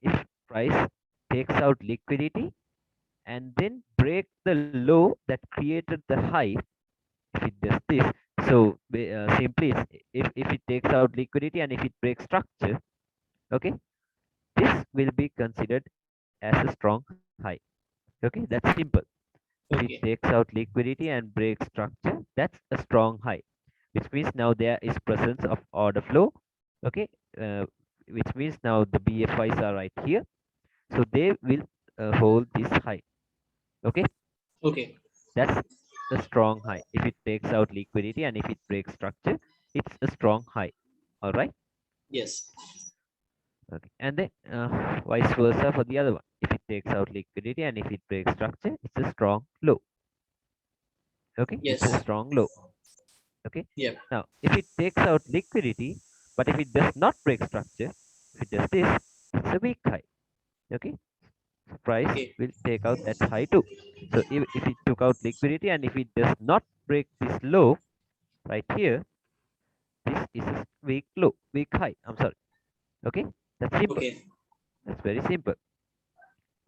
if price takes out liquidity and then break the low that created the high, if it does this, so simply if it takes out liquidity and if it breaks structure, okay, this will be considered as a strong high. Okay, that's simple. If it Okay. takes out liquidity and breaks structure, that's a strong high, which means now there is presence of order flow. Okay, uh, which means now the BFIs are right here, so they will hold this high. Okay, Okay. that's a strong high. If it takes out liquidity and if it breaks structure, it's a strong high. All right. Yes. Okay. And then vice versa for the other one. If it takes out liquidity and if it breaks structure, it's a strong low. Okay. It's a Yes. strong low. Okay. Yeah. Now, if it takes out liquidity, but if it does not break structure, if it does this, it's a weak high. Okay. So price Okay. will take out that high too. So if it took out liquidity and if it does not break this low right here, this is a weak low, weak high. I'm sorry. Okay, that's simple. Okay. That's very simple.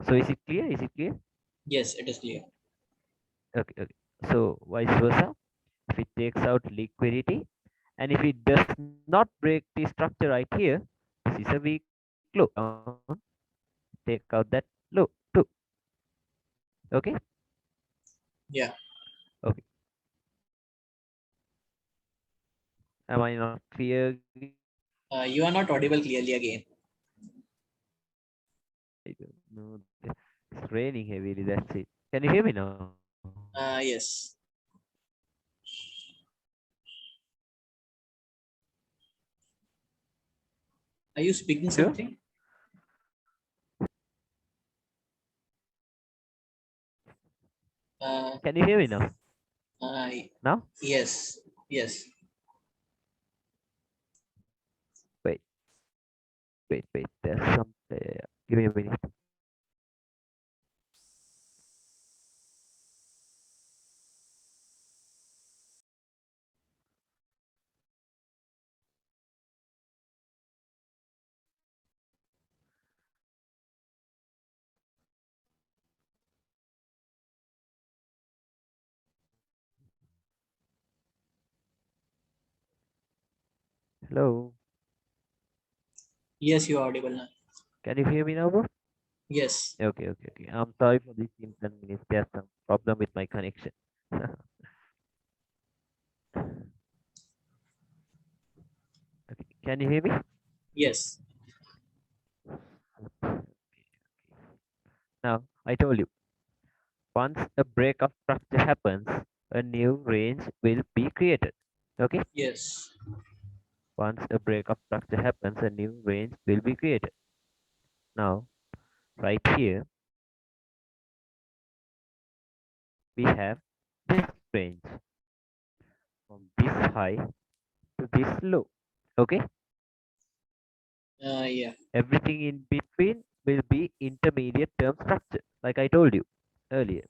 So is it clear? Is it clear? Yes, it is clear. Okay, okay. So vice versa, if it takes out liquidity and if it does not break the structure right here, this is a weak low. Take out that low too. Okay, Yeah. okay. Am I not clear again? You are not audible clearly again. I don't know. It's raining heavily. That's it. Can you hear me now? Yes. Are you speaking Sure. something? Uh, Can you hear me now? uh, Now? yes. Yes. Wait, wait. There's some. Give me a minute. Hello. Yes, you are audible now. Can you hear me now, bro? Yes. Okay. I'm sorry for this inconvenience. There's some problem with my connection. Okay. Can you hear me? Yes. Now, I told you, once a break of structure happens, a new range will be created. Okay? Yes. Once a break of structure happens, a new range will be created. Now, right here, we have this range from this high to this low. Okay? Yeah. Everything in between will be intermediate term structure, like I told you earlier.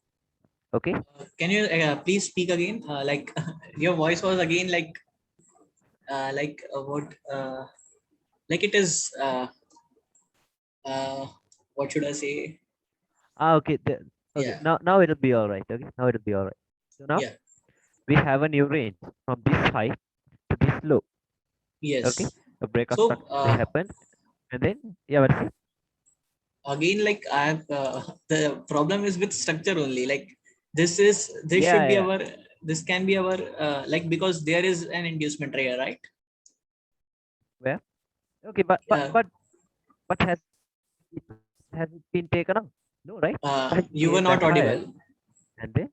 Okay? Can you please speak again? Like your voice was again what? Like it is. Uh, what should I say? Okay. Okay. Yeah. Now it'll be all right. Okay. Now it'll be all right. So now Yeah. we have a new range from this high to this low. Okay. Yes. A break of So structure happened, and then yeah, what's it? again, like I have the problem is with structure only. Like this Yeah, should be yeah. our this can be our like because there is an inducement here, right? Where? Okay, but but Uh, but but it has it been taken out? No, right? But it you were came not back higher, audible. and then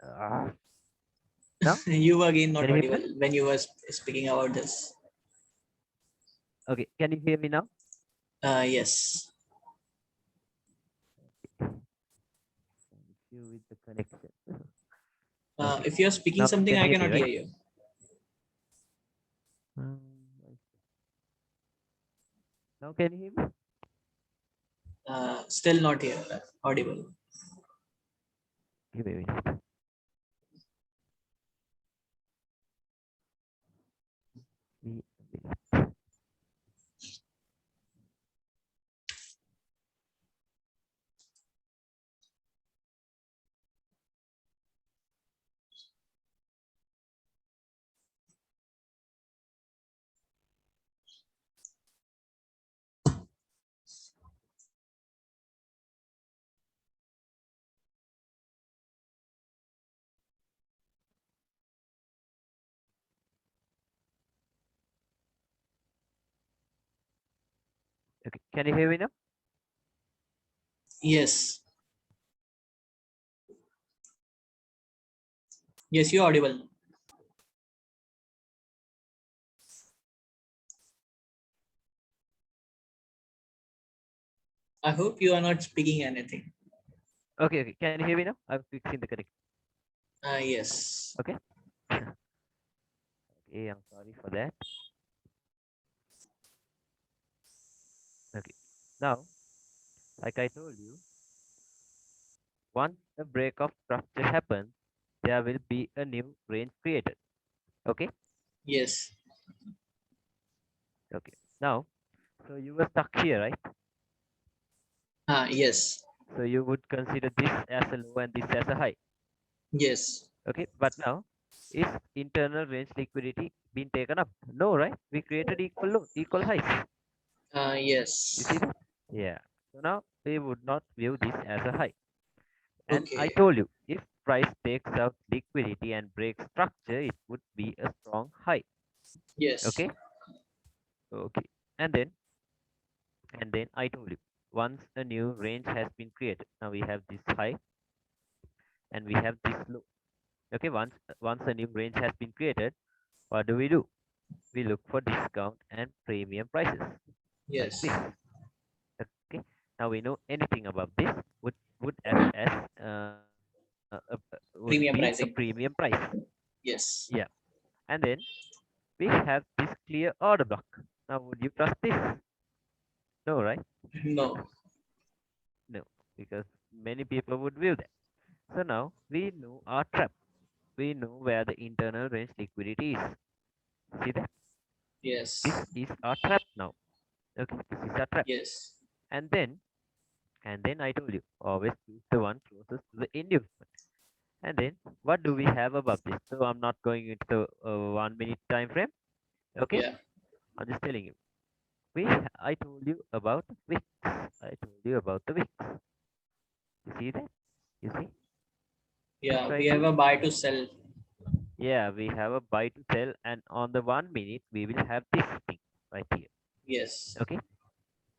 uh, now You were again can not you hear me audible now? when you were speaking about this. Okay, can you hear me now? Yes. Issue with the connection. Okay, If you're speaking now you something, can I hear me, cannot hear right? you. Um, now can you hear me? Still not here. Audible. Give me a minute. Me a minute. Okay, can you hear me now? Yes. Yes, you're audible. I hope you are not speaking anything. Okay. Can you hear me now? I'm fixing the connection. Yes. Okay. Okay, I'm sorry for that. Okay. Now, like I told you, once a break of structure happens, there will be a new range created. Okay. Yes. Okay. Now, So you were stuck here, right? Yes. So you would consider this as a low and this as a high. Yes. Okay, but now is internal range liquidity being taken up? No, right? We created equal low, equal highs. You see Yes. that? Yeah. So now we would not view this as a high. And I Okay. told you, if price takes out liquidity and breaks structure, it would be a strong high. Yes. Okay. Okay. And then I told you, once a new range has been created, now we have this high and we have this low. Okay. Once a new range has been created, what do? We look for discount and premium prices like Yes. this. Okay. Now we know anything about this would act as would be a Premium premium pricing. price. Yeah. Yes. And then we have this clear order block. Now would you trust this? No, right? No. No, because many people would view that. So now we know our trap. We know where the internal range liquidity is. See that? This Yes. is our trap now. Okay, this is our trap. Yes. And then I told you, always choose the one closest to the end movement. And then what do we have above this? So I'm not going into the 1 minute time frame. Okay, Yeah. I'm just telling you. I told you about wicks. I told you about the wicks. You see that? You see? Just Yeah. We right have here. a buy to sell. Yeah, we have a buy to sell, and on the 1 minute we will have this thing right here. Yes. Okay,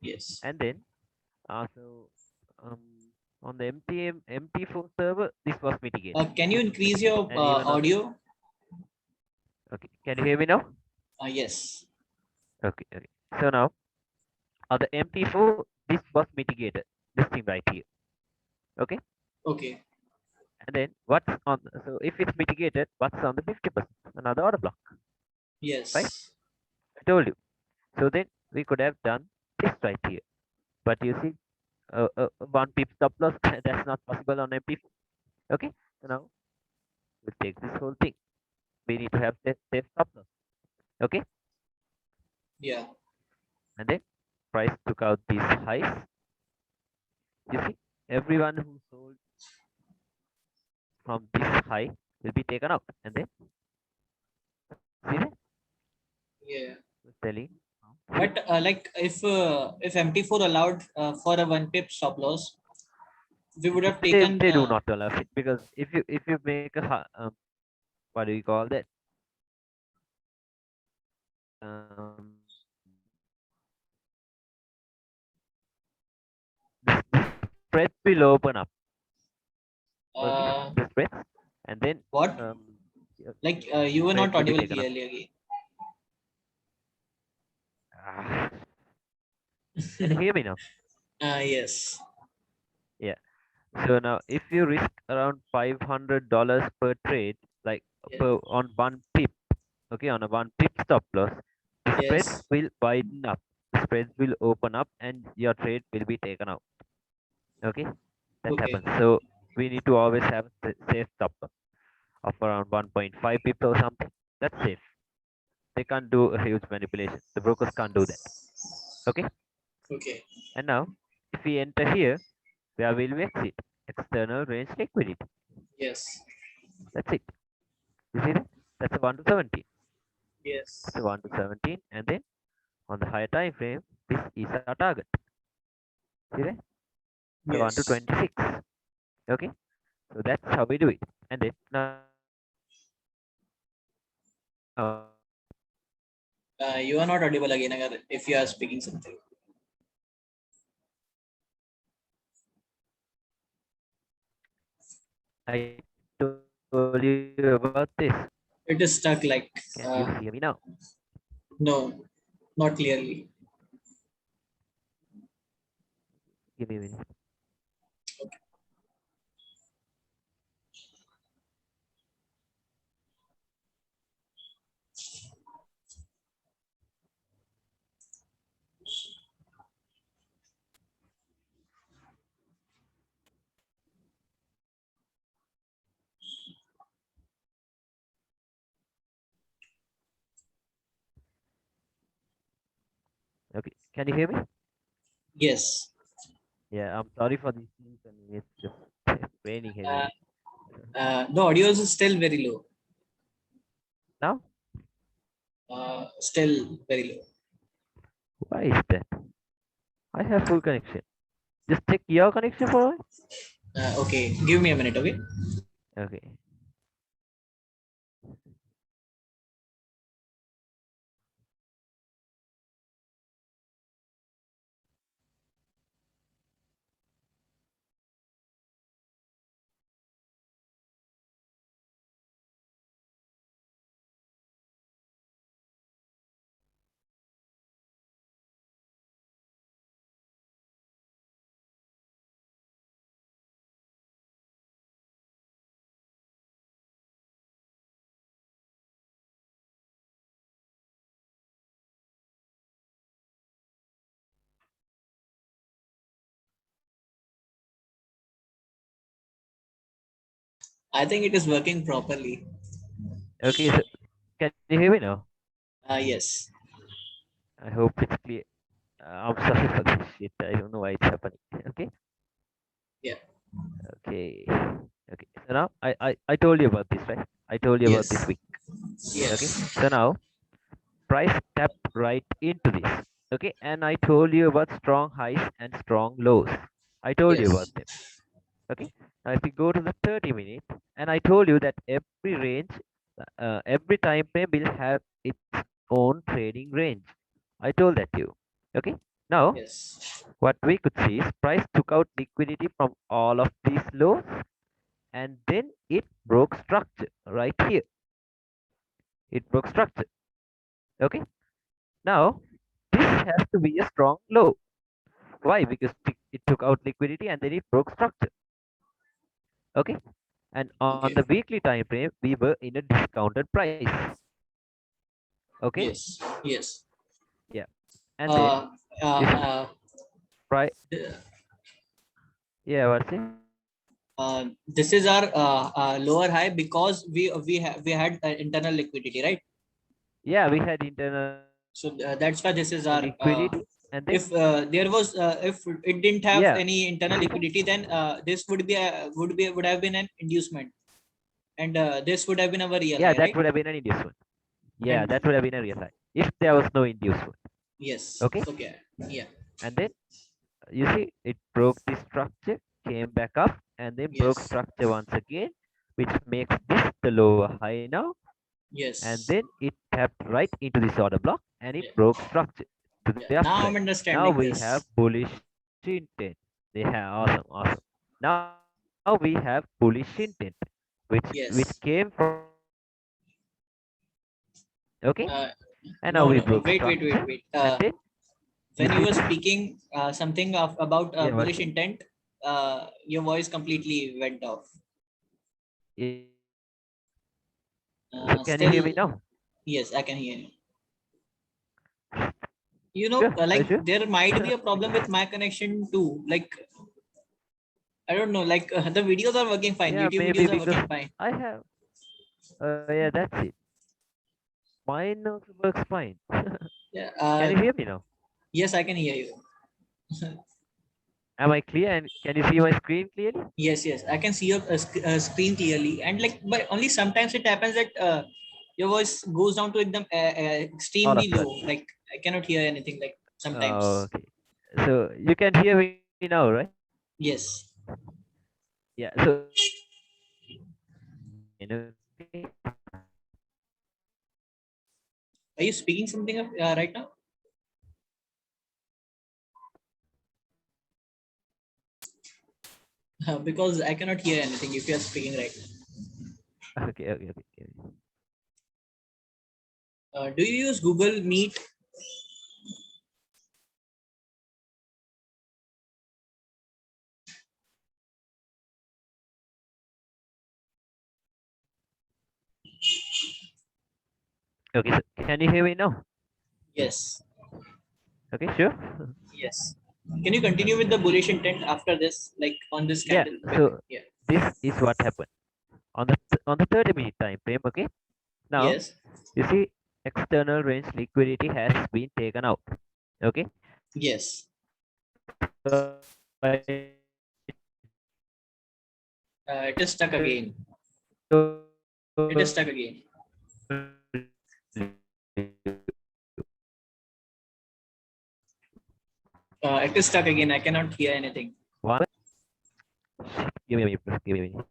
Yes. and then so um on the MT4 server, this was mitigated. Can you increase Okay, your and even on the audio? okay, can you hear me now? Yes. Okay, okay. So now on the MT4, this was mitigated. This thing right here. Okay, Okay. and then what's on? So if it's mitigated, what's on the 50%? Another order block, right? Yes. I told you. So then we could have done this right here. But you see, one pip stop loss, that's not possible on MT4. Okay, so now we'll take this whole thing. We need to have safe stop loss. Okay, Yeah. and then price took out these highs. You see, everyone who sold from this high will be taken out. And then see that? Yeah. Selling. See? But like if MT4 allowed for a one pip stop loss, we would have taken. They do not allow it because if you make a what do you call that? The spread will open up. Okay, Uh, the spread, and then what? um, Like the you were spread not will be audible taken up. clearly again. Ah, can you hear me now? Yes. Yeah. So now, if you risk around $500 per trade, like Yeah. per on one pip, okay, on a one pip stop loss, the spreads Yes. will widen up. The spreads will open up, and your trade will be taken out. Okay, that Okay. happens. So we need to always have a safe stop loss of around 1.5 pips or something. That's safe. They can't do a huge manipulation. The brokers can't do that. Okay, Okay. and now if we enter here, where will we exit? External range liquidity. Yes. That's it. You see that? That's a 1 to 17. Yes. That's a 1 to 17. And then on the higher time frame, this is our target. See that? So 1 to Yes. 26. Okay. So that's how we do it. And then now You are not audible again if you are speaking something. I told you about this. It is stuck like Can you hear me now? no, not clearly. Give me a minute. Okay. Can you hear me? Yes. Yeah, I'm sorry for these things. I mean, it's just raining Uh, heavily. the audio is still very low. Now, Still very low. why is that? I have full connection. Just check your connection for a while. Okay, give me a minute, okay? Okay. I think it is working properly. Okay, so can you hear me now? Yes. I hope it's clear. I'm sorry for this shit. I don't know why it's happening. Okay. Yeah. Okay. Okay. So now I told you about this, right? I told you about this Yes. week. Okay. Yes. So now price tapped right into this. Okay. And I told you about strong highs and strong lows. I told you about Yes. them. Okay. Now if we go to the 30 minute, and I told you that every range, every time frame will have its own trading range. I told that to you. Okay. Now Yes. what we could see is price took out liquidity from all of these lows, and then it broke structure right here. It broke structure. Okay. Now this has to be a strong low. Why? Because it took out liquidity and then it broke structure. Okay. And on Okay. the weekly time frame, we were in a discounted price. Okay. Yes. Yes. Yeah. And then Uh, uh, if uh, price, th- yeah, what's it? this is our lower high because we had internal liquidity, right? Yeah, we had internal So that's why this is our liquidity, and then if there was if it didn't have yeah, any you internal see that? liquidity, then this would have been an inducement, and this would have been our real Yeah, high, that right? would have been an inducement. Yeah, And that would have been a real high if there was no inducement. yes. Okay, Okay. Yeah. and then you see it broke the structure, came back up, and then broke Yes. structure once again, which makes this the lower high now, and Yes. then it tapped right into this order block and it Yeah. broke structure to Yeah. the Now I'm upside. Now understanding we have this. bullish intent. Yeah, awesome, awesome. Now we have bullish intent, which Yes. came from okay, Uh, and now no, we no. broke Wait, wait, wait, structure, wait. and then you When you see were this. speaking something about Yeah, what's bullish it? intent, your voice completely went off. Yeah. So can you hear me Still, now? yes, I can hear you. Sure, are you Like sure? there might be a problem with my connection too. Like I don't know. Like the videos are working fine. Yeah, YouTube maybe videos are because working fine. I have. Yeah, that's it. Mine also works fine. Yeah. Can you hear me now? Yes, I can hear you. Am I clear? And can you see my screen clearly? Yes, yes, I can see your screen clearly, and like, but only sometimes it happens that your voice goes down to All of extremely a low. sudden. Like I cannot hear anything. Like sometimes. Okay. So you can hear me now, right? Yes. Yeah. So okay. Are you speaking something right now? Because I cannot hear anything if you are speaking right Okay. Okay. Okay. now. Do you use Google Meet? Okay. So can you hear me now? Yes. Okay. Sure. Yes. Can you continue with Okay. the Okay. bullish intent after this, like on this Yeah. candle? So Yeah. this is what happened on the 30-minute time frame. Okay. Now Yes. you see external range liquidity has been taken out. Okay. Yes. So It is stuck again. It is stuck again. It is stuck again. I cannot hear anything. One. Give me a minute, bro. Give me a minute.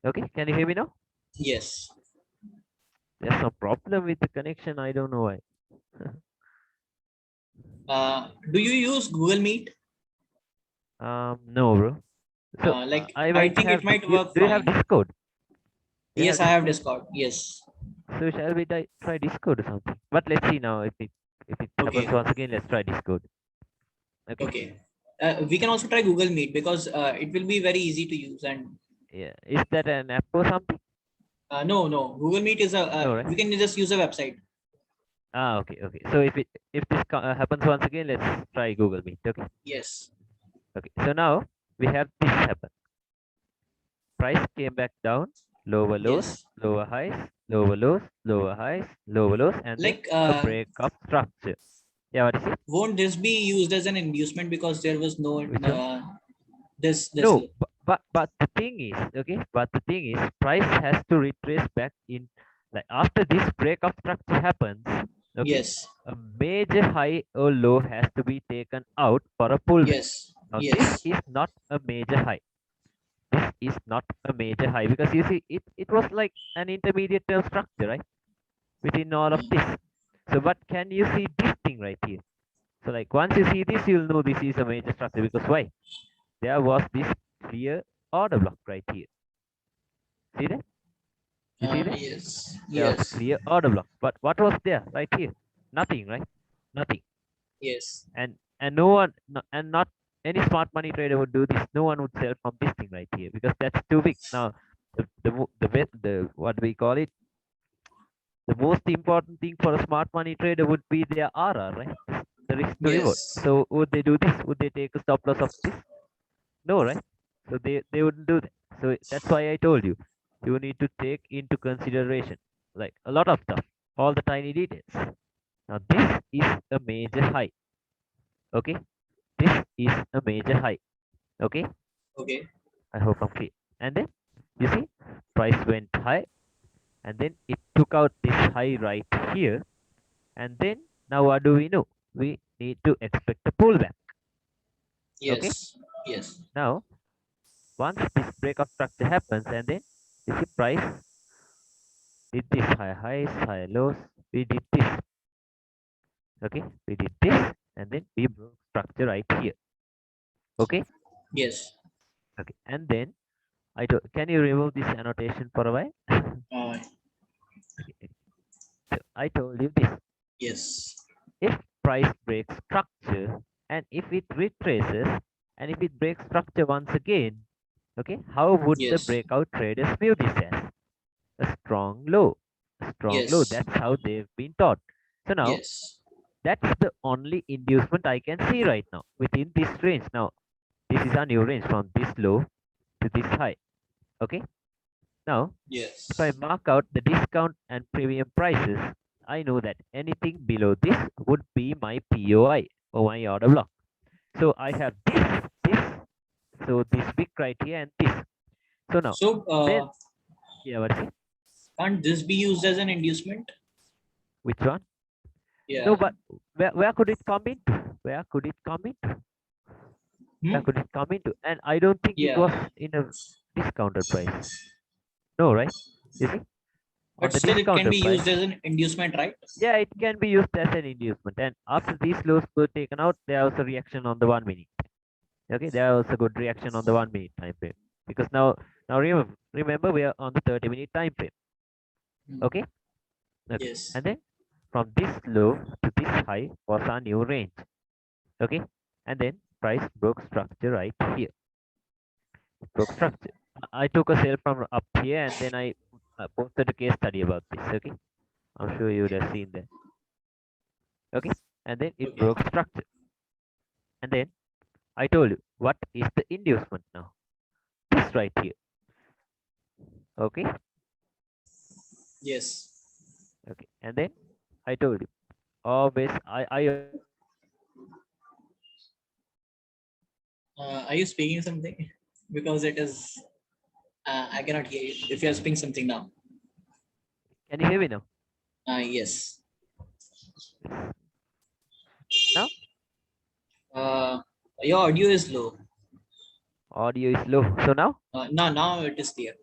Okay, can you hear me now? Yes. There's some problem with the connection. I don't know why. Do you use Google Meet? No, bro. So Like I I might think it have. might work Do you have fine. Discord? Do you Yes, have I have Discord? Discord. Yes. So shall we try Discord or something? But let's see now if it happens Okay. once again. Let's try Discord. Okay. Okay. We can also try Google Meet because it will be very easy to use. And Yeah. Is that an app or something? no, no, Google Meet is a. No, right? We can just use a website. Ah, okay, okay. So if this happens once again, let's try Google Meet. Okay. Yes. Okay. So now we have this happen. Price came back down, lower lows, Yes. lower highs, lower lows, lower highs, lower lows, and then Like a break of structure. Yeah, what is it? won't this be used as an inducement because there was no Which one? this No, but the thing is, okay, but the thing is, price has to retrace back in, like after this break of structure happens, okay, yes, a major high or low has to be taken out for a pullback. yes, Now this yes, is not a major high. This is not a major high because you see it was like an intermediate term structure, right? Within all of this. So but can you see this thing right here? So like once you see this, you'll know this is a major structure because why? There was this clear order block right here. See that? You see that? yes, There was a yes, clear order block. But what was there right here? Nothing, right? Nothing. yes, And no one and not any smart money trader would do this. No one would sell from this thing right here because that's too big. Now the what we call it, the most important thing for a smart money trader would be their RR, right? The risk to reward. yes, So would they do this? Would they take a stop loss of this? No, right? So they wouldn't do that. So that's why I told you, you need to take into consideration like a lot of stuff, all the tiny details. Now this is a major high. Okay, this is a major high. Okay, okay, I hope I'm clear. And then you see, price went high, and then it took out this high right here, and then now what do we know? We need to expect a pullback. Okay, yes, yes, now once this break of structure happens, and then you see price did this high highs, high lows. We did this. Okay, we did this, and then we broke structure right here. Okay, yes. okay, and then I do. Can you remove this annotation for a while? Uh, Okay. So I told you this. yes, If price breaks structure and if it retraces and if it breaks structure once again, okay, how would the yes, breakout traders view this as? A strong low. A strong low. yes, That's how they've been taught. So now yes, that's the only inducement I can see right now within this range. Now, this is a new range from this low to this high. Okay. Now, if I yes, mark out the discount and premium prices, I know that anything below this would be my POI or my order block. So I have this, so this big criteria and this. So now, so then, yeah, what's it? can't this be used as an inducement? Which one? No, Yeah. but where could it come into? Where could it come into? Where Hmm? could it come into? And I don't think it was Yeah, in a discounted price. No, right? You see, on but the still it can be discounted price, used as an inducement, right? yeah, it can be used as an inducement. And after these lows were taken out, there was a reaction on the 1 minute. Okay, there was a good reaction on the 1 minute time frame because now remember we are on the 30-minute time frame. Hmm. Okay, okay, Yes, and then from this low to this high was our new range. Okay, and then price broke structure right here. Broke structure. I took a sale from up here and then I posted a case study about this. Okay, I'm sure you would have seen that. Okay, and then it okay, broke structure, and then I told you what is the inducement now. This right here. Okay. Yes. Okay. And then I told you always I Are you speaking something? Because it is, I cannot hear you. If you are speaking something now. can you hear me now? Yes. Now Uh, your audio is low. audio is low. So now? Now it is clear.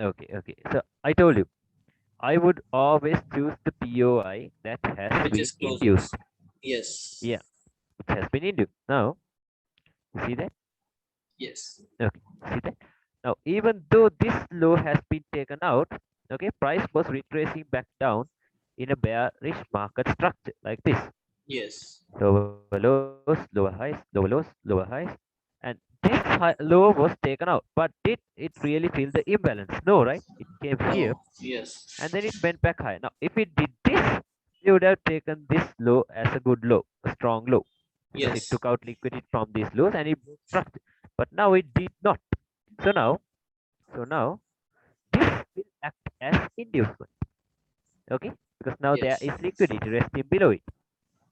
Okay, okay. So I told you I would always choose the POI that has Which been is induced. closest. Yes. Yeah, it has been induced. Now, you see that? Yes. Okay, see that? Now, even though this low has been taken out, okay, price was retracing back down in a bearish market structure like this. Yes. Lower lows, lower highs, lower lows, lower highs. And this low was taken out. But did it really feel the imbalance? No, right? It came here No. and Yes. then it went back high. Now, if it did this, we would have taken this low as a good low, a strong low, because it Yes. took out liquidity from these lows and it broke structure. But now it did not. So now, so now this will act as inducement, okay? Because now there Yes. is liquidity resting below it.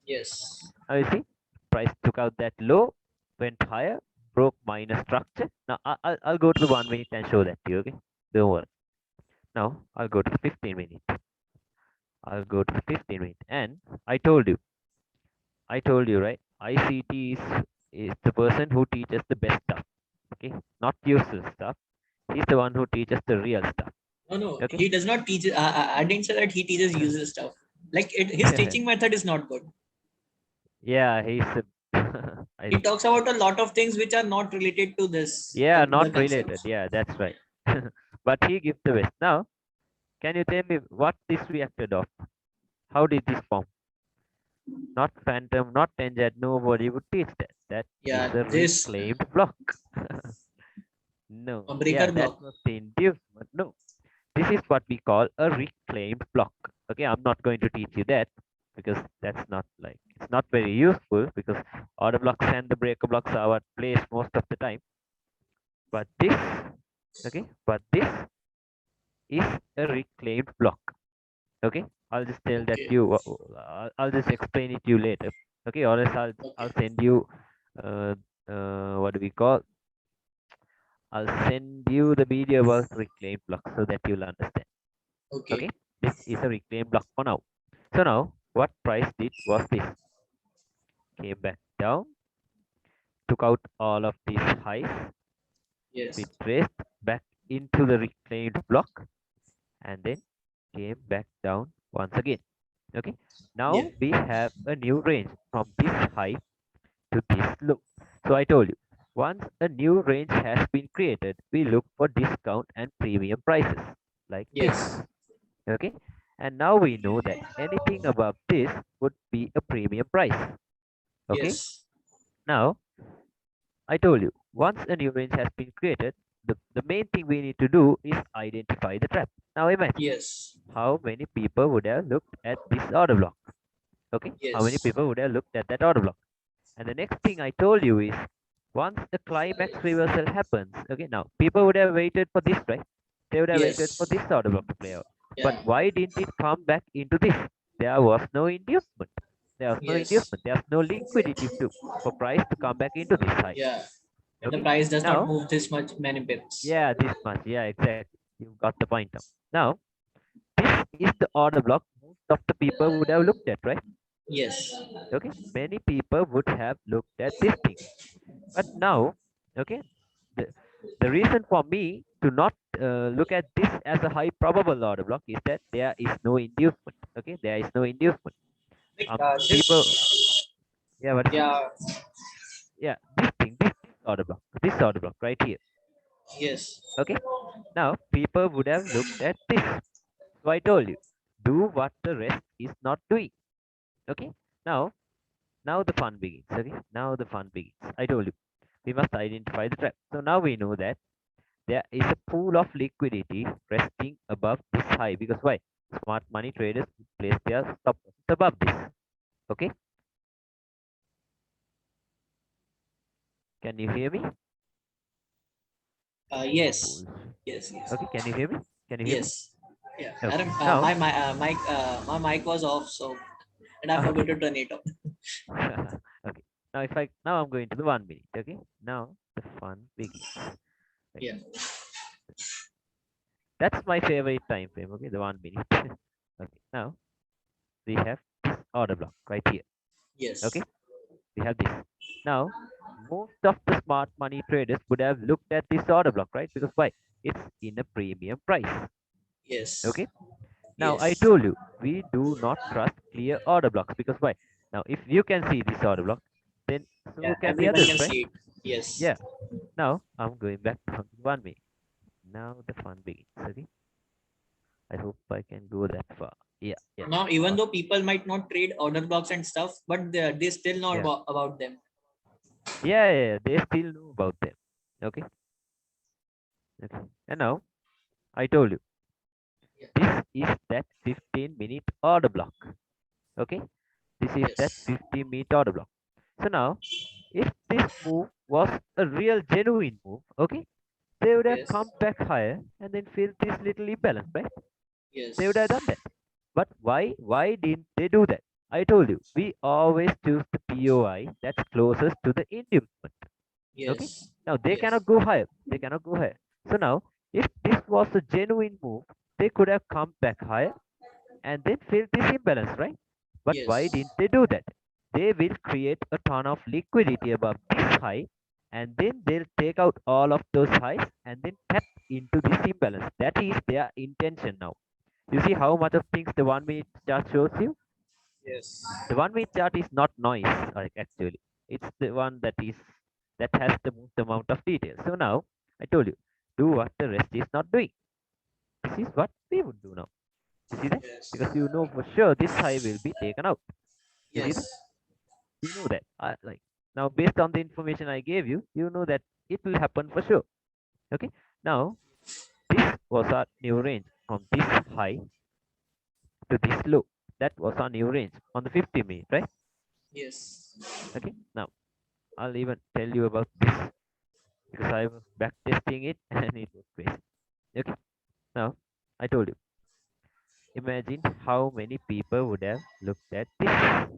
Yes. Now you see, price took out that low, went higher, broke minor structure. Now I'll go to the 1 minute and show that to you, okay? Don't worry. Now I'll go to the 15 minute. I'll go to the 15 minute, and I told you, right? ICT is the person who teaches the best stuff, okay? Not useless stuff. He's the one who teaches the real stuff, No, no, okay? he does not teach. I didn't say that he teaches user stuff. Like his teaching method is not good. Yeah, he's a I He see. talks about a lot of things which are not related to this, Yeah, to the not related. concepts. Yeah, that's right. But he gives the best. Now, can you tell me what this reacted of? How did this form? Not phantom, not tangent. Nobody would teach that. That is Yeah, a this reclaimed block. No, yeah, breaker that block. was the inducement. No, this is what we call a reclaimed block. Okay, I'm not going to teach you that because that's not like it's not very useful because order blocks and the breaker blocks are what plays most of the time. But this, okay, but this is a reclaimed block. Okay, I'll just tell that Okay. you. I'll just explain it to you later. Okay, or else I'll Okay. send you. Uh, what do we call? I'll send you the video about reclaimed block so that you'll understand. Okay, Okay. this is a reclaimed block for now. So now, what price did was this: came back down, took out all of these highs, Yes. retraced back into the reclaimed block, and then came back down once again. Okay, Yeah. now we have a new range from this high to this low. So I told you, once a new range has been created, we look for discount and premium prices like this. Yes. Okay, and now we know that anything above this would be a premium price. Okay, Yes. now I told you, once a new range has been created, the main thing we need to do is identify the trap. Now imagine Yes. how many people would have looked at this order block. Okay, how many Yes. people would have looked at that order block? And the next thing I told you is once the climax reversal happens, okay, now people would have waited for this, right? They would have waited for Yes. this order block to play out. But Yeah. why didn't it come back into this? There was no inducement. There was no Yes. inducement. There was no liquidity to for price to come back into this high. Yeah. And the Okay. price does not Now, move this much many pips. yeah, this much. Yeah, exactly. You got the point now. Now, this is the order block most of the people would have looked at, right? Yes. Okay. Many people would have looked at this thing. But now, okay, the, the reason for me to not look at this as a high probable order block is that there is no inducement. Okay, there is no inducement. Like People, this. yeah, what is it? Yeah. Yeah, this thing, this order block right here. Yes. Okay, now people would have looked at this. So I told you, do what the rest is not doing. Okay, now, now the fun begins. Okay, now the fun begins. I told you, we must identify the trap. So now we know that there is a pool of liquidity resting above this high because why? Smart money traders place their stop losses above this. Okay. Can you hear me? Yes. Yes. Yes. Okay, can you hear me? Can you hear me? Yes. Yeah. Okay. Adam, Now, my mic was off, so and I forgot okay. to turn it on. Okay. Now I'm going to the 1 minute. Okay. Now the fun begins. Right. Yeah. That's my favorite time frame. Okay, the 1 minute. Okay. Now we have this order block right here. Yes. Okay, we have this. Now most of the smart money traders would have looked at this order block, right? Because why? It's in a premium price. Yes. Okay. Now I Yes. told you we do not trust clear order blocks because why? Now if you can see this order block, then so Yeah. can the Everyone others, can right? see it. Yes. Yeah. Now I'm going back to 1 minute. Now the fun begins. Okay. I hope I can go that far. Yeah, yeah. Now, even Fun. though people might not trade order blocks and stuff, but they still know Yeah. about them. Yeah, yeah, yeah. They still know about them. Okay. Okay. And now I told you Yeah. this is that 15-minute order block. Okay. This is that Yes. 15-minute order block. So now if this move was a real genuine move, okay, they would have Yes. come back higher and then filled this little imbalance, right? They would Yes. have done that. But why? Why didn't they do that? I told you, we always choose the POI that's closest to the inducement. Okay. Yes. Now they Yes. cannot go higher. They cannot go higher. So now, if this was a genuine move, they could have come back higher and then filled this imbalance, right? But why Yes. didn't they do that? They will create a ton of liquidity above this high, and then they'll take out all of those highs and then tap into this imbalance. That is their intention now. You see how much of things the 1 minute chart shows you? Yes. The 1 minute chart is not noise, like actually. It's the one that has the most amount of detail. So now I told you, do what the rest is not doing. This is what we would do now. You see that? Yes. Because you know for sure this high will be taken out. You see that? Yes. You know that. Like now, based on the information I gave you, you know that it will happen for sure. Okay. Now this was our new range from this high to this low. That was our new range on the 50 minute, right? Yes. Okay. Now I'll even tell you about this because I was back testing it and it was crazy. Okay. Now I told you. Imagine how many people would have looked at this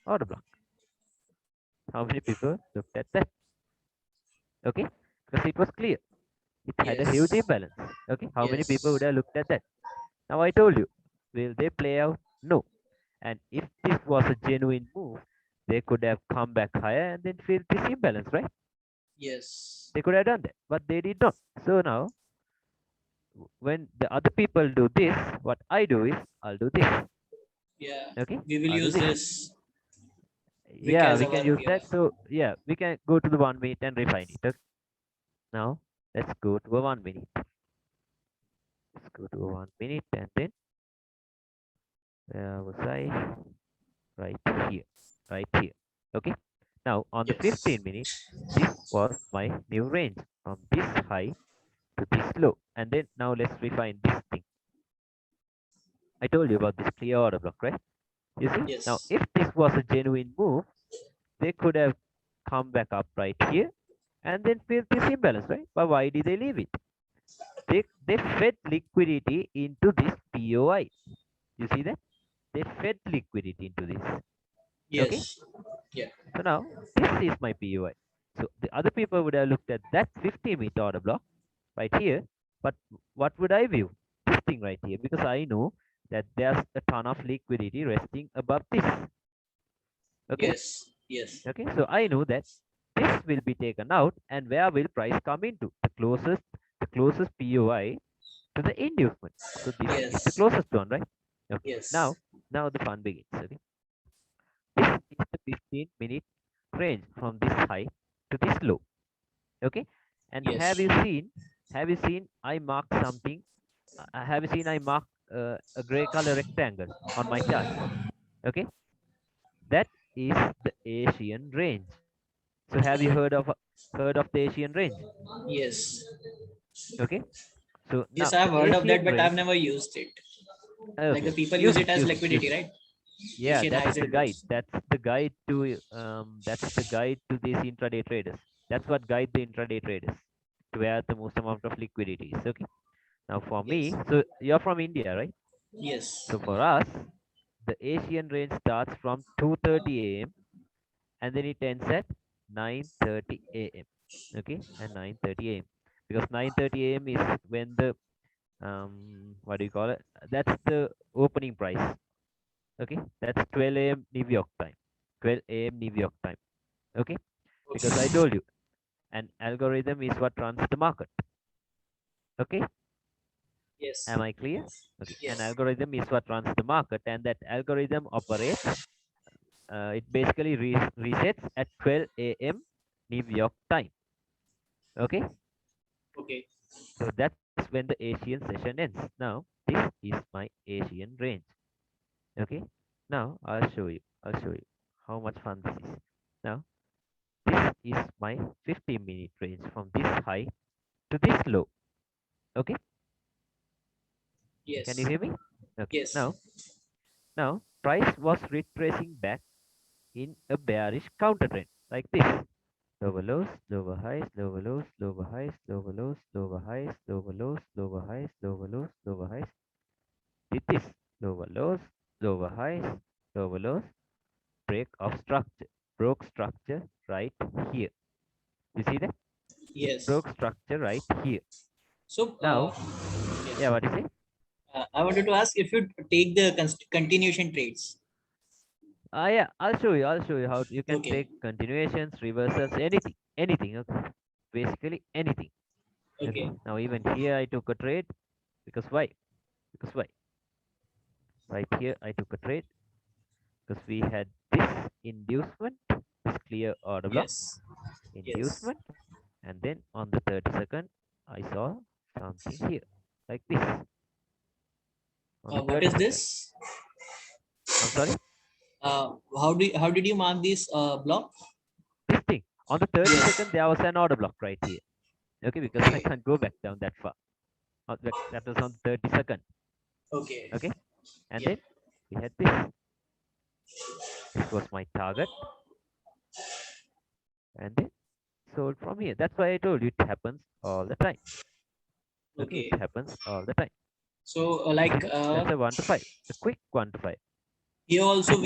order block. How many people looked at that? Okay, because it was clear. It had a huge Yes. imbalance. Okay, how many people would Yes. have looked at that? Now I told you, will they play out? No. And if this was a genuine move, they could have come back higher and then filled this imbalance, right? Yes. They could have done that, but they did not. So now, when the other people do this, what I do is I'll do this. Yeah. Okay, We will I'll do use this. this Vic Yeah, as we can our use POI. that. So yeah, we can go to the 1 minute and refine it. Okay? Now let's go to a 1 minute. Let's go to a 1 minute and then where was I? Right here. Right here. Okay. Now on the Yes. 15 minute, this was my new range from this high to this low. And then now let's refine this thing. I told you about this clear order block, right? You see? Now Yes. if this was a genuine move, they could have come back up right here and then filled this imbalance, right? But why did they leave it? They fed liquidity into this POI. You see that? They fed liquidity into this. Okay. Yes. Yeah. So now this is my POI. So the other people would have looked at that 50-minute order block right here. But what would I view? This thing right here, because I know that there's a ton of liquidity resting above this. Okay. Yes. Yes. Okay. So I know that this will be taken out, and where will price come into? The closest POI to the inducement. So this is the Yes. closest one, right? Okay. Yes. Now the fun begins. Okay. This is the 15-minute range from this high to this low. Okay. And Yes. have you seen I mark something? Have you seen I mark a gray color rectangle on my chart? Okay. That is the Asian range. So have you heard of the Asian range? Yes. Okay. So Yes, now I've the heard of that, Asian but I've range. never used it. Like the Okay. people use Use it it. as Use it. Use liquidity, it. right? Yeah, Asian highs and lows. that's the guide to these intraday traders. That's what guide the intraday traders to where the most amount of liquidity is. Okay. Now for me, Yes. so you're from India, right? Yes. So for us, the Asian range starts from 2:30 a.m. and then it ends at 9:30 a.m. Okay, and 9:30 a.m. because 9:30 a.m. is when the what do you call it? That's the opening price. Okay, that's 12 a.m. New York time. 12 a.m. New York time. Okay, because I told you, an algorithm is what runs the market. Okay, Yes. am I clear? Okay, an Yes. algorithm is what runs the market, and that algorithm operates. It basically resets at 12 a.m. New York time. Okay, Okay. so that's when the Asian session ends. Now, this is my Asian range. Okay, now I'll show you. I'll show you how much fun this is. Now, this is my 15-minute range from this high to this low. Okay, can you Yes. hear me? Okay, Yes. now price was retracing back in a bearish counter trend like this. Lower lows, lower highs, lower lows, lower highs, lower lows, lower highs, lower lows, lower highs, lower lows, lower highs. Did this. Lower lows, lower highs, lower lows, break of structure. Broke structure right here. You see that? It Yes. broke structure right here. So, Now, yes. yeah, what is it? I wanted to ask if you take the continuation trades. Yeah, I'll show you. I'll show you how you can Okay. take continuations, reversals, anything, anything. Okay, basically anything. Okay. Okay. Now even here I took a trade because why? Because why? Right here I took a trade because we had this inducement, this clear order block Yes. Yes. inducement, and then on the 32nd I saw something here like this on the What is 32nd. this? I'm sorry, How did you mark this block? this thing on the Yes. 32nd there was an order block right here. Okay, because I Okay. can't go back down that far. That was on the 32nd. Okay. Okay, and Yeah. then we had this. This was my target, and then sold from here. That's why I told you it happens all the time. Okay, Okay. it happens all the time. So, You see that? That's a 1 to 5, a quick 1 to 5. here also Okay.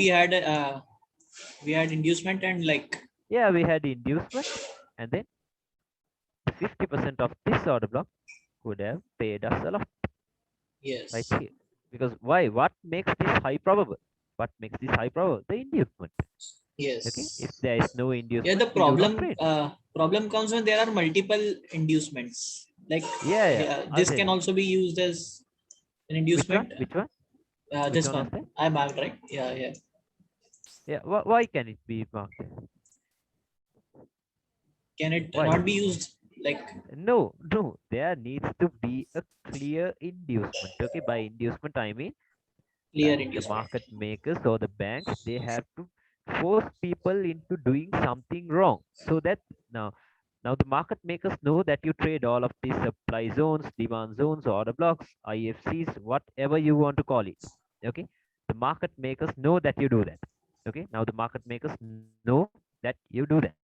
we had inducement and like Yeah, we had inducement, and then 50% of this order block could have paid us a lot right yes. here. Because why? What makes this high probable? What makes this high probable? The inducement. Okay. If Yes. there is no Yeah, inducement, the we do not trade. problem comes when there are multiple inducements. Like, Yeah, yeah. I'll this tell can you. also be used as an Which one? inducement. Which one? Which This one was one that? I marked, right? Yeah, yeah. Yeah. Why can it be marked there? Can it Why? not be used like No, no. There needs to be a clear inducement. Okay. By inducement, I mean clear that the inducement? market makers or the banks they have to force people into doing something wrong so that now the market makers know that you trade all of these supply zones, demand zones, order blocks, IFCs, whatever you want to call it. Okay, the market makers know that you do that. Okay, now the market makers know that you do that.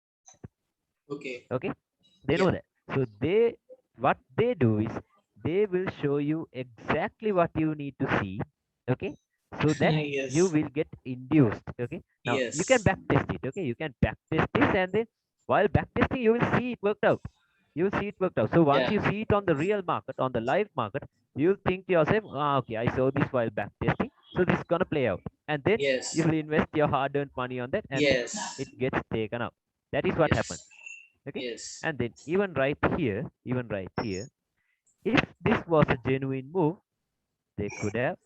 Okay, Okay. they know that. Yeah. So they, what they do is they will show you exactly what you need to see. Okay, so that you Yes. will get induced. Okay, now you can Yes. backtest it. Okay, you can backtest this, and then while backtesting you will see it worked out. You will see it worked out. So once Yeah. you see it on the real market, on the live market, you'll think to yourself, ah, okay, I saw this while backtesting, so this is gonna play out, and then you Yes. will invest your hard-earned money on that, and then Yes. it gets taken out. That is what happens. Yes. Okay, Yes. and then even right here, if this was a genuine move, they could have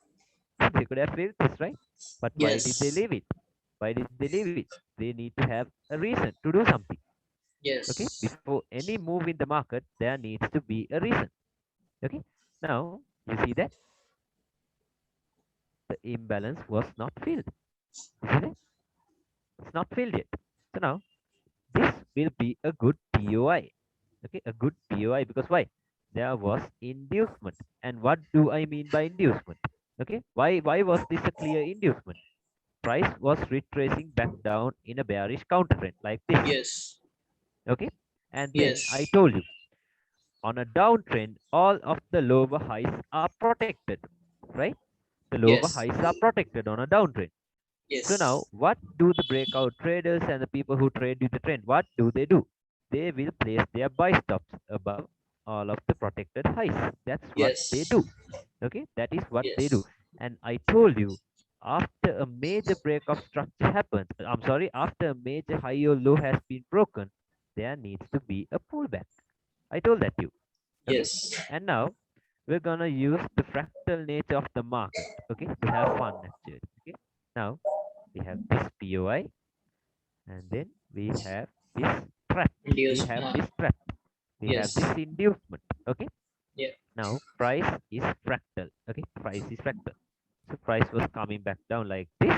they could have failed this, right? But why did they Yes. leave it? Why did they leave it? They need to have a reason to do something. Okay, Yes. before any move in the market there needs to be a reason. Okay, now you see that the imbalance was not filled. You see that it's not filled yet. So now this will be a good POI. Okay, a good POI because why? There was inducement. And what do I mean by inducement? Okay, why was this a clear inducement? Price was retracing back down in a bearish counter trend like this. Yes. Okay, And then Yes. I told you, on a downtrend, all of the lower highs are protected, right? The lower Yes. highs are protected on a downtrend. So now, Yes. what do the breakout traders and the people who trade with the trend, what do? They will place their buy stops above all of the protected highs. That's what they Yes. do. Okay, that is what they do. Yes. And I told you, after a major break of structure happens, I'm sorry, after a major high or low has been broken, there needs to be a pullback. I told that to you. Okay, Yes. and now we're gonna use the fractal nature of the market. Okay, to have fun actually. Okay, now we have this POI, and then we have this trap. We Induced. have this trap. We have Yes. this inducement. Okay, Yeah. now price is fractal. Okay, price is fractal. So price was coming back down like this,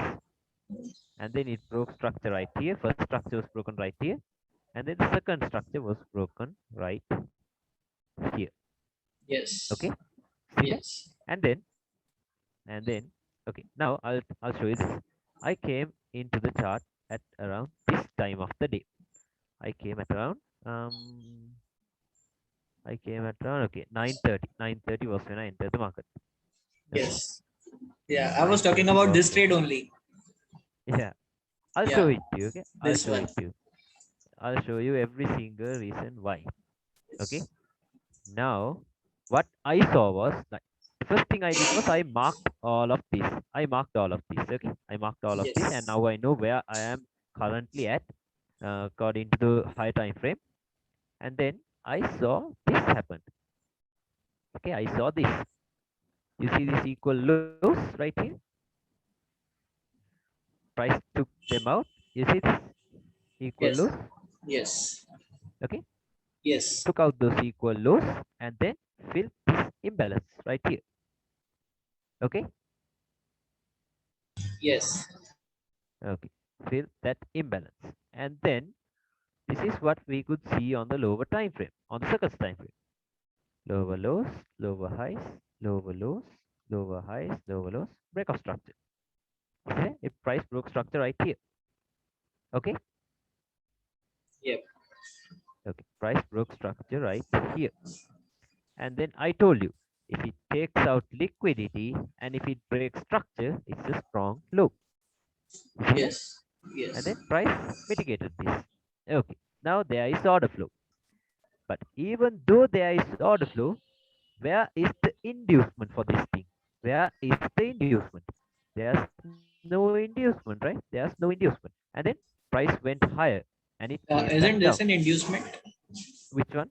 and then it broke structure right here. First structure was broken right here, and then the second structure was broken right here. Yes. Okay, see that? Yes. And then okay, now I'll show you this. I came into the chart at around this time of the day. I came at around um I came at around okay 9:30. 9:30 was when I entered the market. Okay, Yes. Yeah. I was talking 9:30 about was this when trade only. yeah. I'll show Yeah. it to you. Okay, I'll This show one. it to you. I'll show you every single reason why. Okay, Yes. now what I saw was like the first thing I did was I marked all of this. I marked all of this. Okay, I marked all of this, and Yes. now I know where I am currently at according to the high time frame. And then I saw this happen. Okay, I saw this. You see this equal lows right here. Price took them out. You see this equal Yes. lows. Yes. Okay, Yes. took out those equal lows and then fill this imbalance right here. Okay, Yes. okay, fill that imbalance, and then this is what we could see on the lower time frame, on the seconds time frame. Lower lows, lower highs, lower lows, lower highs, lower lows, break of structure. Okay, if price broke structure right here. Okay, Yep. okay, price broke structure right here. And then I told you, if it takes out liquidity and if it breaks structure, it's a strong low. You see that? Yes. And Yes. then price mitigated this. Okay, now there is order flow. But even though there is order flow, where is the inducement for this thing? Where is the inducement? There's no inducement, right? There's no inducement. And then price went higher and it came back Isn't down. this an inducement? Which one?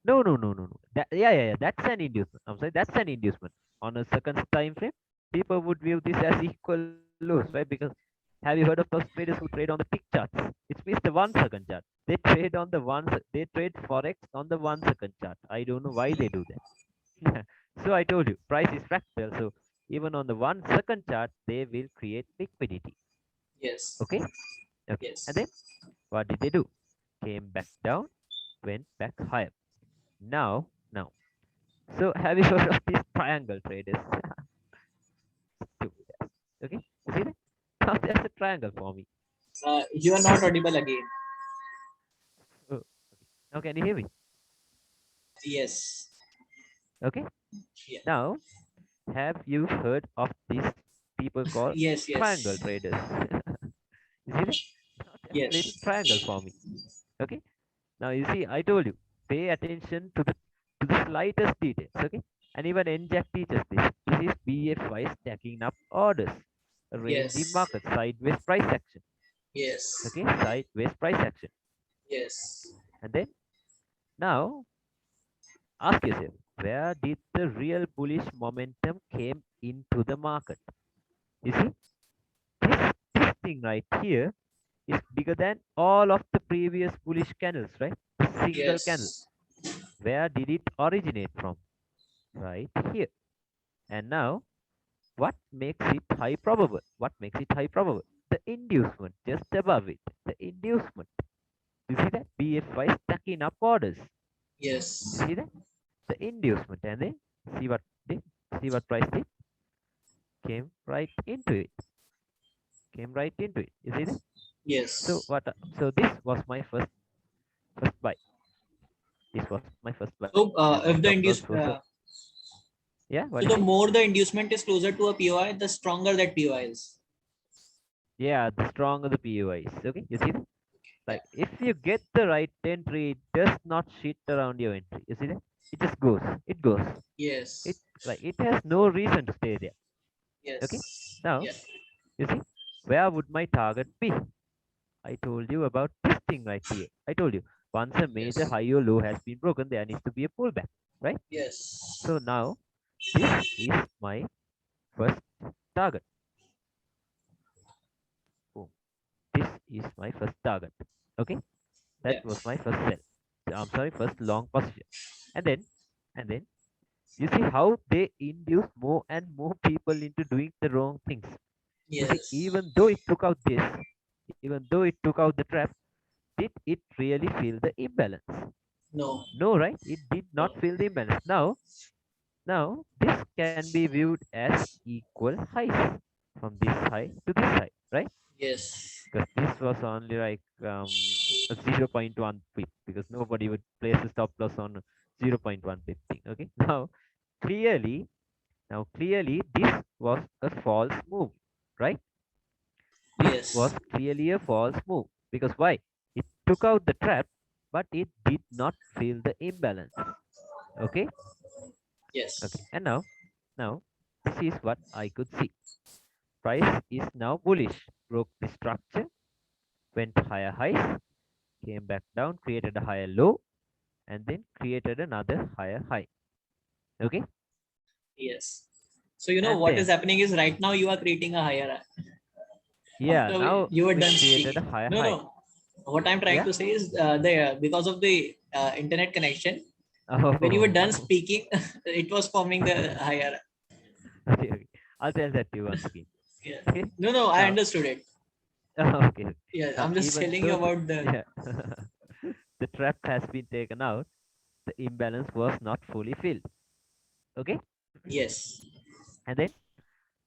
No, no, no, no, no. Yeah. That's an inducement. I'm sorry, that's an inducement. On a second time frame, people would view this as equal lows, right? Because have you heard of those traders who trade on the tick charts? It means the 1 second chart. They trade on the they trade forex on the 1 second chart. I don't know why they do that. So I told you, price is fractal. So even on the 1 second chart, they will create liquidity. Yes. Okay, okay. And Yes. then what did they do? Came back down, went back higher. Now. So have you heard of these triangle traders? Stupid ass. Okay, you see that? Now there's a triangle for me. You are not audible again. Oh, now can you hear me? Yes. Okay. Yeah. Now, have you heard of these people called Yes. triangle Yes. traders? You see that? Now there's a little Yes. triangle for me. Okay. Now you see, I told you, pay attention to the slightest details. Okay. And even NJAC teaches this. This is BFY stacking up orders. A rangy Yes. market, sideways price action. Yes. Okay, sideways price action. Yes. And then now ask yourself, where did the real bullish momentum came into the market? You see, this thing right here is bigger than all of the previous bullish candles, right? The single candle. Yes. Where did it originate from? Right here. And now, what makes it high probable? What makes it high probable? The inducement just above it. The inducement. You see that? BFY stacking up orders. You Yes. see that? The inducement. And then see what did? See what price did? Came right into it. Came right into it. You see that? So Yes. so this was my first buy. This was my first buy, So and the if the stop loss induce, was a, yeah, what so is the it? more the inducement is closer to a POI, the stronger that POI is. Yeah, the stronger the POI is. Okay, you see that? Yeah. Like if you get the right entry, it does not shit around your entry. You see that? It just goes. It goes. It Yes. like it has no reason to stay there. Okay. Yes. Now Yeah. you see, where would my target be? I told you about this thing right here. I told you once a major Yes. high or low has been broken, there needs to be a pullback, right? Yes. So now this is my first target. Boom. This is my first target. Okay, that Yeah. was my first sell. I'm sorry, first long position. And then you see how they induce more and more people into doing the wrong things. You see, Yes. even though it took out this, even though it took out the trap, did it really feel the imbalance? No. No, right? It did No. not feel the imbalance. Now this can be viewed as equal highs from this high to this high, right? Yes. Because this was only like a 0.1 pip, because nobody would place a stop loss on 0.1 pip thing. Okay, clearly clearly this was a false move, right? This was Yes. clearly a false move, because why? It took out the trap, but it did not feel the imbalance. Okay, okay. Yes. And now this is what I could see. Price is now bullish, broke the structure, went higher highs, came back down, created a higher low, and then created another higher high. Okay, Yes. So you know and what is then happening is right now you are creating a higher yeah, after now you were we done created a speaking. higher No, high. no. What I'm trying Yeah. to say is the because of the internet connection, when you were done Oh, speaking, it was forming the higher. okay, okay. I'll tell that to you once again. Yeah. Okay, No, no. I now, understood it. okay, Yeah. now I'm just even telling you though about the. yeah, the trap has been taken out, the imbalance was not fully filled. Okay, Yes. and then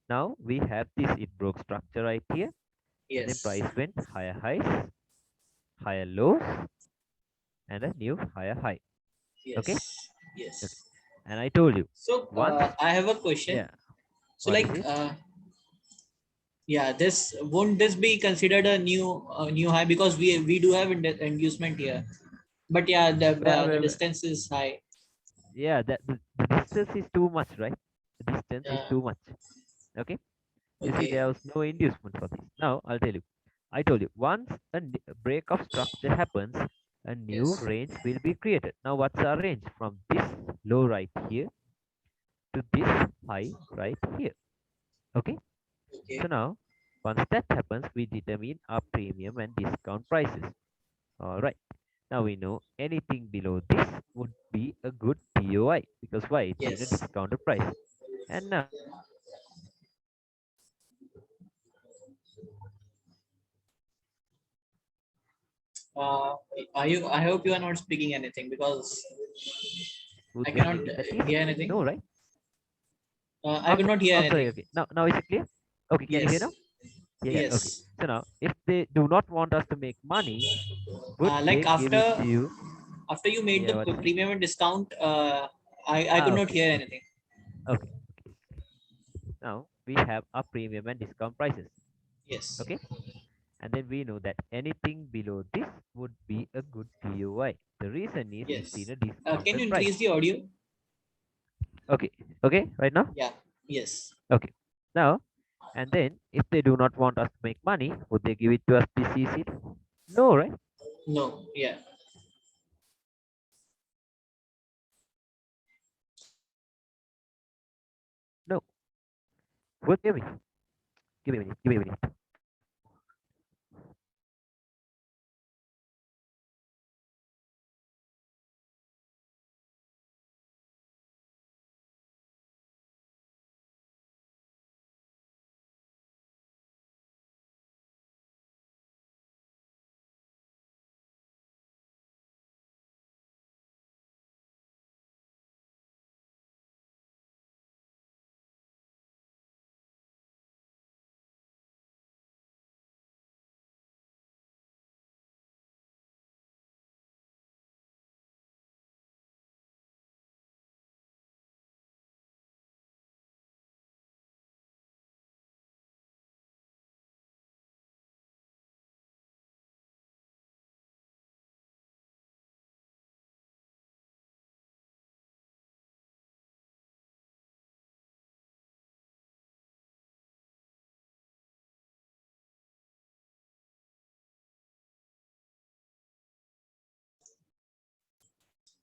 now we have this. It broke structure right here, and then Yes. price went higher highs, higher lows, and a new higher high. Okay, Yes. okay. Yes. And I told you So once, I have a question. yeah. So What is like it? yeah, this won't this be considered a new high because we do have inducement here. But yeah, Where, the where, where? distance is high. Yeah, that the distance is too much, right? The distance is Uh, too much. Okay. You see, okay. there was no inducement for this. Now I'll tell you. I told you once a break of structure happens, a new Yes. range will be created. Now what's our range? From this low right here to this high right here. Okay. So Okay. now once that happens, we determine our premium and discount prices. All right. Now we know anything below this would be a good POI, because why? It's in a Yes. discounted price. And now Uh, are you? I hope you are not speaking anything because I would be cannot something that is hear anything. no, right? I could not hear I'm sorry. anything. Okay. Now is it clear? Okay. Can you hear Yes. now? Yeah. Okay. Yes. So now, if they do not want us to make money, would Like they give it to you? after you made the Yeah. What is it? premium and discount, I could not Okay. hear anything. Okay. Now we have our premium and discount prices. Yes. Okay. And then we know that anything below this would be a good POI. The reason is it's in Yes. a Can you discounted price. increase the audio? Okay. Okay. Right now. Yeah. Yes. Okay. Now, and then if they do not want us to make money, would they give it to us this easily? No, right? No. Yeah. No. Would give me. Give me a minute. Give me a minute.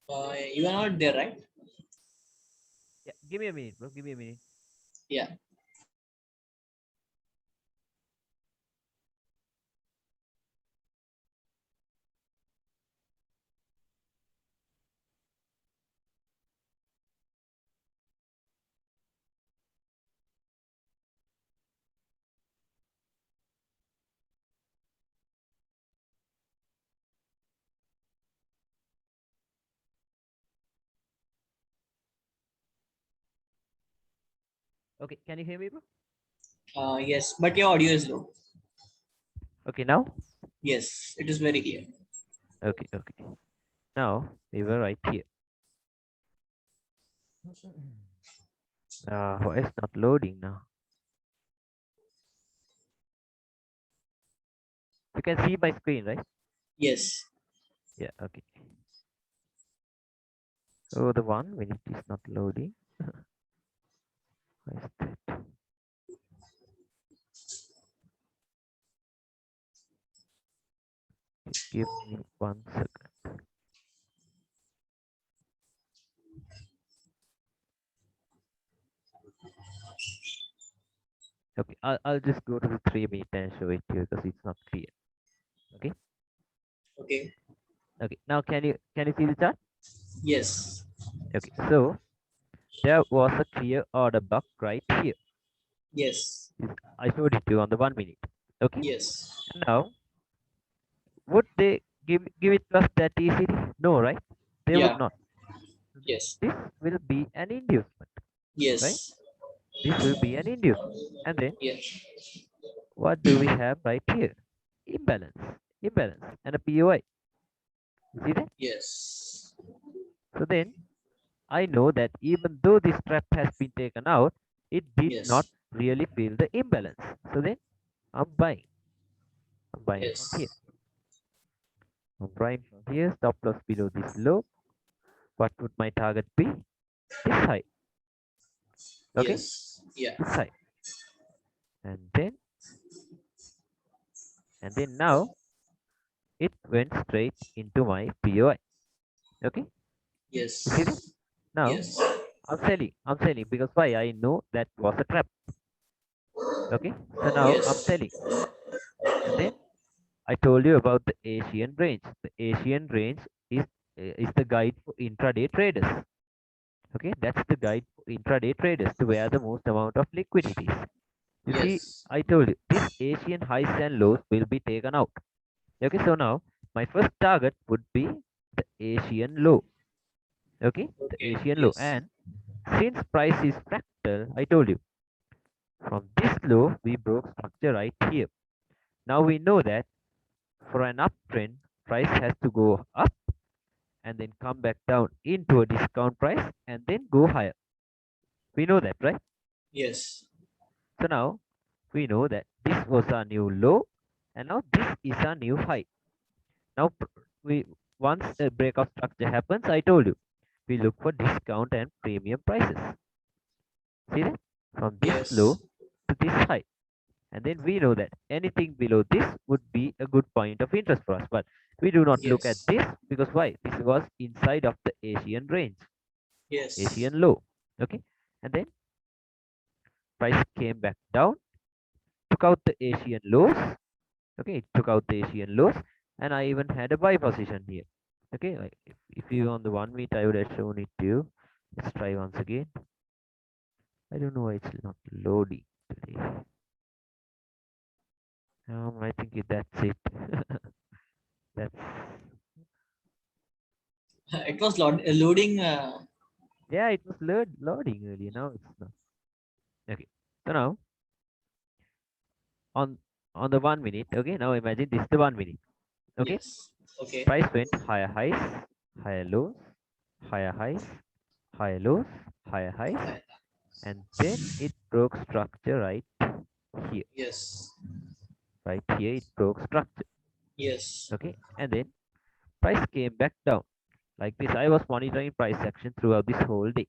You are not there, right? Yeah, give me a minute, bro. Give me a minute. Yeah. Okay, can you hear me, bro? Yes, but your audio is low. Okay, now? Yes, it is very clear. Okay, okay. Now we were right here. Why it's not loading now? You can see my screen, right? Yes. Yeah, okay. Oh, the 1 minute is not loading. Why is that? Give me 1 second. Okay, I'll just go to the 3 minute and show it to you because it's not clear. Okay, Okay. okay. Now can you see the chart? Yes. Okay, so there was a clear order block right here. Yes. I showed it to you on the 1 minute. Okay, Yes. and now would they give it to us that easily? No, right? They would Yeah. not. Yes. This will be an inducement, right? Yes. This will be an inducement. And then Yes. what do we have right here? Imbalance, imbalance, and a POI. You see that? Yes. So then I know that even though this trap has been taken out, it did not Yes. really feel the imbalance. So then I'm buying. I'm buying from here. Yes. I'm buying from here. Stop loss below this low. What would my target be? This high. Okay? Yes. Yeah. This high. And then now it went straight into my POI. Okay? You see that? Yes. Now Yes. I'm selling. I'm selling because why? I know that was a trap. Okay? So now I'm Yes. selling. And then I told you about the Asian range. The Asian range is is the guide for intraday traders. Okay, that's the guide for intraday traders to where the most amount of liquidities. You see, Yes. I told you this Asian highs and lows will be taken out. Okay, so now my first target would be the Asian low. Okay, the Okay. Asian low. Yes. And since price is fractal, I told you from this low we broke structure right here. Now we know that for an uptrend, price has to go up and then come back down into a discount price and then go higher. We know that, right? Yes. So now we know that this was our new low and now this is our new high. Now we once a breakout structure happens, I told you we look for discount and premium prices. See that? From this low Yes. to this high. And then we know that anything below this would be a good point of interest for us. But we do not look at Yes. this because why? This was inside of the Asian range, Yes. Asian low. Okay. And then price came back down, took out the Asian lows. Okay, it took out the Asian lows, and I even had a buy position here. Okay, like if you on the 1 minute, I would have shown it to you. Let's try once again. I don't know why it's not loading today. I think that's it. That's It was loading. yeah, it was loading earlier. Now it's not. Okay, so now on on the 1 minute. Okay, now imagine this is the 1 minute. Okay, Yes. Okay. price went higher highs, higher lows, higher highs, higher lows, higher highs, and then it broke structure right here. Yes. Right here it broke structure. Yes. Okay, and then price came back down like this. I was monitoring price action throughout this whole day.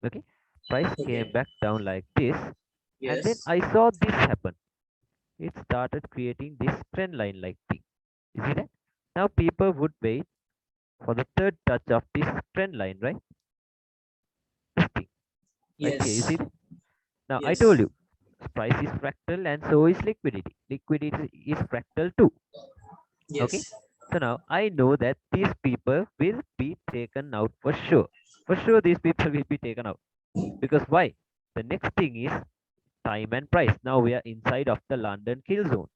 Okay, price came Okay. back down like this, and then Yes. I saw this happen. It started creating this trend line like thing. You see that? Now people would wait for the third touch of this trend line, right? This thing right here. You see Yes. this? Now I told Yes. you price is fractal and so is liquidity. Liquidity is fractal too. Okay. Yes. So now I know that these people will be taken out for sure. For sure, these people will be taken out. Because why? The next thing is time and price. Now we are inside of the London kill zone.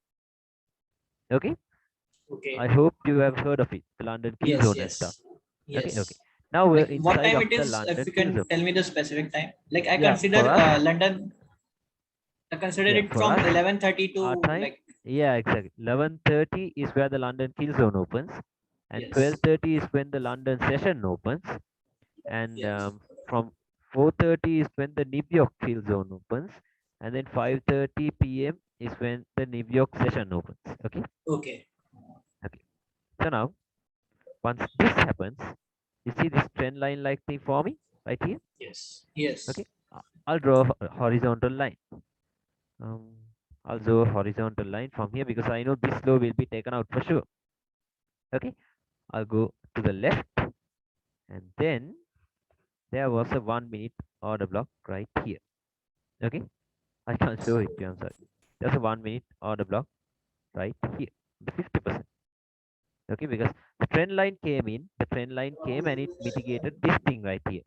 Okay. Okay. I hope you have heard of it, the London kill Yes. zone and stuff. Yes. Okay. Yes. Okay. Now we're Like what inside time of it the is? If London you kill can zone. tell me the specific time. Like I Yeah. For consider us, London. I consider yeah. it For from us, 11:30 our to time, like. yeah, exactly. 11:30 is where the London kill zone opens, and Yes. 12:30 is when the London session opens, and Yes. from 4:30 is when the New York kill zone opens, and then 5:30 p.m. is when the New York session opens. Okay, Okay. okay. So now, once this happens, you see this trend line like thing for me right here. Yes. Yes. Okay, I'll draw a horizontal line. Um, I'll draw a horizontal line from here because I know this low will be taken out for sure. Okay, I'll go to the left, and then there was a 1 minute order block right here. Okay, I can't show it to you, I'm sorry. There's a 1 minute order block right here, the 50%. Okay, because the trend line came in, the trend line came and it mitigated this thing right here.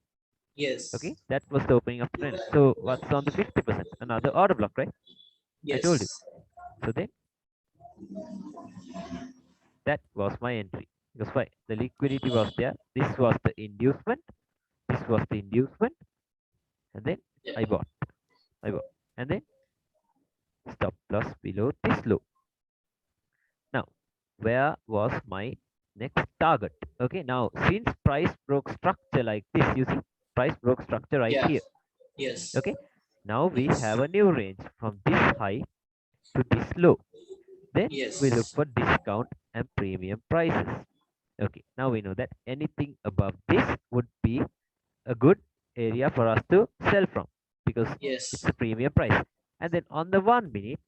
Yes. Okay, that was the opening of the trend line. So what's on the 50%? Another order block, right? I told you. Yes. So then that was my entry. Because why? The liquidity was there. This was the inducement. This was the inducement. And then Yeah. I bought. I bought. And then stop loss below this low. Now, where was my next target? Okay, now since price broke structure like this, you see, price broke structure right Yeah. here. Yes. Okay, now we Yes. have a new range from this high to this low. Then we look Yes. for discount and premium prices. Okay, now we know that anything above this would be a good area for us to sell from because it's Yes. a premium price. And then on the 1 minute,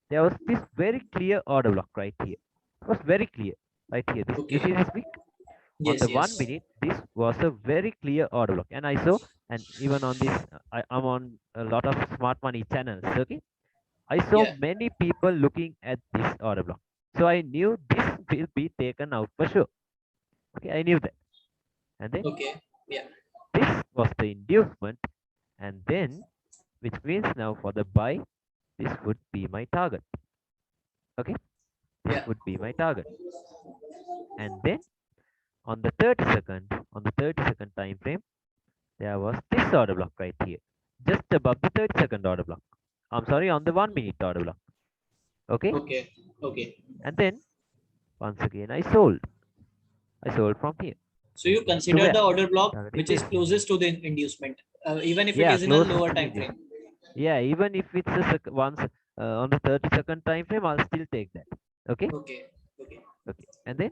there was this very clear order block right here. It was very clear right here. This you see Okay. this week on Yes. the one Yes. minute, this was a very clear order block, and I saw, and even on this, I'm on a lot of smart money channels. Okay, I saw Yeah. many people looking at this order block, so I knew this will be taken out for sure. Okay, I knew that, and then Okay. Yeah. this was the inducement, and then which means now for the buy, this would be my target. Okay, this Yeah. would be my target, and then on the 30 second, on the 30-second time frame, there was this order block right here, just above the 30-second order block. I'm sorry, on the 1 minute order block. Okay, Okay. Okay. and then once again I sold. I sold from here So you to consider where? the order block Targeting which is this. closest to the inducement, even if it Yeah, is in a closest lower to the time frame. inducement. Yeah, even if it's a once on the 30-second time frame, I'll still take that. Okay, Okay. Okay. okay, and then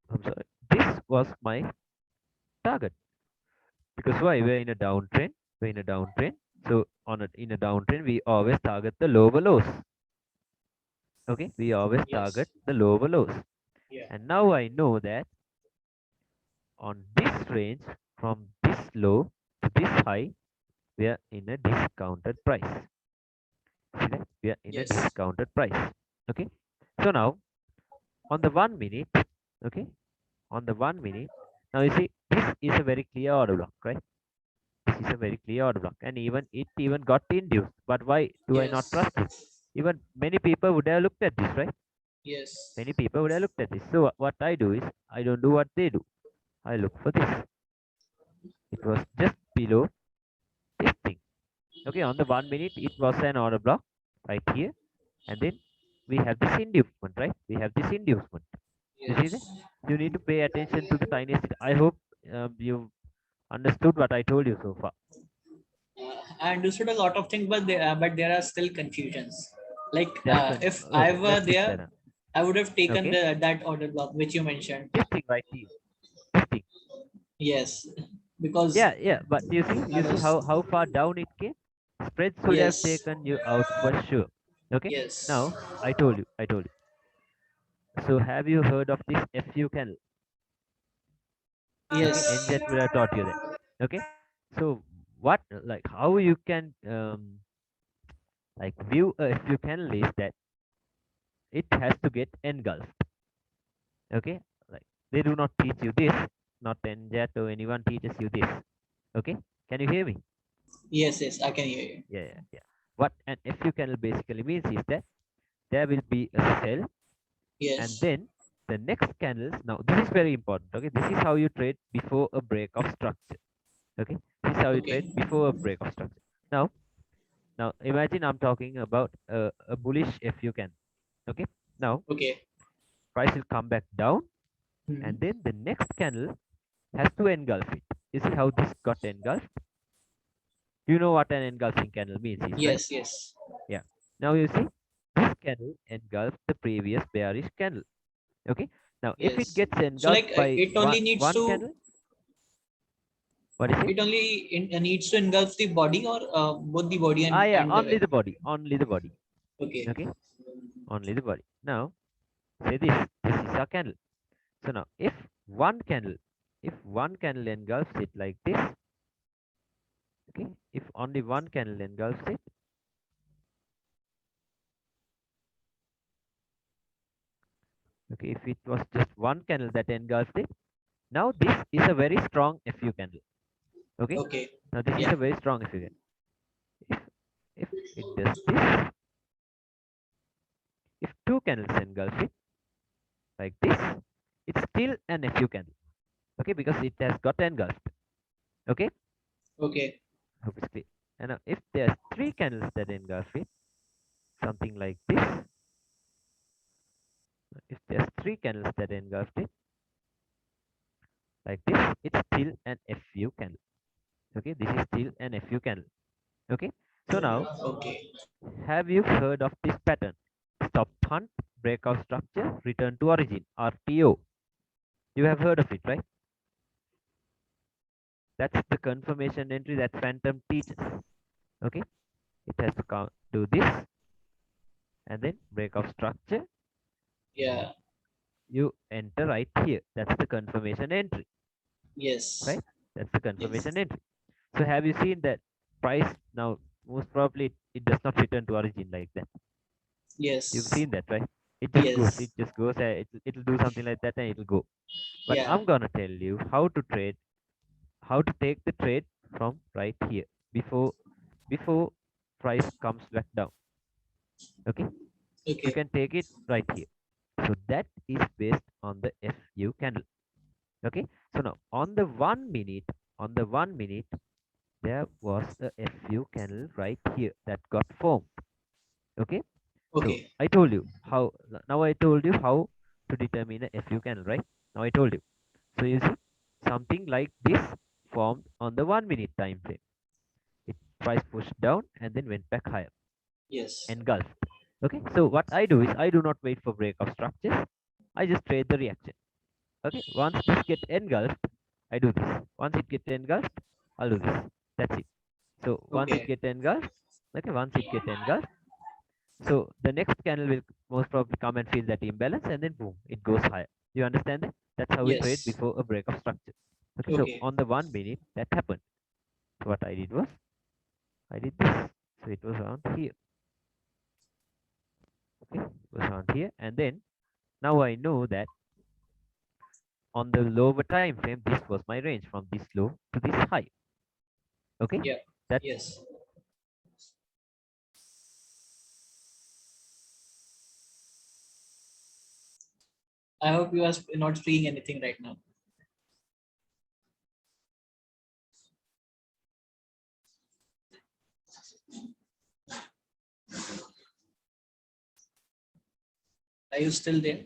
I'm sorry. This was my target because why? We're in a downtrend. We're in a downtrend. So in a downtrend, we always target the lower lows. Okay, we always Yes. target the lower lows. Yeah. And now I know that on this range, from this low to this high, we are in a discounted price. See that? We are in a Yes. discounted price. Okay. So now on the 1 minute, okay, on the 1 minute, now you see this is a very clear order block, right? This is a very clear order block, and even it even got induced. But why do I not Yes. trust it? Even many people would have looked at this, right? Yes. Many people would have looked at this. So what I do is I don't do what they do. I look for this. It was just below this thing. Okay, on the 1 minute, it was an order block right here, and then we have this inducement, right? We have this inducement. You see that? Yes. You need to pay attention to the tiniest. I hope you understood what I told you so far. I understood a lot of things, but there are still confusions. Like if I Okay, were let's fix there, that up. I would have taken Okay, that order block which you mentioned. this thing right here. This thing. Yes, because Yeah, yeah. But I you see was. how far down it came. Spreads would have Yes. taken you out for sure. Okay. Yes. Now I told you. I told you. So have you heard of this FU candle? Yes. Okay, NZ would have taught you that. Okay, so what, like, how you can like view a few candle is that it has to get engulfed. Okay, like they do not teach you this, not NZ or anyone teaches you this. Okay, can you hear me? Yes. Yes. I can hear you. Yeah. What an FU candle basically means is that there will be a cell, and Yes. then the next candles. Now this is very important. Okay, this is how you trade before a break of structure. Okay, this is how you trade Okay. before a break of structure. Now, now imagine I'm talking about a bullish FU candle. Okay, now Okay. price will come back down, and Hmm. then the next candle has to engulf it. You see how this got engulfed? You know what an engulfing candle means, is right? Yes. Yes. Yeah. Now you see, this candle engulfs the previous bearish candle. Okay. Now if it Yes. gets So like engulfed by it only needs one to candle, what is it? it only needs to engulf the body or both the body Ah, yeah, and the only wick. the body, only the body. Okay. Okay, only the body. Now say this is a candle. So now if one candle engulfs it like this, okay, if only one candle engulfs it, okay, if it was just one candle that engulfed it, now this is a very strong FU candle. Okay, Okay. now this is Yeah. a very strong FU candle. If it does this, if two candles engulf it like this, it's still an FU candle. Okay, because it has got engulfed. Okay, Okay. hope it's clear. And now if there's three candles that engulf it, something like this, if there's three candles that engulfed it like this, it's still an FU candle. Okay, this is still an FU candle. Okay, so now Okay. have you heard of this pattern? Stop hunt, breakout structure, return to origin, RTO. You have heard of it, right? That's the confirmation entry that Phantom teaches. Okay, it has to do this and then breakout structure. Yeah. You enter right here. That's the confirmation entry, Yes. right? That's the Yes. confirmation entry. So have you seen that price now? Most probably it does not return to origin like that. You've Yes. seen that, right? It just goes. Yes. It just goes. It'll do something like that and it'll go. But Yeah. I'm gonna tell you how to trade, how to take the trade from right here before price comes back down. Okay, you Okay. can take it right here. So that is based on the FU candle. Okay, so now on the 1 minute, there was a FU candle right here that got formed. Okay, so Okay. I told you how. Now I told you how to determine a FU candle, right? Now I told you. So you see, something like this formed on the 1 minute time frame. It price pushed down and then went back higher, Yes. engulfed. Okay, so what I do is I do not wait for breakout structures. I just trade the reaction. Okay, once this get engulfed, I do this. Once it get engulfed, I'll do this. That's it. So once it Okay. get engulfed, okay, once it get engulfed, so the next candle will most probably come and feel that imbalance, and then boom, it goes higher. You understand that? That's how we trade Yes. before a break of structure. Okay, so Okay. on the 1 minute that happened. So what I did was I did this. So it was around here. Okay, it was around here, and then now I know that on the lower time frame, this was my range from this low to this high. Okay, Yeah. that Yes. I hope you are not speaking anything right now. Are you still there?